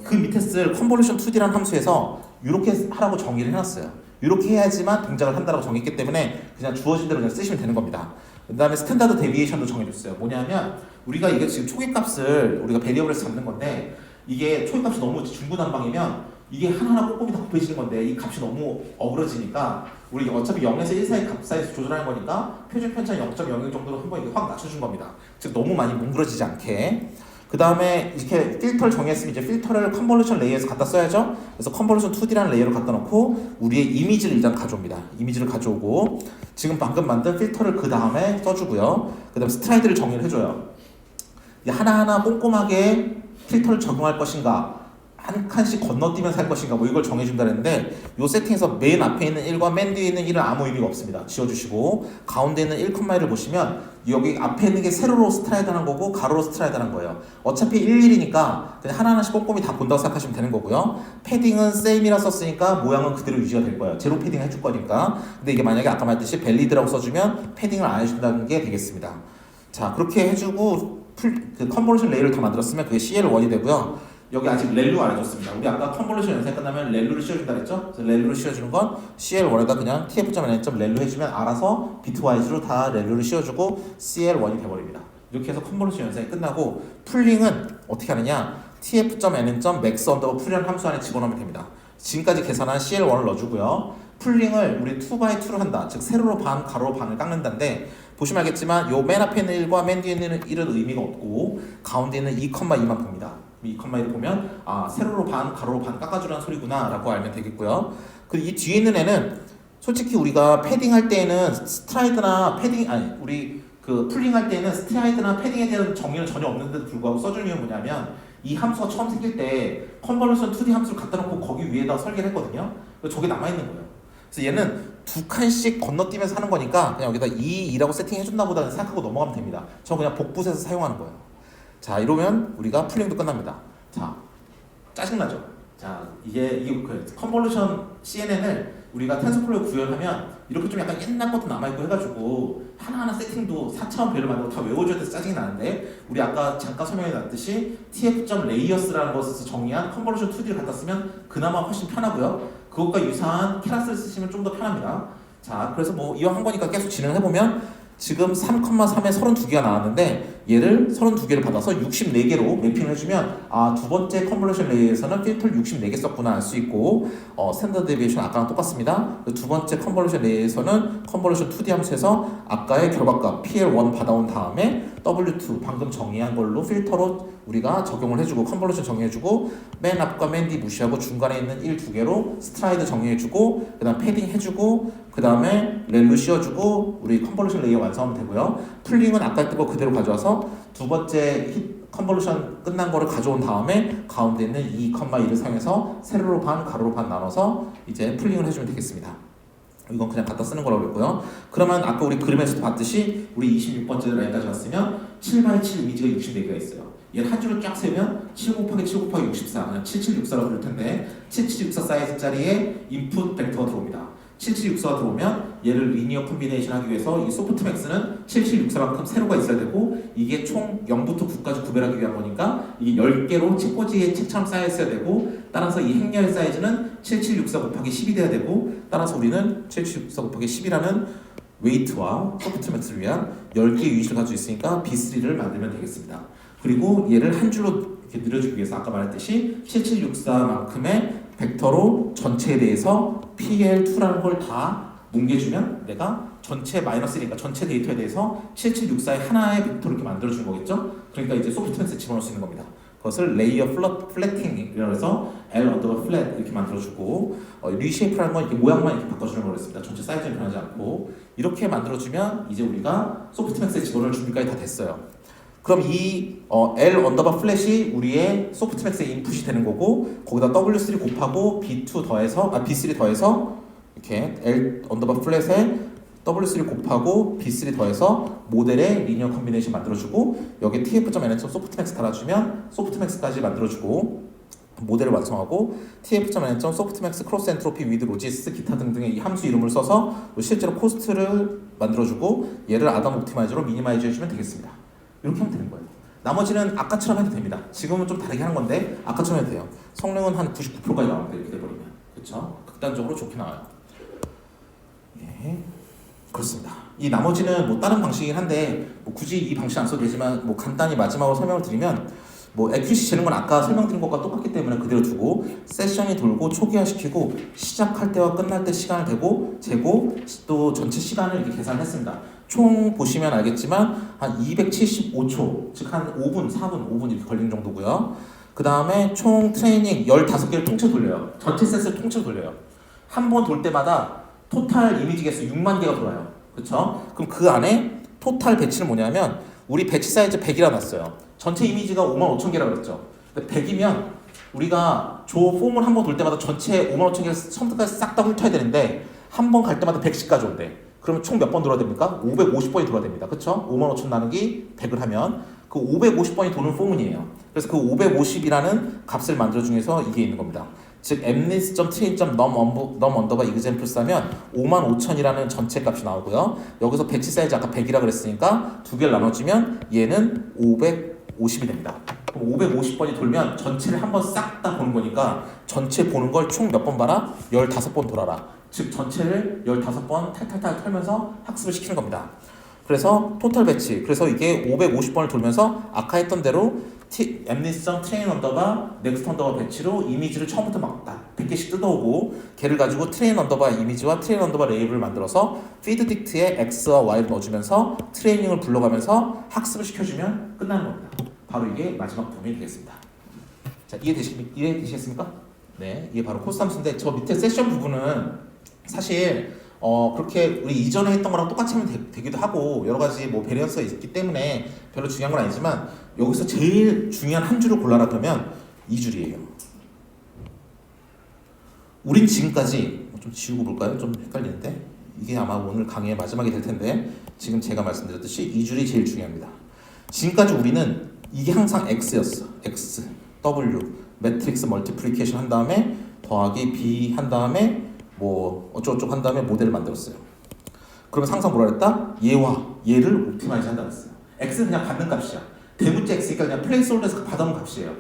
그 밑에 쓸 컨볼루션 2D라는 함수에서 이렇게 하라고 정의를 해놨어요. 이렇게 해야지만 동작을 한다고 정했기 때문에 그냥 주어진 대로 그냥 쓰시면 되는 겁니다. 그 다음에 스탠다드 데비에이션도 정해줬어요. 뭐냐면 우리가 이게 지금 초기값을 우리가 베리어블에서 잡는 건데 이게 초기값이 너무 중구난방이면 이게 하나하나 꼼꼼히 다 곱해지는 건데 이 값이 너무 어그러지니까 우리 어차피 0에서 1 사이 값 사이에서 조절하는 거니까 표준 편차 0.01 정도로 한번 이렇게 확 낮춰준 겁니다. 즉 너무 많이 뭉그러지지 않게. 그 다음에 이렇게 필터를 정했으면 이제 필터를 컨볼루션 레이어에서 갖다 써야죠. 그래서 컨볼루션 2D라는 레이어를 갖다 놓고 우리의 이미지를 일단 가져옵니다. 이미지를 가져오고 지금 방금 만든 필터를 그 다음에 써주고요. 그 다음에 스트라이드를 정의를 해줘요. 하나하나 꼼꼼하게 필터를 적용할 것인가 한 칸씩 건너뛰면서 할 것인가 뭐 이걸 정해준다 그랬는데 이 세팅에서 맨 앞에 있는 1과 맨 뒤에 있는 1은 아무 의미가 없습니다. 지워주시고 가운데 있는 1,1을 보시면 여기 앞에 있는 게 세로로 스트라이드 하는 거고 가로로 스트라이드 하는 거예요. 어차피 1, 1이니까 그냥 하나하나씩 꼼꼼히 다 본다고 생각하시면 되는 거고요. 패딩은 세임이라 썼으니까 모양은 그대로 유지가 될 거예요. 제로 패딩 해줄 거니까. 근데 이게 만약에 아까 말했듯이 밸리드라고 써주면 패딩을 안 해준다는 게 되겠습니다. 자 그렇게 해주고 그 컨볼루션 레이를 다 만들었으면 그게 CL1이 되고요. 여기 아직 렐루 안 해줬습니다. 우리 아까 컨볼루션 연산 끝나면 렐루를 씌워준다 그랬죠? 그래서 렐루를 씌워주는 건 CL1에다 그냥 tf.n.렐루 해주면 알아서 비트와이즈로 다 렐루를 씌워주고 CL1이 돼버립니다. 이렇게 해서 컨볼루션 연산이 끝나고 풀링은 어떻게 하느냐? tf.n.max_풀이라는 함수 안에 집어넣으면 됩니다. 지금까지 계산한 CL1을 넣어주고요. 풀링을 우리 2x2로 한다. 즉 세로로 반, 가로로 반을 깎는다인데 보시면 알겠지만 요 맨 앞에 있는 1과 맨 뒤에 있는 1은 의미가 없고 가운데 있는 2,2만 봅니다. 2,1을 보면 세로로 반, 가로로 반 깎아주라는 소리구나 라고 알면 되겠고요. 그리고 이 뒤에 있는 애는 솔직히 우리가 패딩 할 때에는 스트라이드나 패딩 우리 그 풀링 할 때는 스트라이드나 패딩에 대한 정의는 전혀 없는데도 불구하고 써준 이유는 뭐냐면 이 함수가 처음 생길 때 컨볼루션 2D 함수를 갖다 놓고 거기 위에다 설계를 했거든요. 그래서 저게 남아있는 거예요. 그래서 얘는 두 칸씩 건너뛰면서 하는 거니까 그냥 여기다 2라고 세팅해준다 보다 생각하고 넘어가면 됩니다. 저 그냥 복붙해서 사용하는 거예요. 자 이러면 우리가 풀링도 끝납니다. 자 짜증나죠? 자 이게 그 컨볼루션 CNN을 우리가 텐서플로우 구현하면 이렇게 좀 약간 옛날 것도 남아있고 해가지고 하나하나 세팅도 4차원 배를 만들고 다 외워줘야 돼서 짜증이 나는데 우리 아까 잠깐 설명해 놨듯이 tf.layers라는 것에서 정의한 컨볼루션 2D를 갖다 쓰면 그나마 훨씬 편하고요. 그것과 유사한 캐라스를 쓰시면 좀 더 편합니다. 자 그래서 뭐 이왕 한 거니까 계속 진행해보면 지금 3,3에 32개가 나왔는데 얘를 32개를 받아서 64개로 매핑을 해주면 두 번째 컨볼루션 레이에서는 필터를 64개 썼구나 알 수 있고 스탠더드 데비에이션 아까랑 똑같습니다. 두 번째 컨볼루션 레이에서는 컨볼루션 2D 함수에서 아까의 결과값 PL1 받아온 다음에 W2 방금 정의한 걸로 필터로 우리가 적용을 해주고 컨볼루션 정의해주고 맨 앞과 맨 뒤 무시하고 중간에 있는 1, 2개로 스트라이드 정의해주고 그 다음 패딩 해주고 그 다음에 렐루 씌워주고 우리 컨볼루션 레이어 완성하면 되고요. 풀링은 아까 했던 거 그대로 가져와서 두 번째 컨볼루션 끝난 거를 가져온 다음에 가운데 있는 2,1을 사용해서 세로로 반, 가로로 반 나눠서 이제 풀링을 해주면 되겠습니다. 이건 그냥 갖다 쓰는 거라고 했고요. 그러면 아까 우리 그림에서도 봤듯이 우리 26번째 라인까지 왔으면 7x7 이미지가 64개가 있어요. 얘를 한 줄로 쫙 세면 7 곱하기 7 곱하기 64 그냥 7764라고 부를 텐데 7764 사이즈짜리의 인풋 벡터가 들어옵니다. 7764가 들어오면 얘를 리니어 콤비네이션 하기 위해서 이 소프트맥스는 7764만큼 세로가 있어야 되고 이게 총 0부터 9까지 구별하기 위한 거니까 이게 10개로 책꽂이에 책처럼 쌓여 있어야 되고 따라서 이 행렬의 사이즈는 7764 곱하기 10이 돼야 되고 따라서 우리는 7764 곱하기 10이라는 웨이트와 소프트맥스를 위한 10개의 유닛을 가지고 있으니까 B3를 만들면 되겠습니다. 그리고 얘를 한 줄로 이렇게 늘려주기 위해서 아까 말했듯이 7764만큼의 벡터로 전체에 대해서 PL2라는 걸 다 뭉개주면 내가 전체 마이너스니까 전체 데이터에 대해서 7764의 하나의 벡터를 이렇게 만들어주는 거겠죠? 그러니까 이제 소프트맥스에 집어넣을 수 있는 겁니다. 그것을 레이어 플래팅이라고 해서 L 언더바 플랫 이렇게 만들어주고 리쉐이프라는 건 이렇게 모양만 이렇게 바꿔주는 거였습니다. 전체 사이즈는 변하지 않고 이렇게 만들어주면 이제 우리가 소프트맥스에 집어넣을 준비까지 다 됐어요. 그럼 이 L 언더바 플랫이 우리의 소프트맥스의 인풋이 되는 거고 거기다 W3 곱하고 B2 더해서 B3 더해서 이렇게 L 언더바 플랫에 W3 곱하고 B3 더해서 모델의 리니어 컨비네이션 만들어주고 여기 TF.NH 소프트맥스 달아주면 소프트맥스까지 만들어주고 모델을 완성하고 TF.NH 소프트맥스 크로스 엔트로피 위드 로지스 기타 등등의 이 함수 이름을 써서 실제로 코스트를 만들어주고 얘를 아담 옵티마이저로 미니마이즈 해주면 되겠습니다. 이렇게 하면 되는 거예요. 나머지는 아까처럼 해도 됩니다. 지금은 좀 다르게 하는 건데 아까처럼 해도 돼요. 성능은 한 99%까지 나옵니다. 이렇게 돼버리면. 그렇죠? 극단적으로 좋게 나와요. 예, 그렇습니다. 이 나머지는 뭐 다른 방식이긴 한데 뭐 굳이 이 방식 안 써도 되지만 뭐 간단히 마지막으로 설명을 드리면 뭐 accuracy 재는 건 아까 설명드린 것과 똑같기 때문에 그대로 두고 세션이 돌고 초기화시키고 시작할 때와 끝날 때 시간을 재고 또 전체 시간을 이렇게 계산을 했습니다. 총 보시면 알겠지만 한 275초, 즉 한 5분, 5분 이렇게 걸리는 정도고요. 그 다음에 총 트레이닝 15개를 통째로 돌려요. 전체 셋을 통째로 돌려요. 한 번 돌 때마다 토탈 이미지 개수 6만 개가 돌아요. 그쵸? 그럼 그 안에 토탈 배치는 뭐냐면 우리 배치 사이즈 100이라 놨어요. 전체 이미지가 5만 5천 개라고 그랬죠. 100이면 우리가 저 폼을 한 번 돌 때마다 전체 5만 5천 개를 처음부터까지 싹 다 훑어야 되는데 한 번 갈 때마다 100씩 가져온대. 그러면 총 몇 번 돌아야 됩니까? 550번이 돌아야 됩니다. 그쵸? 5만 5천 나누기 100을 하면 그 550번이 도는 포문이에요. 그래서 그 550이라는 값을 만들어 중에서 이게 있는 겁니다. 즉 mlist.train.num_examples 하면 55,000이라는 전체 값이 나오고요. 여기서 배치 사이즈 아까 100이라 그랬으니까 두 개를 나눠주면 얘는 550이 됩니다. 그럼 550번이 돌면 전체를 한번 싹 다 보는 거니까 전체 보는 걸 총 몇 번 봐라? 15번 돌아라. 즉 전체를 15번 탈탈탈 털면서 학습을 시키는 겁니다. 그래서 토탈 배치, 그래서 이게 550번을 돌면서 아까 했던 대로 mlist.train 언더바 next 언더바 배치로 이미지를 처음부터 막 100개씩 뜯어오고 걔를 가지고 train 언더바 이미지와 train 언더바 레이블을 만들어서 feed dict에 x와 y를 넣어주면서 트레이닝을 불러가면서 학습을 시켜주면 끝나는 겁니다. 바로 이게 마지막 부분이 되겠습니다. 자, 이해되시겠습니까? 네, 이게 바로 코스 함수인데 저 밑에 세션 부분은 사실 그렇게 우리 이전에 했던 거랑 똑같이 하면 되기도 하고 여러 가지 뭐 베리언스가 있기 때문에 별로 중요한 건 아니지만 여기서 제일 중요한 한 줄을 골라라 그러면 이 줄이에요. 우린 지금까지 좀 지우고 볼까요? 좀 헷갈리는데 이게 아마 오늘 강의의 마지막이 될 텐데 지금 제가 말씀드렸듯이 이 줄이 제일 중요합니다. 지금까지 우리는 이게 항상 x였어. x, w, 매트릭스 멀티플리케이션 한 다음에 더하기 b 한 다음에 뭐 어쩌고저쩌고 한 다음에 모델을 만들었어요. 그러면 항상 뭐라 그랬다? 얘와 얘를 옵티마이즈 한다고 했어요. x는 그냥 받는 값이야. 대문자 x니까 그냥 플레이스홀더에서 받아온 값이에요.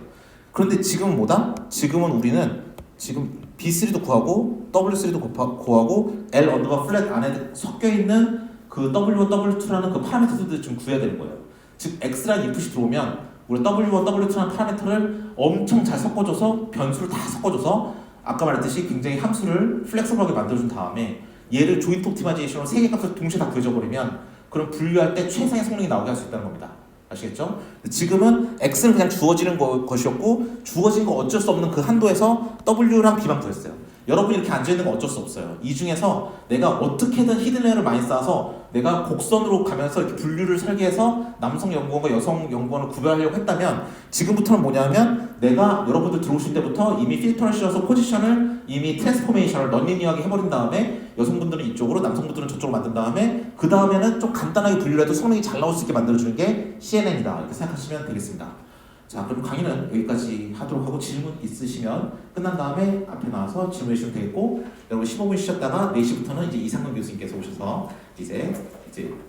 그런데 지금은 뭐다? 지금은 우리는 지금 b3도 구하고 w3도 구하고 l 언더바 플랫 안에 섞여있는 그 w1, w2라는 그 파라미터들도 좀 구해야 되는 거예요. 즉 x라는 인풋이 들어오면 우리 w1, w2라는 파라미터를 엄청 잘 섞어줘서 변수를 다 섞어줘서 아까 말했듯이 굉장히 함수를 플렉서블하게 만들어준 다음에 얘를 조인트 옵티마이제이션으로 세 개 값을 동시에 다 구해줘버리면 그럼 분류할 때 최상의 성능이 나오게 할 수 있다는 겁니다. 아시겠죠? 지금은 x는 그냥 주어지는 것이었고 주어진 거 어쩔 수 없는 그 한도에서 w랑 b만 구했어요. 여러분이 이렇게 앉아있는 건 어쩔 수 없어요. 이 중에서 내가 어떻게든 히든레이어를 많이 쌓아서 내가 곡선으로 가면서 이렇게 분류를 설계해서 남성 연구원과 여성 연구원을 구별하려고 했다면 지금부터는 뭐냐면 내가 여러분들 들어오실 때부터 이미 필터를 씌워서 포지션을 이미 트랜스포메이션을 넌리니어하게 해버린 다음에 여성분들은 이쪽으로 남성분들은 저쪽으로 만든 다음에 그 다음에는 좀 간단하게 분류를 해도 성능이 잘 나올 수 있게 만들어주는 게 CNN이다 이렇게 생각하시면 되겠습니다. 자, 그럼 강의는 여기까지 하도록 하고 질문 있으시면 끝난 다음에 앞에 나와서 질문해 주시면 되겠고 여러분 15분 쉬셨다가 4시부터는 이제 이상근 교수님께서 오셔서 이제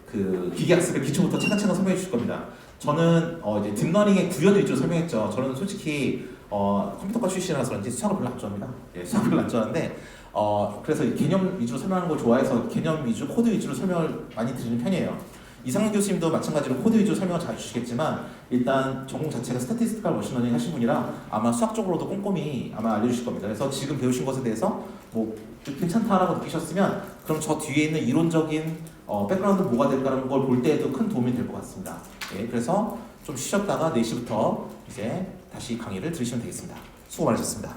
그 기계학습의 기초부터 차근차근 설명해 주실 겁니다. 저는 이제 딥러닝의 구현을 위주로 설명했죠. 저는 솔직히 컴퓨터과 출신이라서 그런지 수학을 별로 안 좋아합니다. 예, 수학을 별로 안 좋아하는데 그래서 개념 위주로 설명하는 걸 좋아해서 개념 위주, 코드 위주로 설명을 많이 드리는 편이에요. 이상훈 교수님도 마찬가지로 코드 위주로 설명을 잘 주시겠지만 일단 전공 자체가 스태티스티컬 머신러닝 하신 분이라 아마 수학적으로도 꼼꼼히 아마 알려주실 겁니다. 그래서 지금 배우신 것에 대해서 뭐 괜찮다라고 느끼셨으면 그럼 저 뒤에 있는 이론적인 백그라운드 뭐가 될까라는 걸 볼 때에도 큰 도움이 될 것 같습니다. 예, 그래서 좀 쉬셨다가 4시부터 이제 다시 강의를 들으시면 되겠습니다. 수고 많으셨습니다.